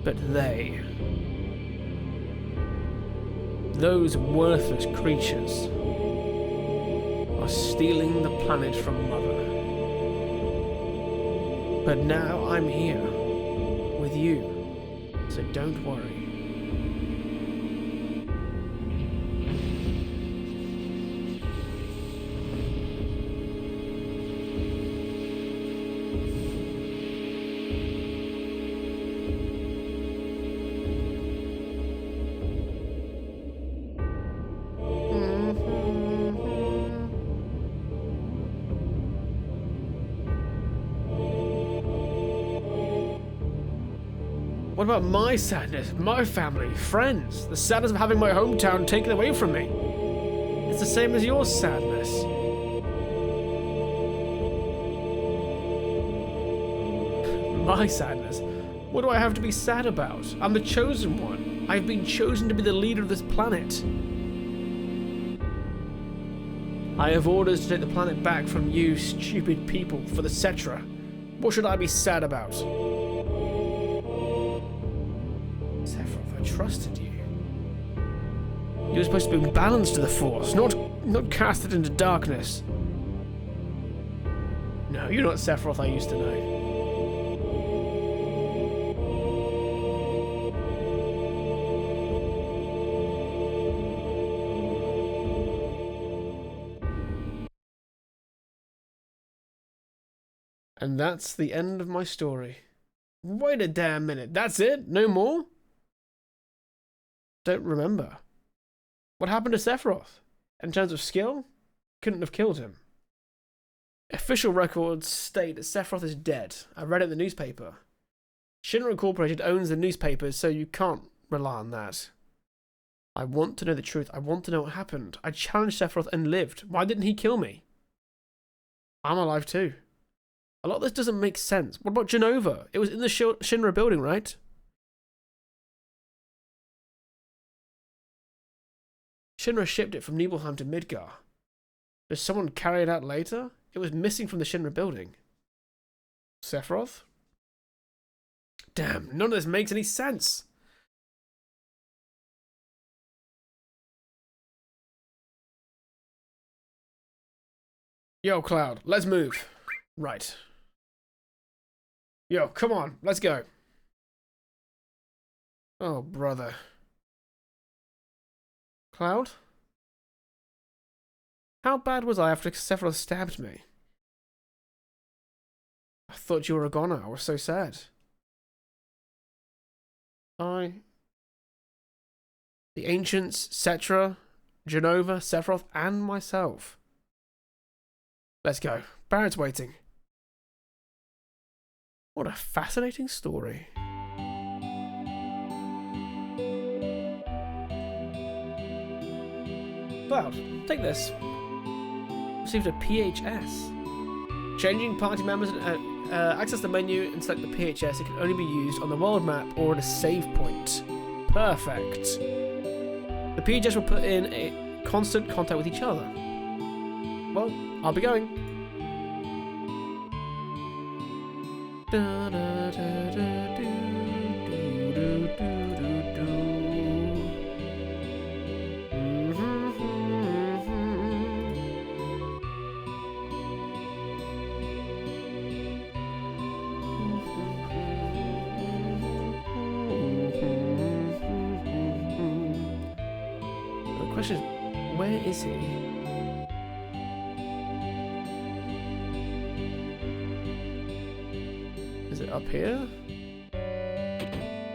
But they... those worthless creatures are stealing the planet from Mother. But now I'm here with you, so don't worry. What about my sadness, my family, friends? The sadness of having my hometown taken away from me. It's the same as your sadness. My sadness? What do I have to be sad about? I'm the chosen one. I've been chosen to be the leader of this planet. I have orders to take the planet back from you stupid people for the Cetra. What should I be sad about? Sephiroth, I trusted you. You were supposed to bring balance to the Force, not cast it into darkness. No, you're not Sephiroth I used to know. And that's the end of my story. Wait a damn minute, that's it? No more? Don't remember. What happened to Sephiroth? In terms of skill? Couldn't have killed him. Official records state that Sephiroth is dead. I read it in the newspaper. Shinra Incorporated owns the newspapers, so you can't rely on that. I want to know the truth. I want to know what happened. I challenged Sephiroth and lived. Why didn't he kill me? I'm alive too. A lot of this doesn't make sense. What about Jenova? It was in the Shinra building, right? Shinra shipped it from Nibelheim to Midgar. Did someone carry it out later? It was missing from the Shinra building. Sephiroth? Damn, none of this makes any sense. Yo, Cloud, let's move. Right. Yo, come on, let's go. Oh, brother. Cloud? How bad was I after Sephiroth stabbed me? I thought you were a goner. I was so sad. The Ancients, Cetra, Jenova, Sephiroth, and myself. Let's go. Barrett's waiting. What a fascinating story. Cloud, take this. Received a PHS. Changing party members, access the menu and select the PHS. It can only be used on the world map or at a save point. Perfect. The PHS will put in a constant contact with each other. Well, I'll be going. Da, da, da, da, do, do, do, do, do, do. The question is, where is he? Is it up here?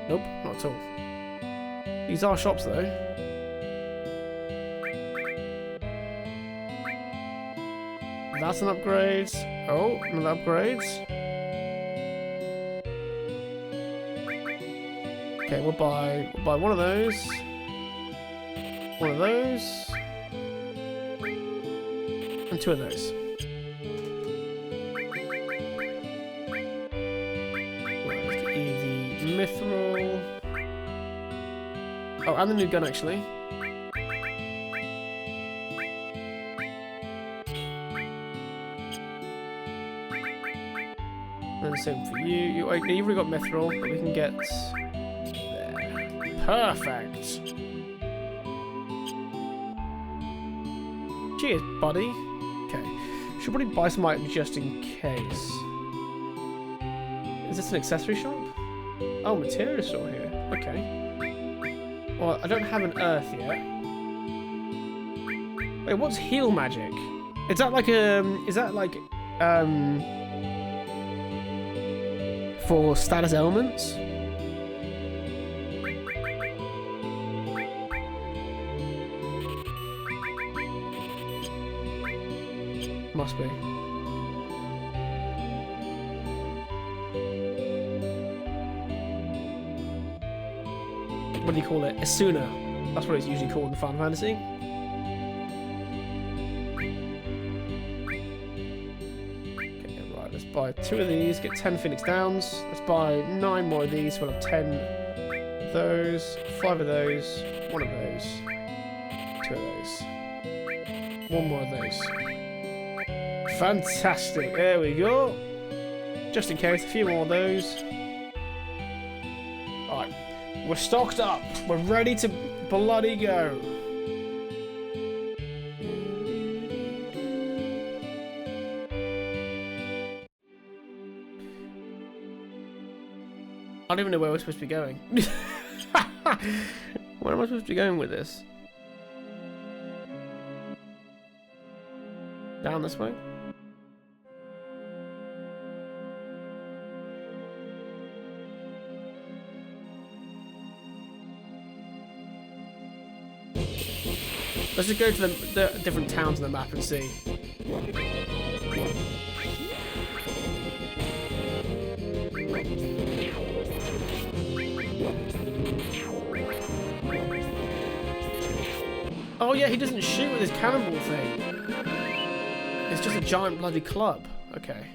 Nope, not at all. These are shops though. That's an upgrade. Oh, another upgrade. Okay, we'll buy one of those. One of those. And two of those. Mithril. Oh, and the new gun actually. And the same for you. Wait, you've already got mithril, but we can get there. Perfect. Cheers, buddy. Okay, should probably buy some items just in case. Is this an accessory shop? Oh, material store here. Okay. Well, I don't have an earth yet. Wait, what's heal magic? Is that like for status elements? Must be. What do you call it? Asuna. That's what it's usually called in Final Fantasy. Okay, right, let's buy 2 of these, get 10 Phoenix Downs. Let's buy 9 more of these, we'll have 10 of those, 5 of those, 1 of those, 2 of those, 1 more of those. Fantastic, there we go. Just in case, a few more of those. Alright. We're stocked up. We're ready to bloody go. I don't even know where we're supposed to be going. Where am I supposed to be going with this? Down this way? Let's just go to the different towns on the map and see. Oh yeah, he doesn't shoot with his cannonball thing. It's just a giant bloody club. Okay.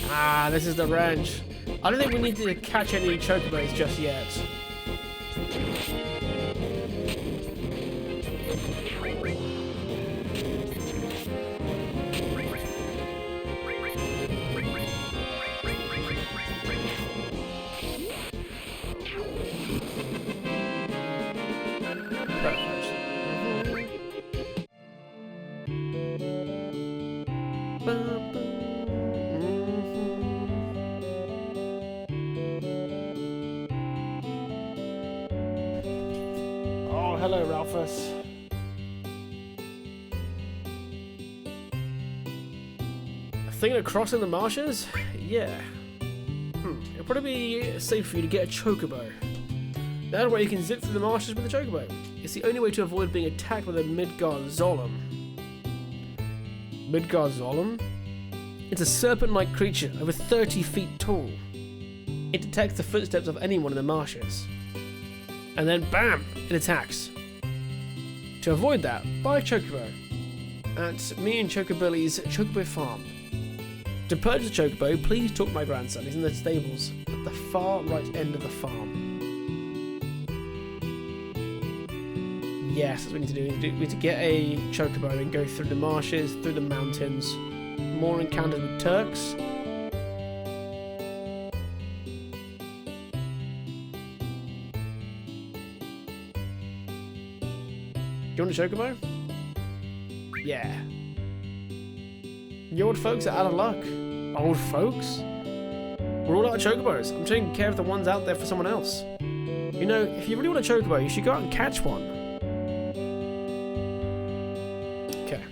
Ah, this is the wrench. I don't think we need to catch any chocobos just yet. Perfect. hello, Ralphus. A thing of crossing the marshes? Yeah. It'll probably be safe for you to get a chocobo. That way you can zip through the marshes with a chocobo. It's the only way to avoid being attacked by the Midgard Zolom. Midgard Zolom? It's a serpent-like creature, over 30 feet tall. It detects the footsteps of anyone in the marshes. And then, BAM! It attacks. To avoid that, buy a chocobo at me and Chocobilly's Chocobo Farm. To purchase a chocobo, please talk to my grandson. He's in the stables at the far right end of the farm. Yes, that's what we need to do. We need to get a chocobo and go through the marshes, through the mountains. More encounters with Turks. Do you want a chocobo? Yeah. You old folks are out of luck. Old folks? We're all out of chocobos. I'm taking care of the ones out there for someone else. You know, if you really want a chocobo, you should go out and catch one. Okay.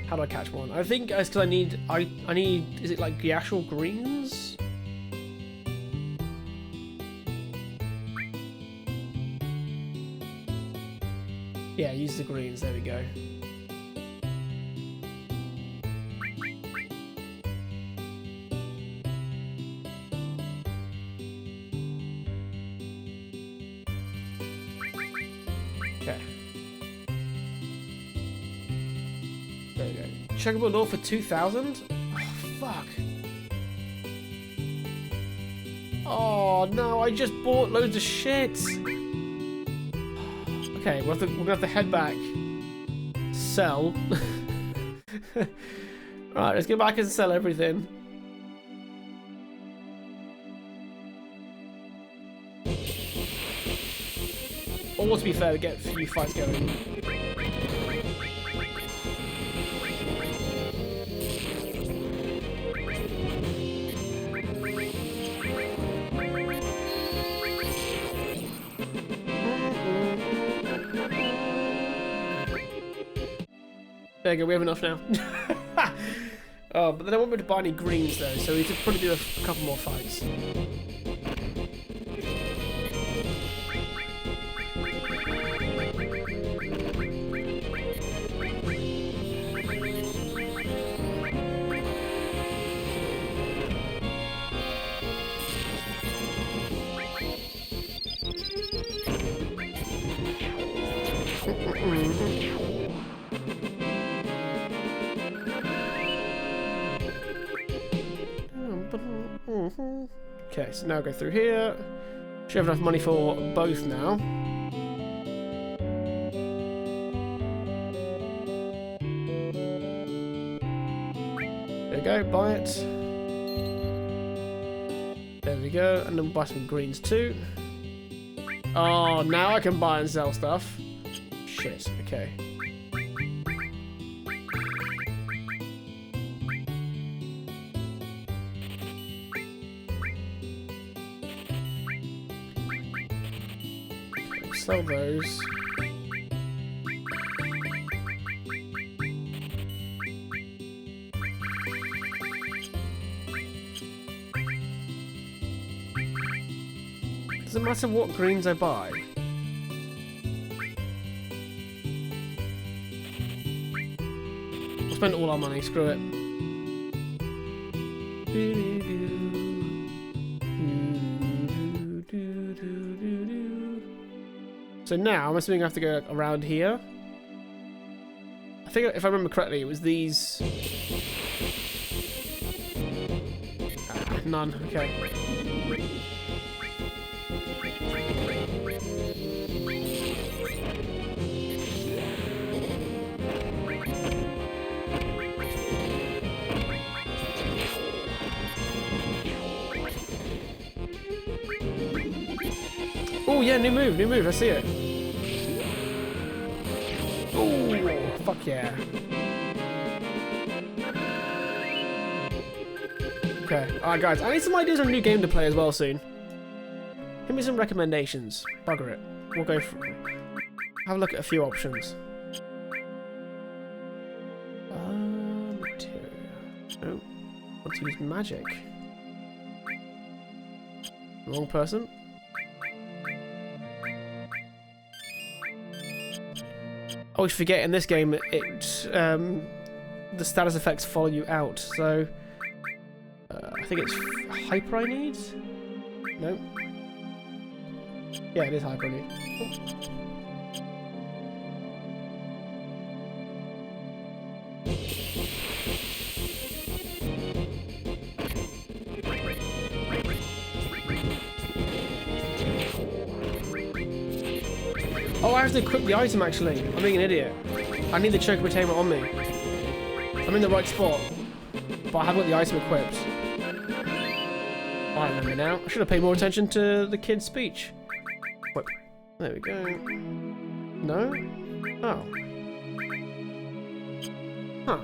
How do I catch one? I think it's because I need, is it like the actual greens? Yeah, use the greens, there we go. Okay. There we go. Chocobo law for 2,000? Oh, fuck. Oh, no, I just bought loads of shit. Okay, we're gonna have to head back. Sell. Right, let's go back and sell everything. Or to be fair, we get a few fights going. There you go, we have enough now. Oh, but then I won't be able to buy any greens though, so we should probably do a couple more fights. Okay, so now go through here. Should have enough money for both now. There we go, buy it. There we go, and then we'll buy some greens too. Oh, now I can buy and sell stuff. Shit, okay. Sell those. Does it matter what greens I buy? We'll spend all our money, screw it. So now, I'm assuming I have to go around here. I think, if I remember correctly, it was these... Ah, none, okay. Oh yeah, new move, I see it. Oh, fuck yeah. Okay, alright guys, I need some ideas on a new game to play as well soon. Give me some recommendations. Bugger it. we'll go for... Have a look at a few options. Materia. Oh, want to use magic. Wrong person. I always forget in this game the status effects follow you out. So I think it's hyper I need. No. Yeah, it is hyper I need. Oh, I have to equip the item actually. I'm being an idiot. I need the Chocobo Tamer on me. I'm in the right spot, but I haven't got the item equipped. I remember now. I should have paid more attention to the kid's speech. Wait, there we go. No? Oh. Huh.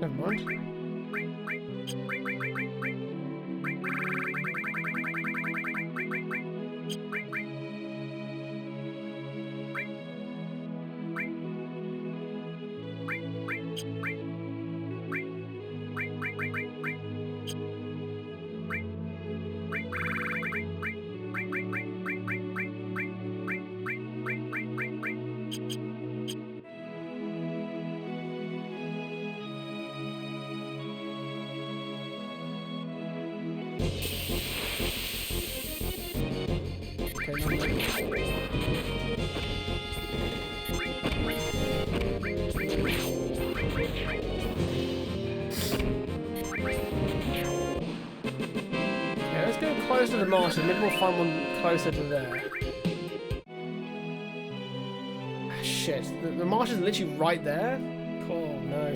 Never mind. Close to the marshes, maybe we'll find one closer to there. Ah, shit, the marsh is literally right there? Oh no.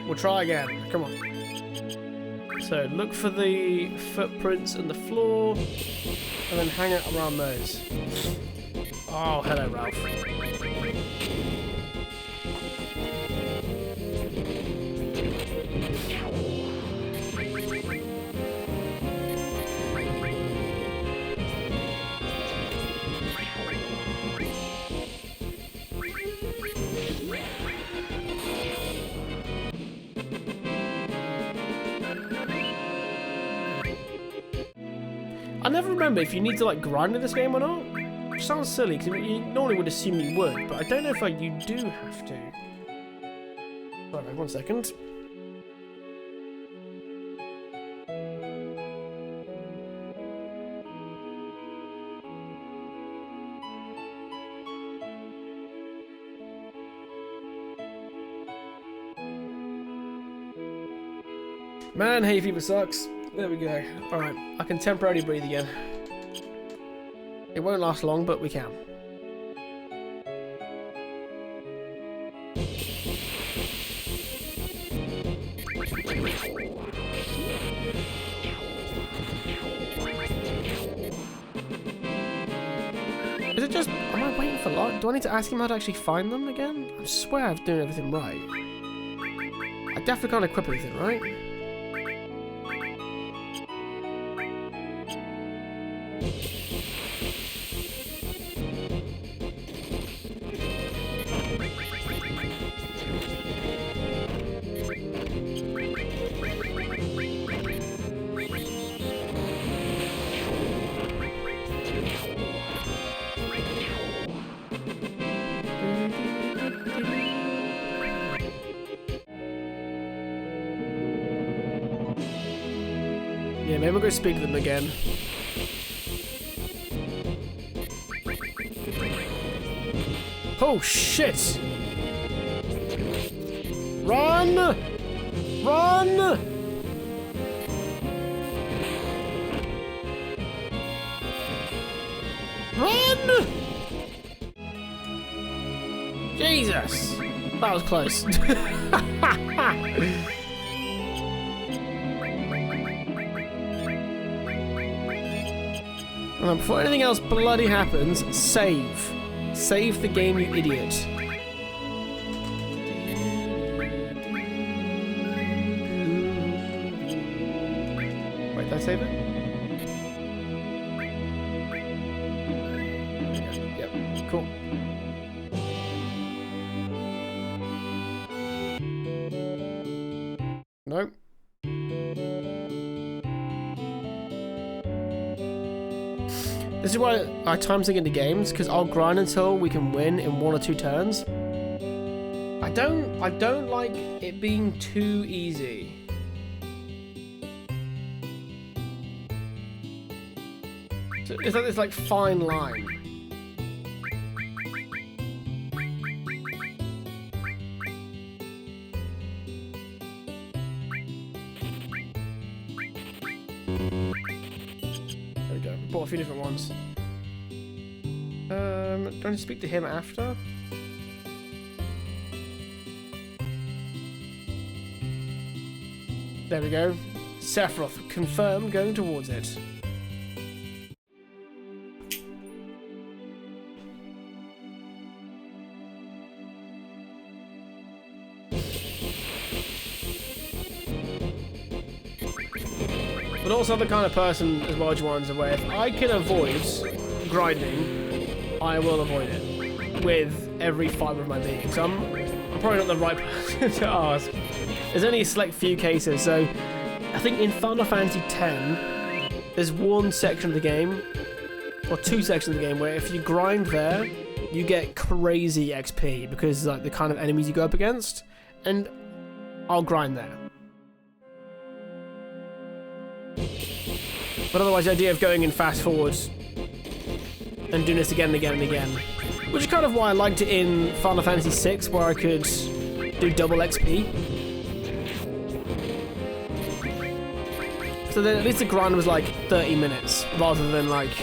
We'll try again. Come on. So look for the footprints in the floor, and then hang out around those. Oh, hello, Ralph. I never remember if you need to like grind in this game or not. Which sounds silly because you normally would assume you would, but I don't know if you do have to. Sorry, 1 second. Man, hay fever sucks. There we go. Alright, I can temporarily breathe again. It won't last long, but we can. Is it just... Am I waiting for light? Do I need to ask him how to actually find them again? I swear I've done everything right. I definitely can't equip everything, right? Yeah, maybe we'll go speak to them again. Oh shit! Run! Run! Run! Jesus! That was close. Right, before anything else bloody happens, save. Save the game, you idiot. Wait, did I save it? Yep, cool. Nope. This is why I time sync into games, because I'll grind until we can win in 1 or 2 turns. I don't like it being too easy. So it's like this like fine line. There we go. We bought a few different ones. Do I need to speak to him after? There we go. Sephiroth, confirmed, going towards it. But also the kind of person, as large ones, where if I can avoid grinding, I will avoid it with every fibre of my being. So I'm probably not the right person to ask. There's only a select few cases, so I think in Final Fantasy X, there's one section of the game, or 2 sections of the game, where if you grind there, you get crazy XP because like the kind of enemies you go up against, and I'll grind there. But otherwise, the idea of going in fast forwards and doing this again and again and again, which is kind of why I liked it in Final Fantasy VI, where I could do double XP. So then at least the grind was like 30 minutes rather than like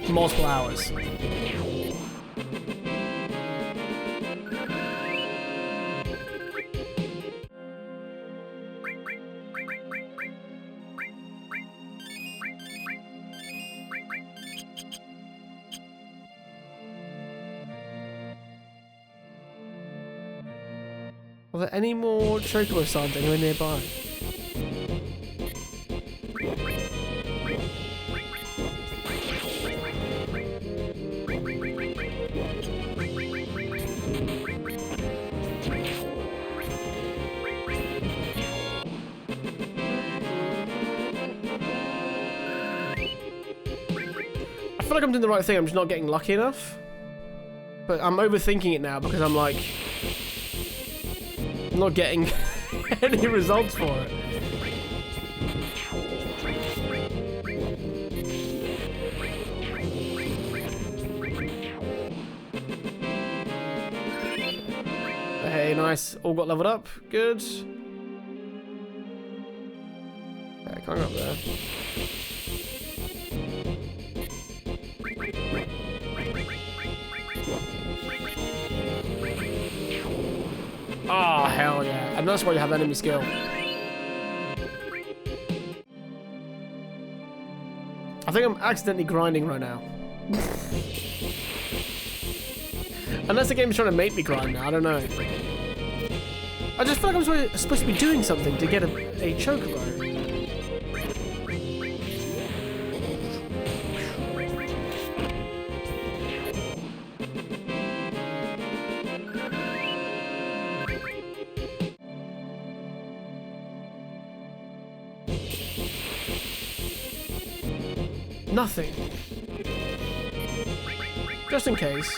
multiple hours. Are there any more Chocobo signs anywhere nearby? I feel like I'm doing the right thing, I'm just not getting lucky enough. But I'm overthinking it now because I'm like, I'm not getting any results for it. Hey, nice. All got leveled up. Good. Yeah, I can't go up there. Oh, hell yeah. And that's why you have enemy skill. I think I'm accidentally grinding right now. Unless the game's trying to make me grind now, I don't know. I just feel like I'm supposed to be doing something to get a Chocobo. Nothing. Just in case.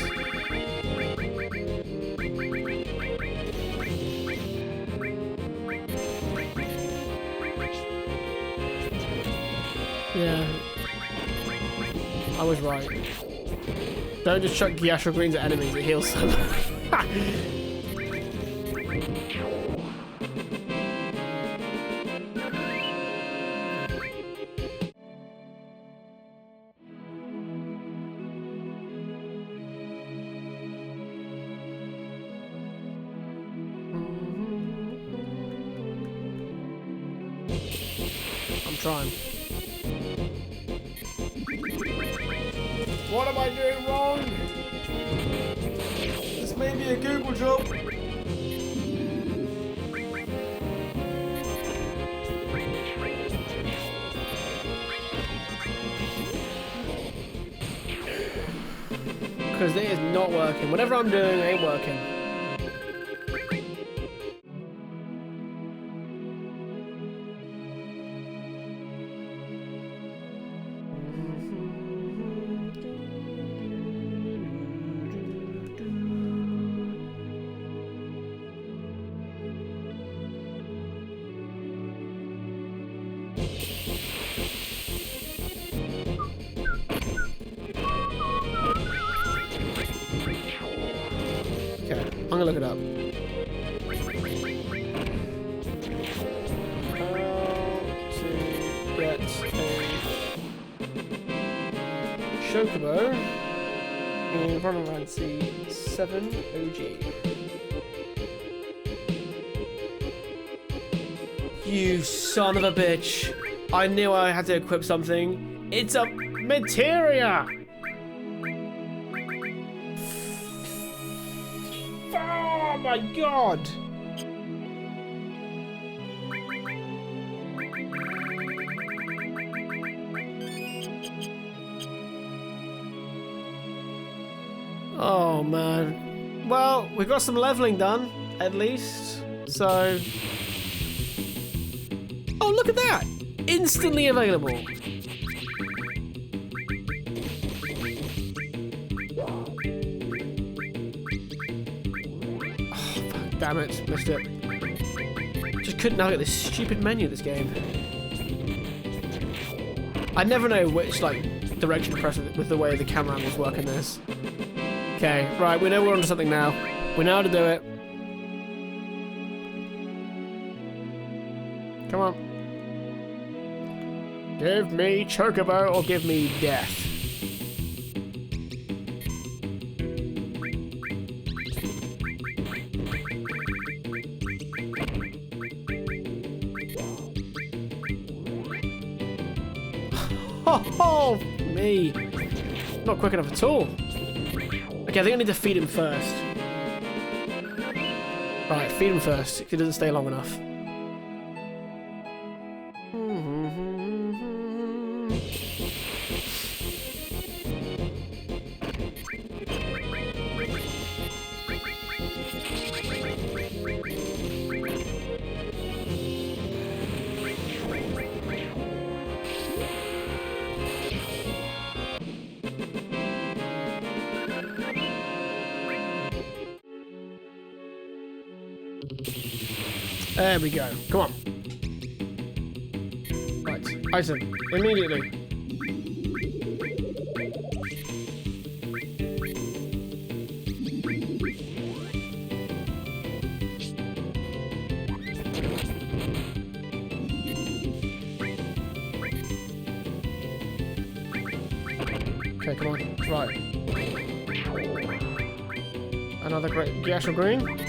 Yeah. I was right. Don't just chuck Gyatro Greens at enemies, it heals them. trying. What am I doing wrong? This may be a Google job. Because it is not working. Whatever I'm doing ain't working. Okay, I'm gonna look it up. How to get a Chocobo in Final Fantasy 7 OG. You son of a bitch! I knew I had to equip something. It's a materia! Oh my god! Oh man. Well, we got some leveling done, at least. So... Oh, look at that! Instantly available. Damn it, missed it. Just couldn't navigate this stupid menu of this game. I never know which, like, direction to press with the way the camera angles work in this. Okay, right, we know we're onto something now. We know how to do it. Come on. Give me Chocobo or give me death. Oh, me. Not quick enough at all. Okay, I think I need to feed him first. Right, feed him first. He doesn't stay long enough. There we go. Come on. Right. Item. Immediately. Okay, come on. Right. Another great Gysahl Green.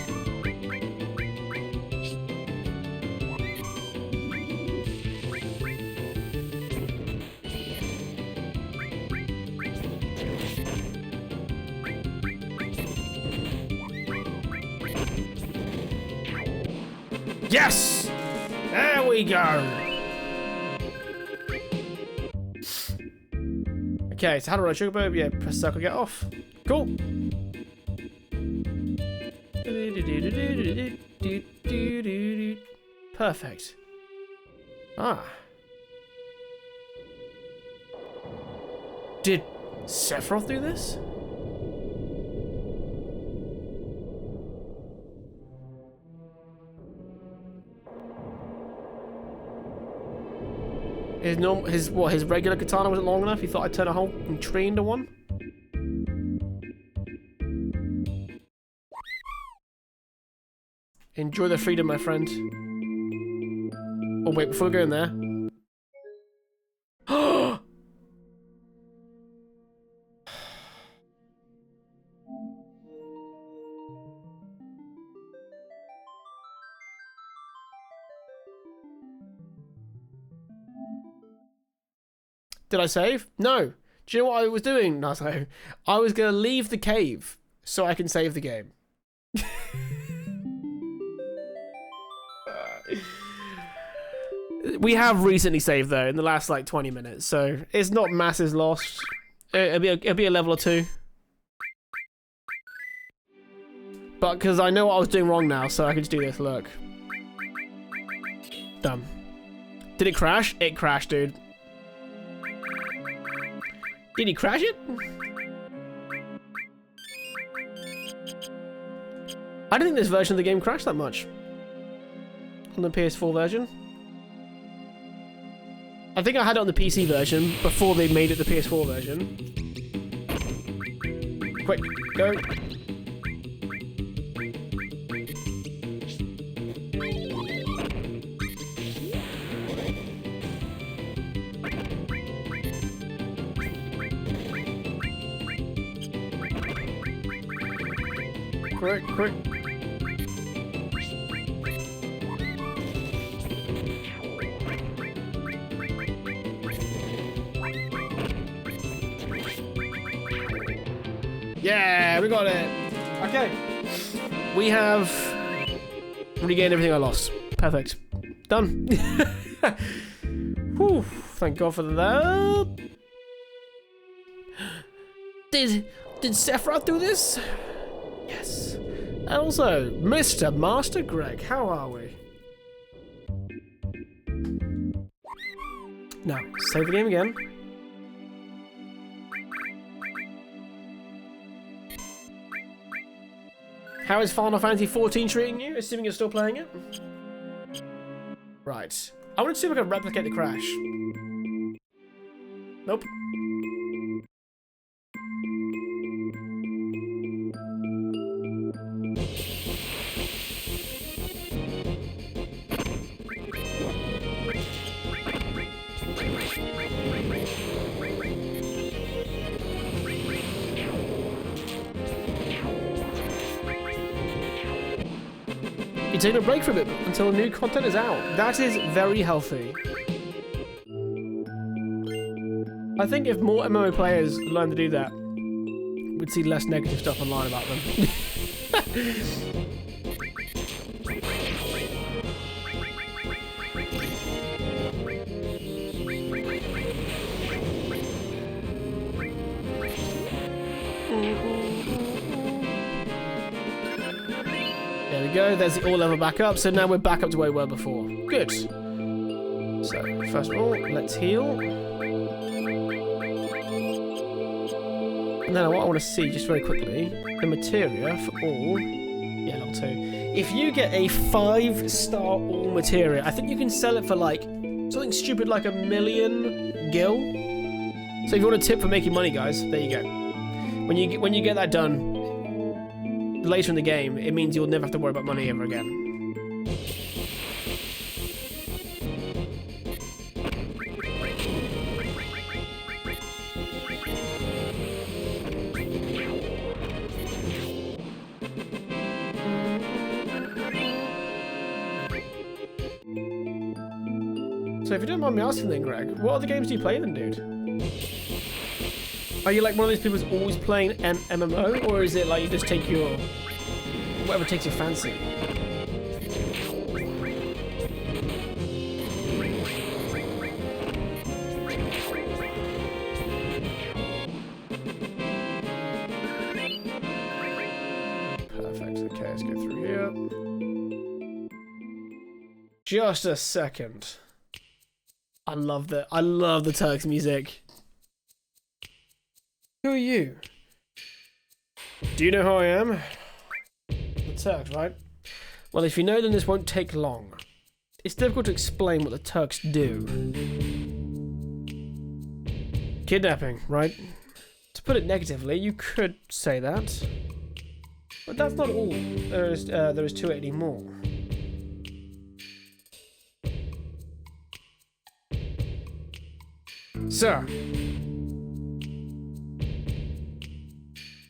Yes! There we go! Okay, so how do I Chocobo? Yeah, press circle, get off. Cool. Perfect. Ah. Did Sephiroth do this? His regular katana wasn't long enough? He thought I'd turn a whole tree into one? Enjoy the freedom, my friend. Oh wait, before we go in there. Did I save? No. Do you know what I was doing? No, so I was going to leave the cave so I can save the game. We have recently saved though in the last like 20 minutes, so it's not massive lost. It'll be a level or two. But because I know what I was doing wrong now, so I can just do this. Look. Done. Did it crash? It crashed, dude. Did he crash it? I don't think this version of the game crashed that much. On the PS4 version. I think I had it on the PC version before they made it the PS4 version. Quick, go. Quick, quick. Yeah, we got it. Okay. We have regained everything I lost. Perfect. Done. Whew, thank God for that. Did Sephiroth do this? Yes. And also, Mr. Master Greg, how are we? Now, save the game again. How is Final Fantasy XIV treating you, assuming you're still playing it? Right. I want to see if I can replicate the crash. Nope. You're taking a break from it until new content is out. That is very healthy. I think if more MMO players learn to do that, we'd see less negative stuff online about them. There we go, there's the all level back up, so now we're back up to where we were before. Good. So, first of all, let's heal. And then what I want to see, just very quickly, the materia for all, yeah, level 2. If you get a 5-star all materia, I think you can sell it for like, something stupid like 1 million gil. So if you want a tip for making money, guys, there you go. When you get that done, later in the game, it means you'll never have to worry about money ever again. So if you don't mind me asking then, Greg, what other games do you play then, dude? Are you like one of those people who's always playing an MMO, or is it like you just take your... whatever takes your fancy? Perfect, okay, let's go through here. Just a second. I love the Turks music. Who are you? Do you know who I am? The Turks, right? Well, if you know, then this won't take long. It's difficult to explain what the Turks do. Kidnapping, right? To put it negatively, you could say that. But that's not all there is to it anymore. Sir.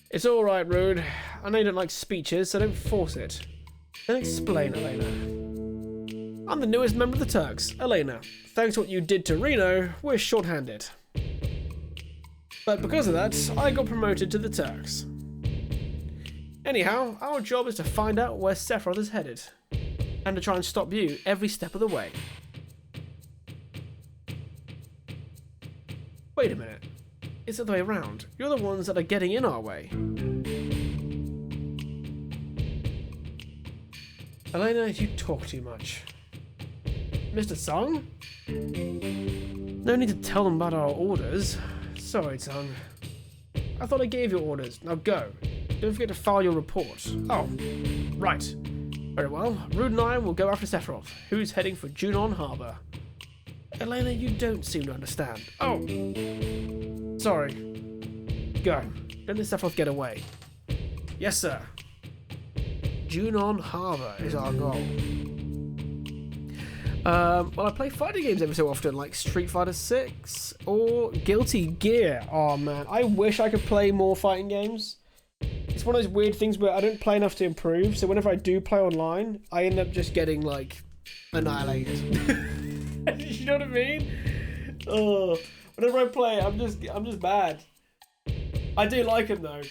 It's alright, Rude. I know you don't like speeches, so don't force it. Then explain, Elena. I'm the newest member of the Turks, Elena. Thanks to what you did to Reno, we're short-handed. But because of that, I got promoted to the Turks. Anyhow, our job is to find out where Sephiroth is headed, and to try and stop you every step of the way. Wait a minute. It's the other way around. You're the ones that are getting in our way. Elena, you talk too much. Mr. Tseng? No need to tell them about our orders. Sorry, Tseng. I thought I gave you orders. Now go. Don't forget to file your report. Oh, right. Very well. Rude and I will go after Sephiroth, who's heading for Junon Harbor. Elena, you don't seem to understand. Oh. Sorry. Go. Don't let Sephiroth get away. Yes, sir. Junon Harbor is our goal. Well, I play fighting games every so often, like Street Fighter 6 or Guilty Gear. Oh man, I wish I could play more fighting games. It's one of those weird things where I don't play enough to improve, so whenever I do play online, I end up just getting, like, annihilated. You know what I mean? Oh, whenever I play, I'm just bad. I do like them though.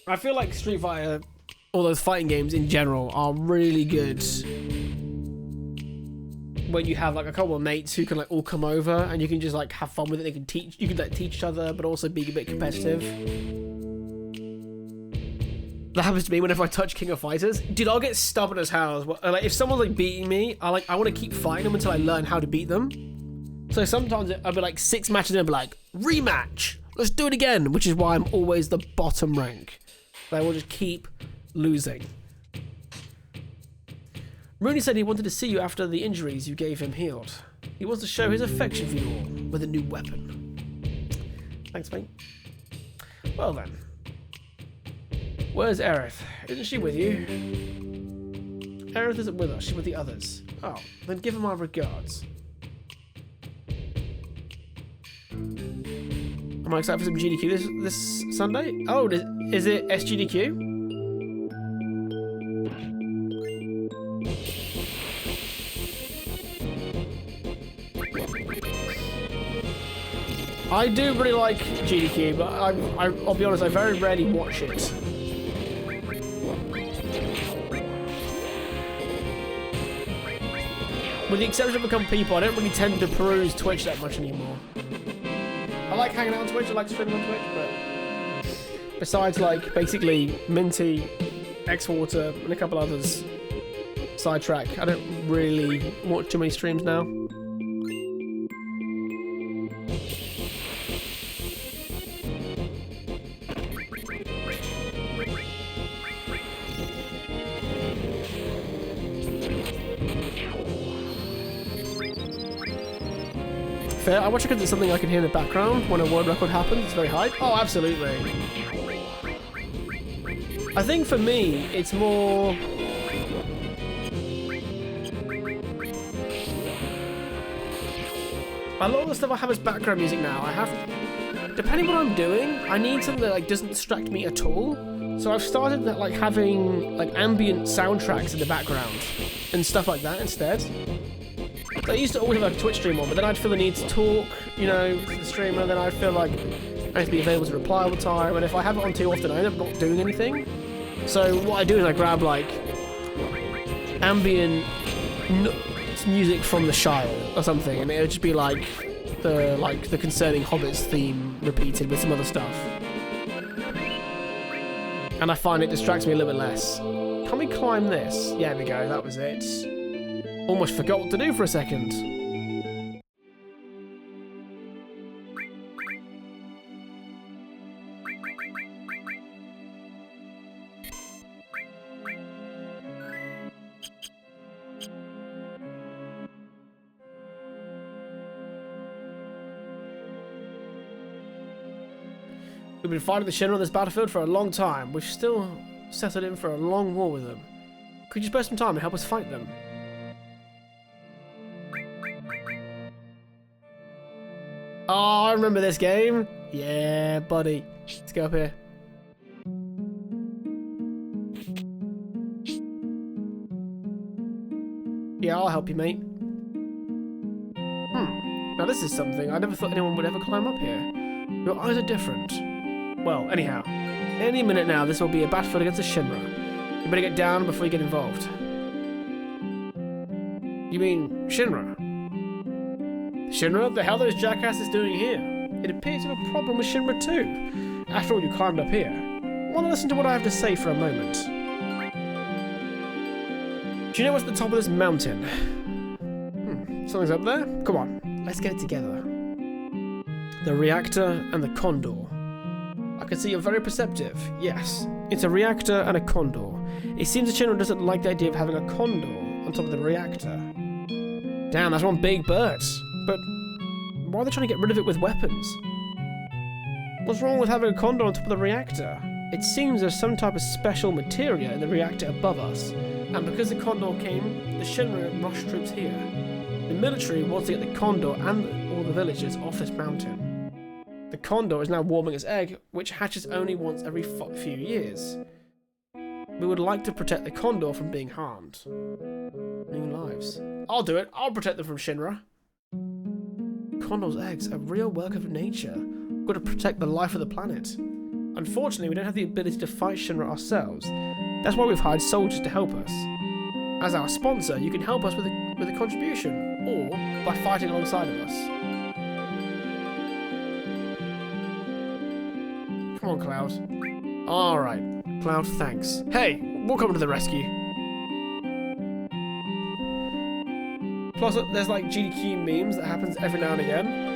I feel like Street Fighter, all those fighting games in general, are really good when you have like a couple of mates who can like all come over and you can just like have fun with it. They can teach, you can like teach each other, but also be a bit competitive. That happens to me whenever I touch King of Fighters. Dude, I'll get stubborn as hell. Like if someone's like beating me, I want to keep fighting them until I learn how to beat them. So sometimes I'll be like 6 matches and I'll be like, rematch, let's do it again, which is why I'm always the bottom rank. But I will just keep losing. Rooney said he wanted to see you after the injuries you gave him healed. He wants to show his affection for you all with a new weapon. Thanks, mate. Well then. Where's Aerith? Isn't she with you? Aerith isn't with us, she's with the others. Oh, then give him our regards. Am I excited for some GDQ this Sunday? Oh, is it SGDQ? I do really like GDQ, but I'll be honest, I very rarely watch it. With the exception of a couple people, I don't really tend to peruse Twitch that much anymore. I like hanging out on Twitch, I like streaming on Twitch, but besides like basically Minty, X-Water, and a couple others, Sidetrack, I don't really watch too many streams now. I wish I could do something I can hear in the background when a world record happens. It's very hype. Oh, absolutely. I think for me, it's more... A lot of the stuff I have as background music now, I have... Depending on what I'm doing, I need something that like doesn't distract me at all. So I've started like having like ambient soundtracks in the background and stuff like that instead. I used to always have like a Twitch stream on, but then I'd feel the need to talk, you know, to the streamer, and then I'd feel like I have to be available to reply all the time, and if I have it on too often, I end up not doing anything. So what I do is I grab like ambient music from the Shire or something, and it would just be like the Concerning Hobbits theme repeated with some other stuff. And I find it distracts me a little bit less. Can we climb this? Yeah, there we go, that was it. Almost forgot what to do for a second. We've been fighting the Shinra on this battlefield for a long time. We've still settled in for a long war with them. Could you spare some time and help us fight them? Oh, I remember this game. Yeah, buddy. Let's go up here. Yeah, I'll help you, mate. Now this is something I never thought anyone would ever climb up here. Your eyes are different. Well, anyhow, any minute now this will be a battlefield against the Shinra. You better get down before you get involved. You mean Shinra? Shinra? The hell are those jackasses doing here? It appears you have a problem with Shinra too. After all, you climbed up here. Want to listen to what I have to say for a moment? Do you know what's at the top of this mountain? Something's up there? Come on, let's get it together. The reactor and the condor. I can see you're very perceptive. Yes, it's a reactor and a condor. It seems the Shinra doesn't like the idea of having a condor on top of the reactor. Damn, that's one big bird. But why are they trying to get rid of it with weapons? What's wrong with having a condor on top of the reactor? It seems there's some type of special materia in the reactor above us. And because the condor came, the Shinra rushed troops here. The military wants to get the condor and all the villagers off this mountain. The condor is now warming its egg, which hatches only once every few years. We would like to protect the condor from being harmed. New lives. I'll do it. I'll protect them from Shinra. Condor's eggs are a real work of nature. We've got to protect the life of the planet. Unfortunately, we don't have the ability to fight Shinra ourselves. That's why we've hired soldiers to help us. As our sponsor, you can help us with a contribution, or by fighting alongside of us. Come on, Cloud. Alright, Cloud, thanks. Hey, we'll come to the rescue. Plus, there's like GDQ memes that happens every now and again.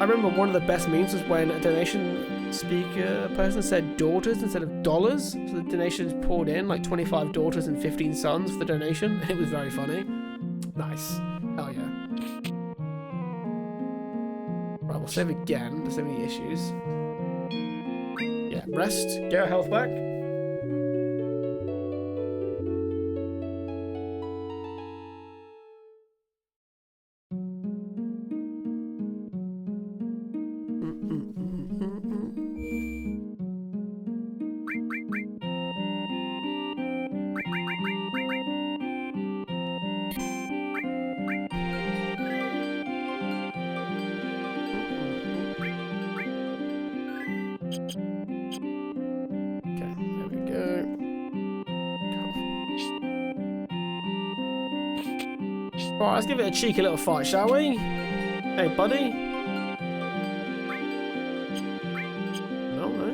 I remember one of the best memes was when a donation speaker person said daughters instead of dollars. So the donations poured in, like 25 daughters and 15 sons for the donation. It was very funny. Nice. Hell yeah. Right, we'll save again to save any issues. Yeah, rest. Get our health back. Alright, let's give it a cheeky little fight, shall we? Hey, buddy. No, no.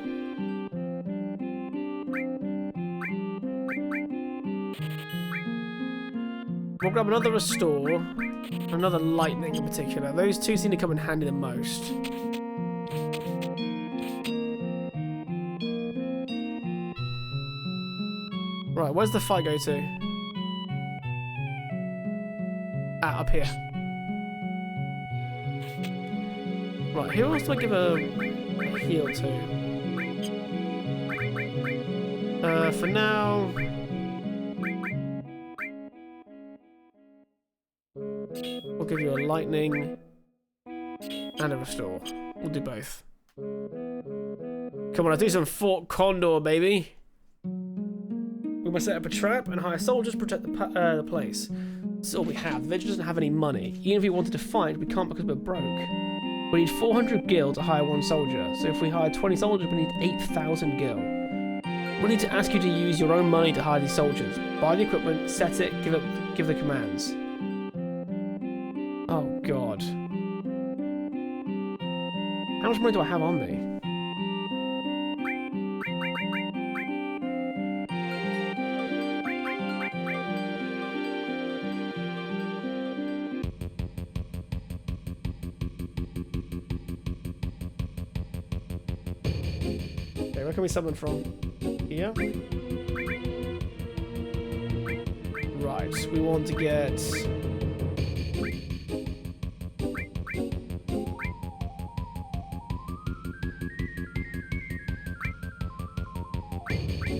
We'll grab another restore, another lightning in particular. Those two seem to come in handy the most. Right, where's the fight go to? Ah, up here. Right, who else do I give a heal to? For now... we'll give you a lightning and a restore. We'll do both. Come on, let's do some Fort Condor, baby. We must set up a trap and hire soldiers to protect the place. This is all we have. The village doesn't have any money. Even if we wanted to fight, we can't because we're broke. We need 400 gil to hire one soldier. So if we hire 20 soldiers, we need 8,000 gil. We need to ask you to use your own money to hire these soldiers. Buy the equipment, set it, give the commands. Oh God. How much money do I have on me? Where can we summon from? Here? Right, we want to get...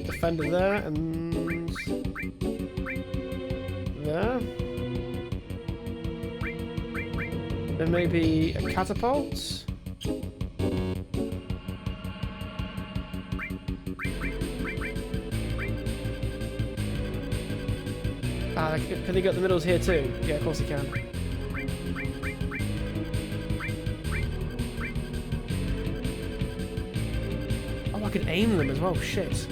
Defender there, and... there. Then maybe a catapult? Can they get the middles here too? Yeah, of course he can. can aim them as well. Shit.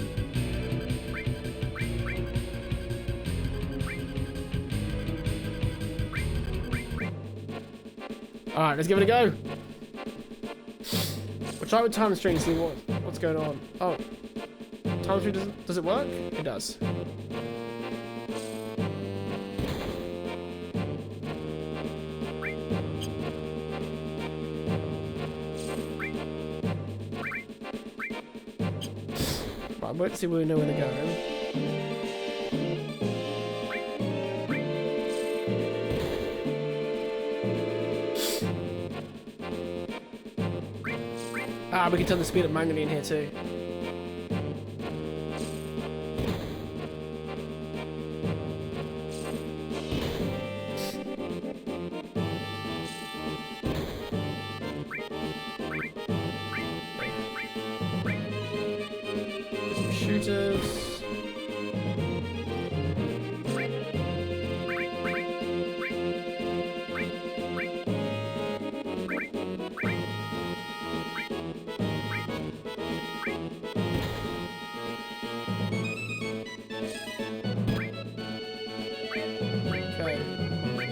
Alright, let's give it a go. We'll try with time string to see what's going on. Oh. Time string does it work? It does. Right, let's see where we know where they're going. Ah, we can turn the speed up manually in here too. Some shooters.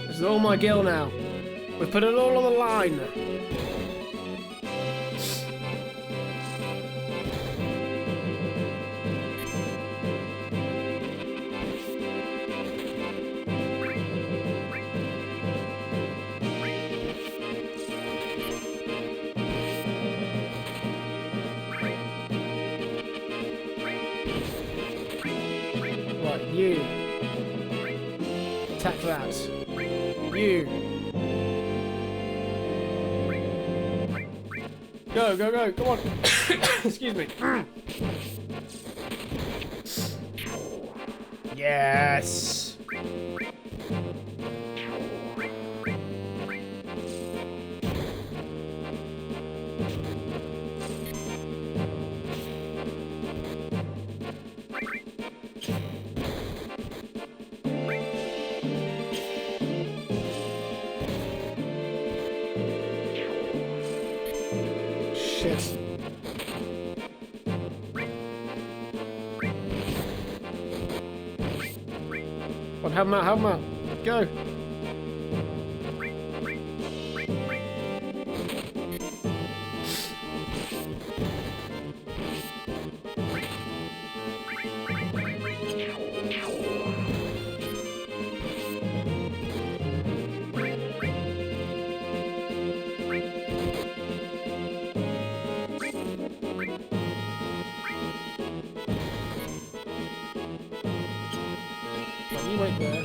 This is all my gil now. We've put it all on the line. Right, you. Attack that. You. Go, go, go, come on. Excuse me. Yes. Shit. What? Help him out, help him out. Go. You wait there.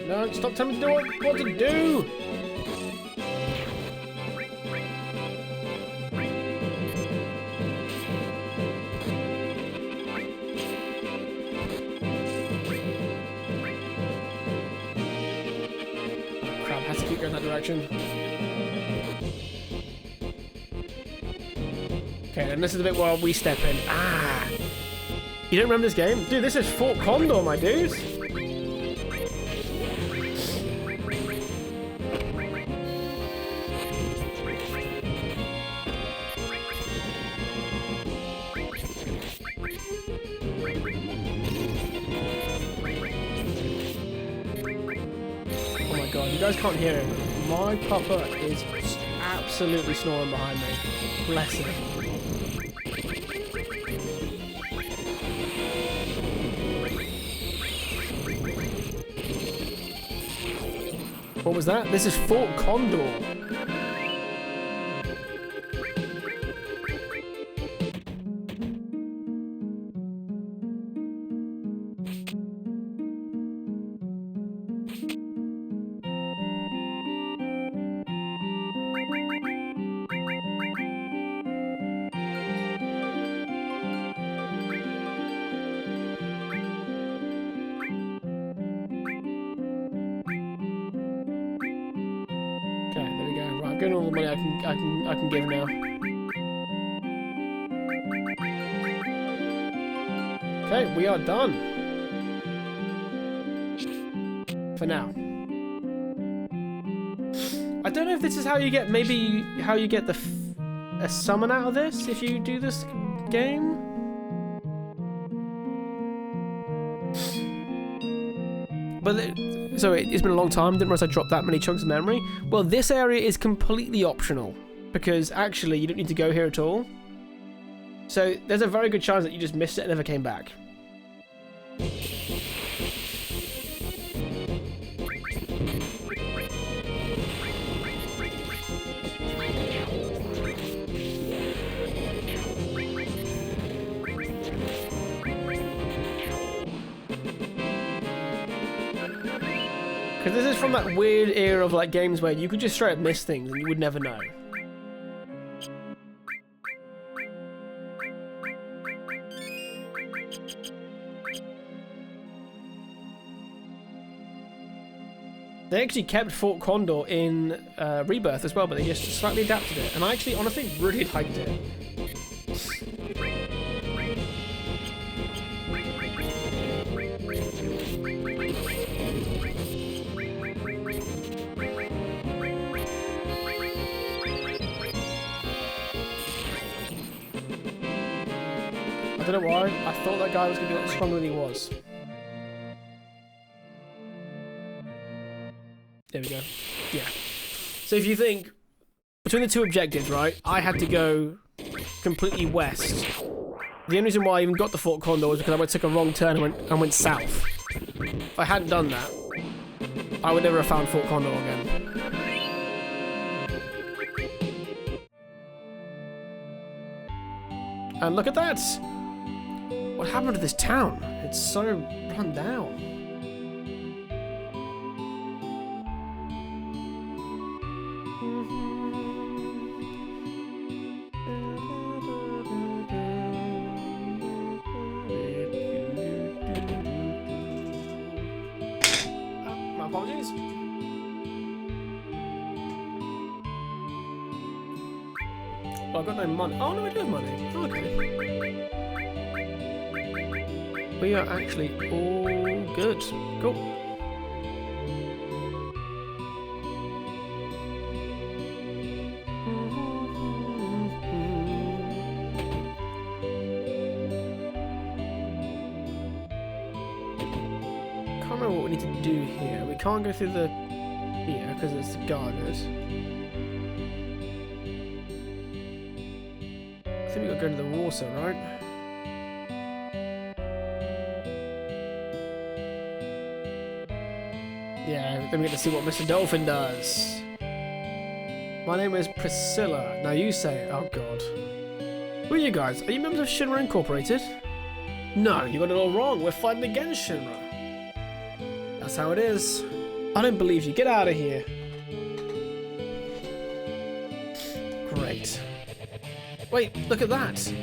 No, stop telling me to do what to do! Oh, crap, has to keep going that direction. Okay, and this is the bit where we step in. Ah! You don't remember this game? Dude, this is Fort Condor, my dude! Oh my god, you guys can't hear him. My papa is absolutely snoring behind me. Bless him. What was that? This is Fort Condor. I'm getting all the money I can give now. Okay, we are done. For now. I don't know if this is how you get, maybe how you get a summon out of this if you do this game. But so it's been a long time, didn't realize I dropped that many chunks of memory. Well, this area is completely optional because actually you don't need to go here at all. So there's a very good chance that you just missed it and never came back. Because this is from that weird era of like games where you could just straight up miss things and you would never know. They actually kept Fort Condor in Rebirth as well, but they just slightly adapted it. And I actually, honestly, really liked it. I don't know why, I thought that guy was going to be a lot stronger than he was. There we go. Yeah. So if you think, between the two objectives, right, I had to go completely west. The only reason why I even got to Fort Condor was because I took a wrong turn and went south. If I hadn't done that, I would never have found Fort Condor again. And look at that! What happened to this town? It's so run down. My apologies. Oh, I've got no money. Oh, no, I do have money. Oh, okay. We are actually all good. Cool. Can't remember what we need to do here. We can't go through the here because it's guarded. I think we gotta go to the water, right? Yeah, then we get to see what Mr. Dolphin does. My name is Priscilla. Now you say it. Oh god. Who are you guys? Are you members of Shinra Incorporated? No, you got it all wrong. We're fighting against Shinra. That's how it is. I don't believe you. Get out of here. Great. Wait, look at that.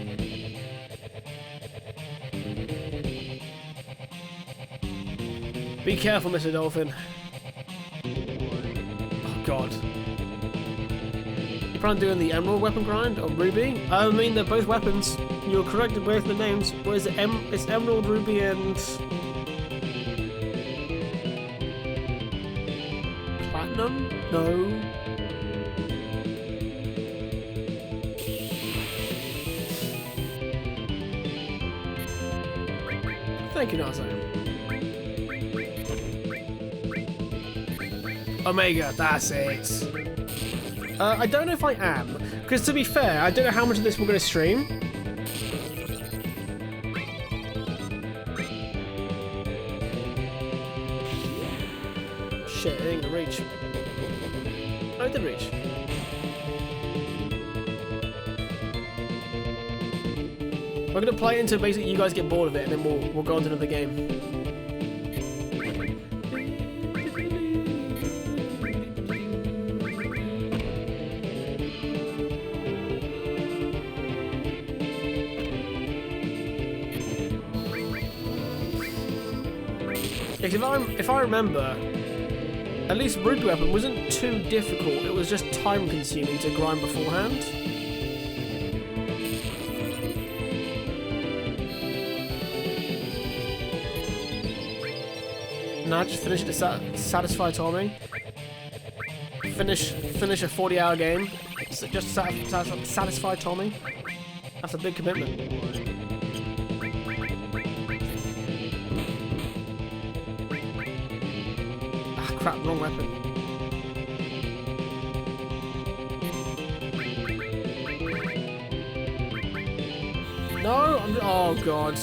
Be careful, Mr. Dolphin. Oh, God. You plan on doing the Emerald weapon grind or Ruby? I mean, they're both weapons. You're correct in both the names. Whereas it's Emerald, Ruby, and... Platinum? No. Thank you, Nazo. Omega, that's it. I don't know if I am, because to be fair, I don't know how much of this we're going to stream. Shit, it ain't gonna reach. Oh, it did reach. We're going to play it until basically you guys get bored of it, and then we'll go on to another game. If I remember, at least Ruby Weapon wasn't too difficult, it was just time consuming to grind beforehand. Nah, just finish it to satisfy Tommy. finish a 40-hour game just to satisfy Tommy. That's a big commitment. Ah, crap! Wrong weapon. No! Oh god.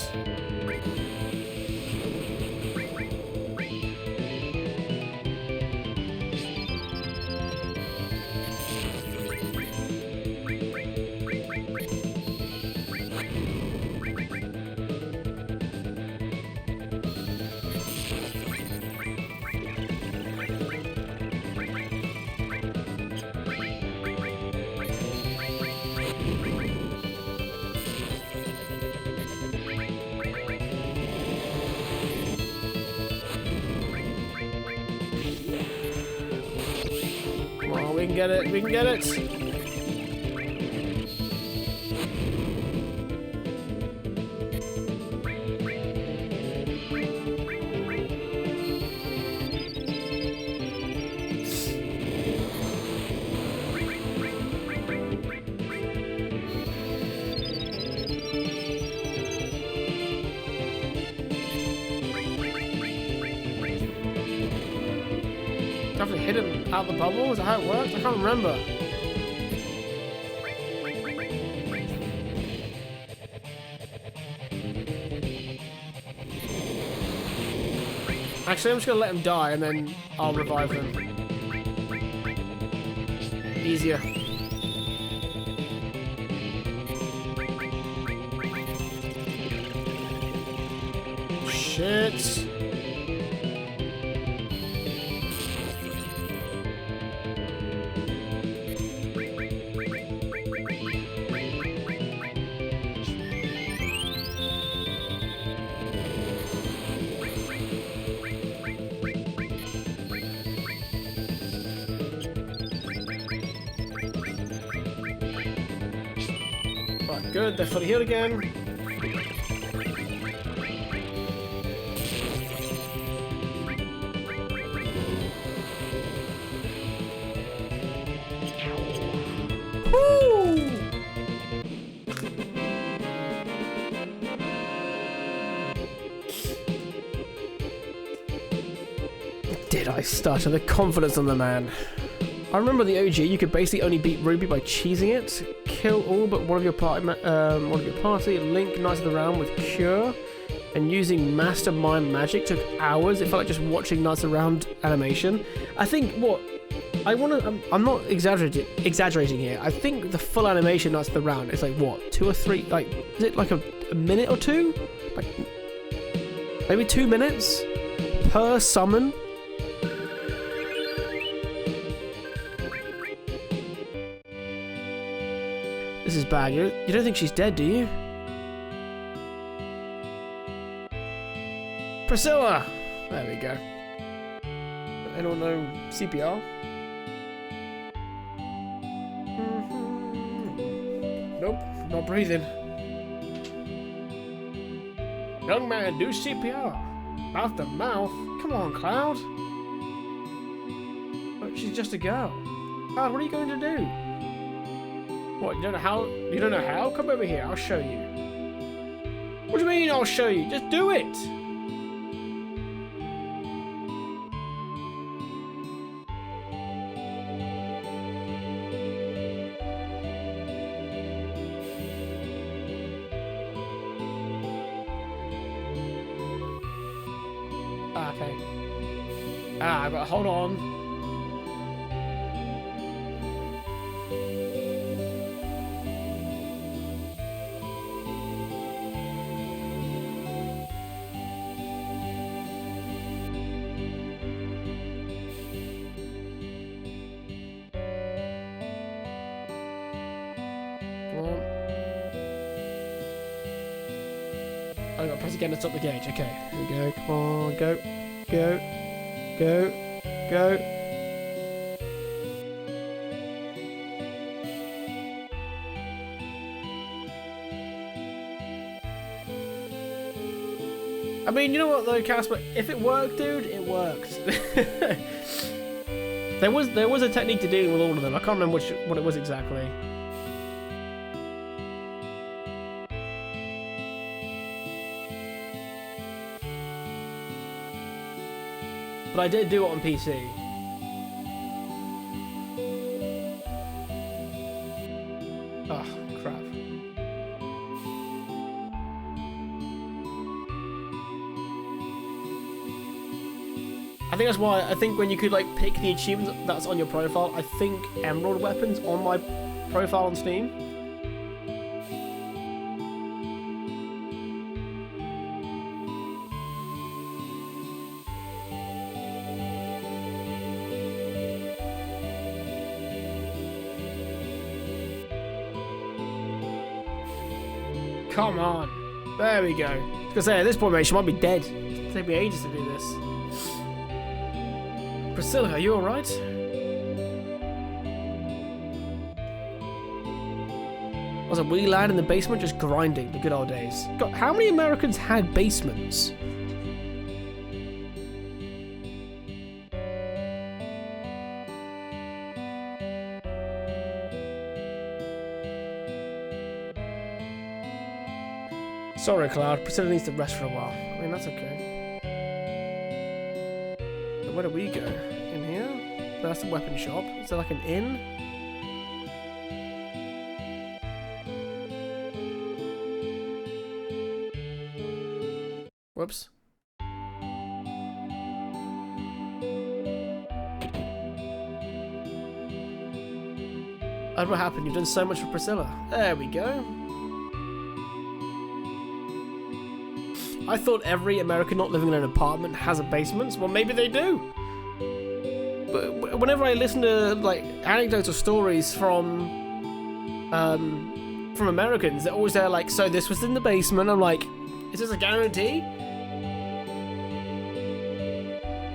We can get it. We can get it. Have to hit him out the bubble? Is that how it works? I can't remember. Actually, I'm just gonna let him die and then I'll revive him. Easier. Shit. Good, they're fully healed again. Woo! Did I stutter? The confidence on the man. I remember the OG, you could basically only beat Ruby by cheesing it. Kill all but one of your party, link Knights of the Round with Cure, and using Mastermind magic took hours. It felt like just watching Knights of the Round animation. I think I'm not exaggerating here. I think the full animation Knights of the Round is like what, 2 or 3? Like, is it like a minute or two? Like maybe 2 minutes per summon. This is bad. You don't think she's dead, do you? Priscilla! There we go. Anyone know CPR? Nope, not breathing. Young man, do CPR. Mouth to mouth. Come on, Cloud. Look, she's just a girl. Cloud, what are you going to do? What, you don't know how? You don't know how? Come over here, I'll show you. What do you mean I'll show you? Just do it! Okay. But hold on. I gotta press again to stop the gauge. Okay, here we go. Come on, go, go, go, go. I mean, you know what though, Casper? If it worked, dude, it worked. There was a technique to dealing with all of them. I can't remember what it was exactly. But I did do it on PC. Oh, crap. I think that's why, I think when you could like pick the achievements that's on your profile, I think Emerald Weapon's on my profile on Steam. Come on. There we go. I was gonna say, at this point, mate, she might be dead. It'll take me ages to do this. Priscilla, are you alright? Was a wee lad in the basement just grinding, the good old days. God, how many Americans had basements? Sorry, Cloud. Priscilla needs to rest for a while. I mean, that's okay. So where do we go? In here? That's the weapon shop. Is there like an inn? Whoops. And what happened? You've done so much for Priscilla. There we go. I thought every American not living in an apartment has a basement. Well, maybe they do. But whenever I listen to like anecdotes or stories from Americans, they're always there like, so this was in the basement. I'm like, is this a guarantee?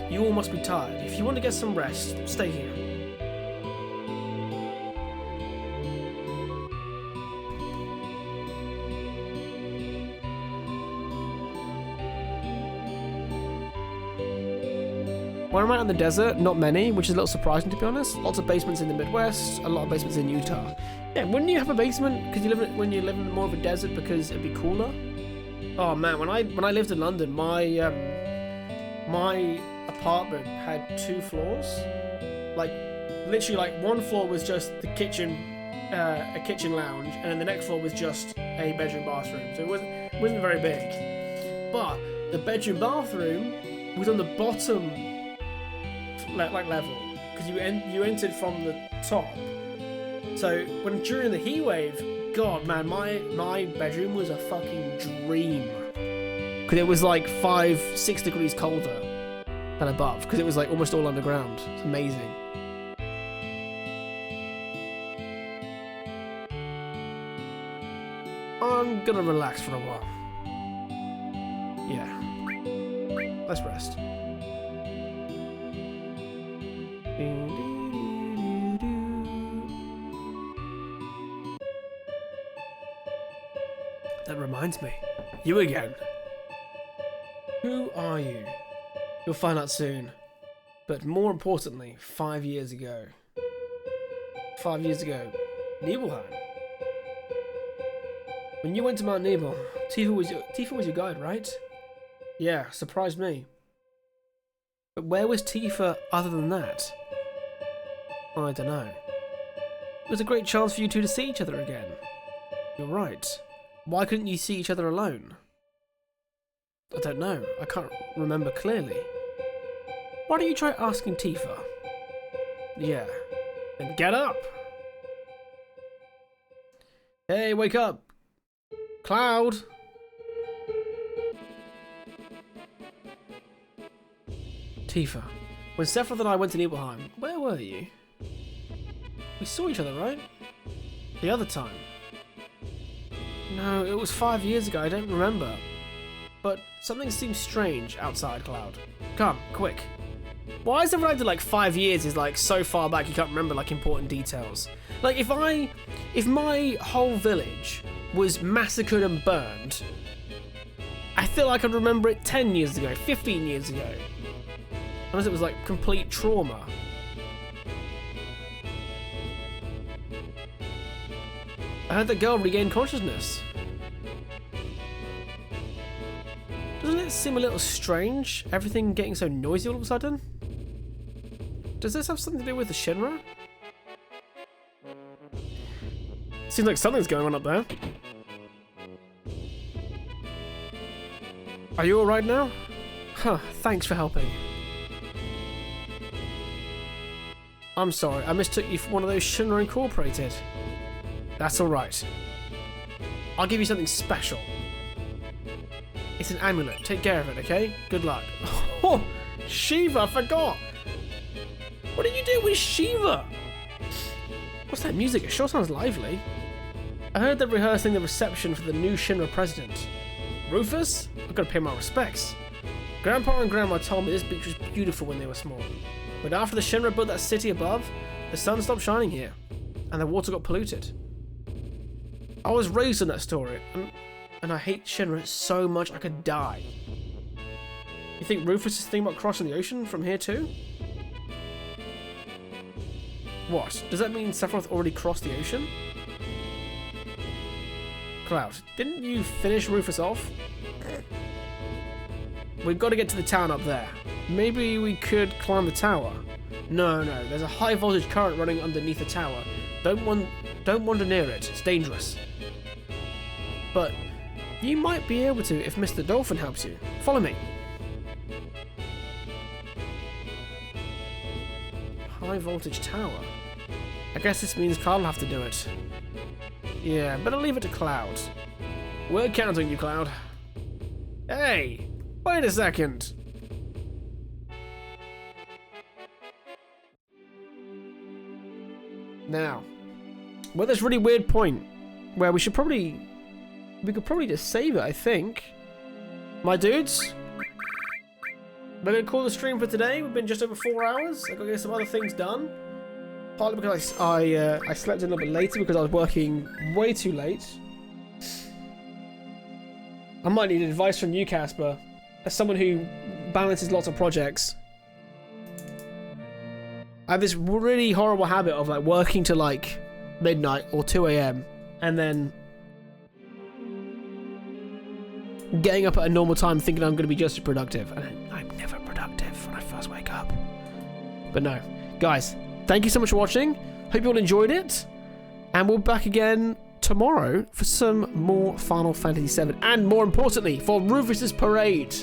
You all must be tired. If you want to get some rest, stay here. When I'm out in the desert, not many, which is a little surprising to be honest. Lots of basements in the Midwest, a lot of basements in Utah. Yeah, wouldn't you have a basement because when you live in more of a desert because it'd be cooler? Oh man, when I lived in London, my my apartment had 2 floors. Like literally, like one floor was just the kitchen, a kitchen lounge, and then the next floor was just a bedroom bathroom. So it wasn't very big, but the bedroom bathroom was on the bottom like level because you entered from the top. So during the heat wave, God man, my bedroom was a fucking dream because it was like 5-6 degrees colder than above because it was like almost all underground. It's amazing. I'm gonna relax for a while. Yeah, let's rest. That reminds me. You again. Who are you? You'll find out soon. But more importantly, 5 years ago. 5 years ago, Nibelheim. When you went to Mount Nibel, Tifa was your guide, right? Yeah, surprised me. But where was Tifa other than that? I don't know. It was a great chance for you two to see each other again. You're right. Why couldn't you see each other alone? I don't know. I can't remember clearly. Why don't you try asking Tifa? Yeah. Then get up! Hey, wake up! Cloud! Tifa, when Sephiroth and I went to Nibelheim, where were you? We saw each other, right? The other time. No, it was 5 years ago, I don't remember. But something seems strange outside, Cloud. Come, quick. Why is everyone acting like 5 years is like so far back you can't remember like important details? Like if my whole village was massacred and burned, I feel like I'd remember it 10 years ago, 15 years ago. Unless it was like complete trauma. I heard the girl regained consciousness. Doesn't it seem a little strange? Everything getting so noisy all of a sudden? Does this have something to do with the Shinra? Seems like something's going on up there. Are you alright now? Huh, thanks for helping. I'm sorry, I mistook you for one of those Shinra Incorporated. That's alright. I'll give you something special. It's an amulet. Take care of it, okay? Good luck. Oh, Shiva, I forgot! What did you do with Shiva? What's that music? It sure sounds lively. I heard they're rehearsing the reception for the new Shinra president. Rufus? I've got to pay my respects. Grandpa and Grandma told me this beach was beautiful when they were small. But after the Shinra built that city above, the sun stopped shining here, and the water got polluted. I was raised in that story, and I hate Shinra so much I could die. You think Rufus is thinking about crossing the ocean from here too? What? Does that mean Sephiroth already crossed the ocean? Cloud, didn't you finish Rufus off? We've got to get to the town up there. Maybe we could climb the tower. No, there's a high voltage current running underneath the tower. Don't wander near it, it's dangerous. But you might be able to if Mr. Dolphin helps you. Follow me. High voltage tower. I guess this means Cloud will have to do it. Yeah, better leave it to Cloud. We're counting you, Cloud. Hey, wait a second. Now, we're at this really weird point where we could probably just save it, I think. My dudes, we're gonna call the stream for today. We've been just over 4 hours. I gotta get some other things done. Partly because I slept in a little bit later because I was working way too late. I might need advice from you, Casper, as someone who balances lots of projects. I have this really horrible habit of like working to like midnight or 2 AM and then getting up at a normal time thinking I'm going to be just as productive. And I'm never productive when I first wake up. But no. Guys, thank you so much for watching. Hope you all enjoyed it. And we'll be back again tomorrow for some more Final Fantasy VII. And more importantly, for Rufus's Parade.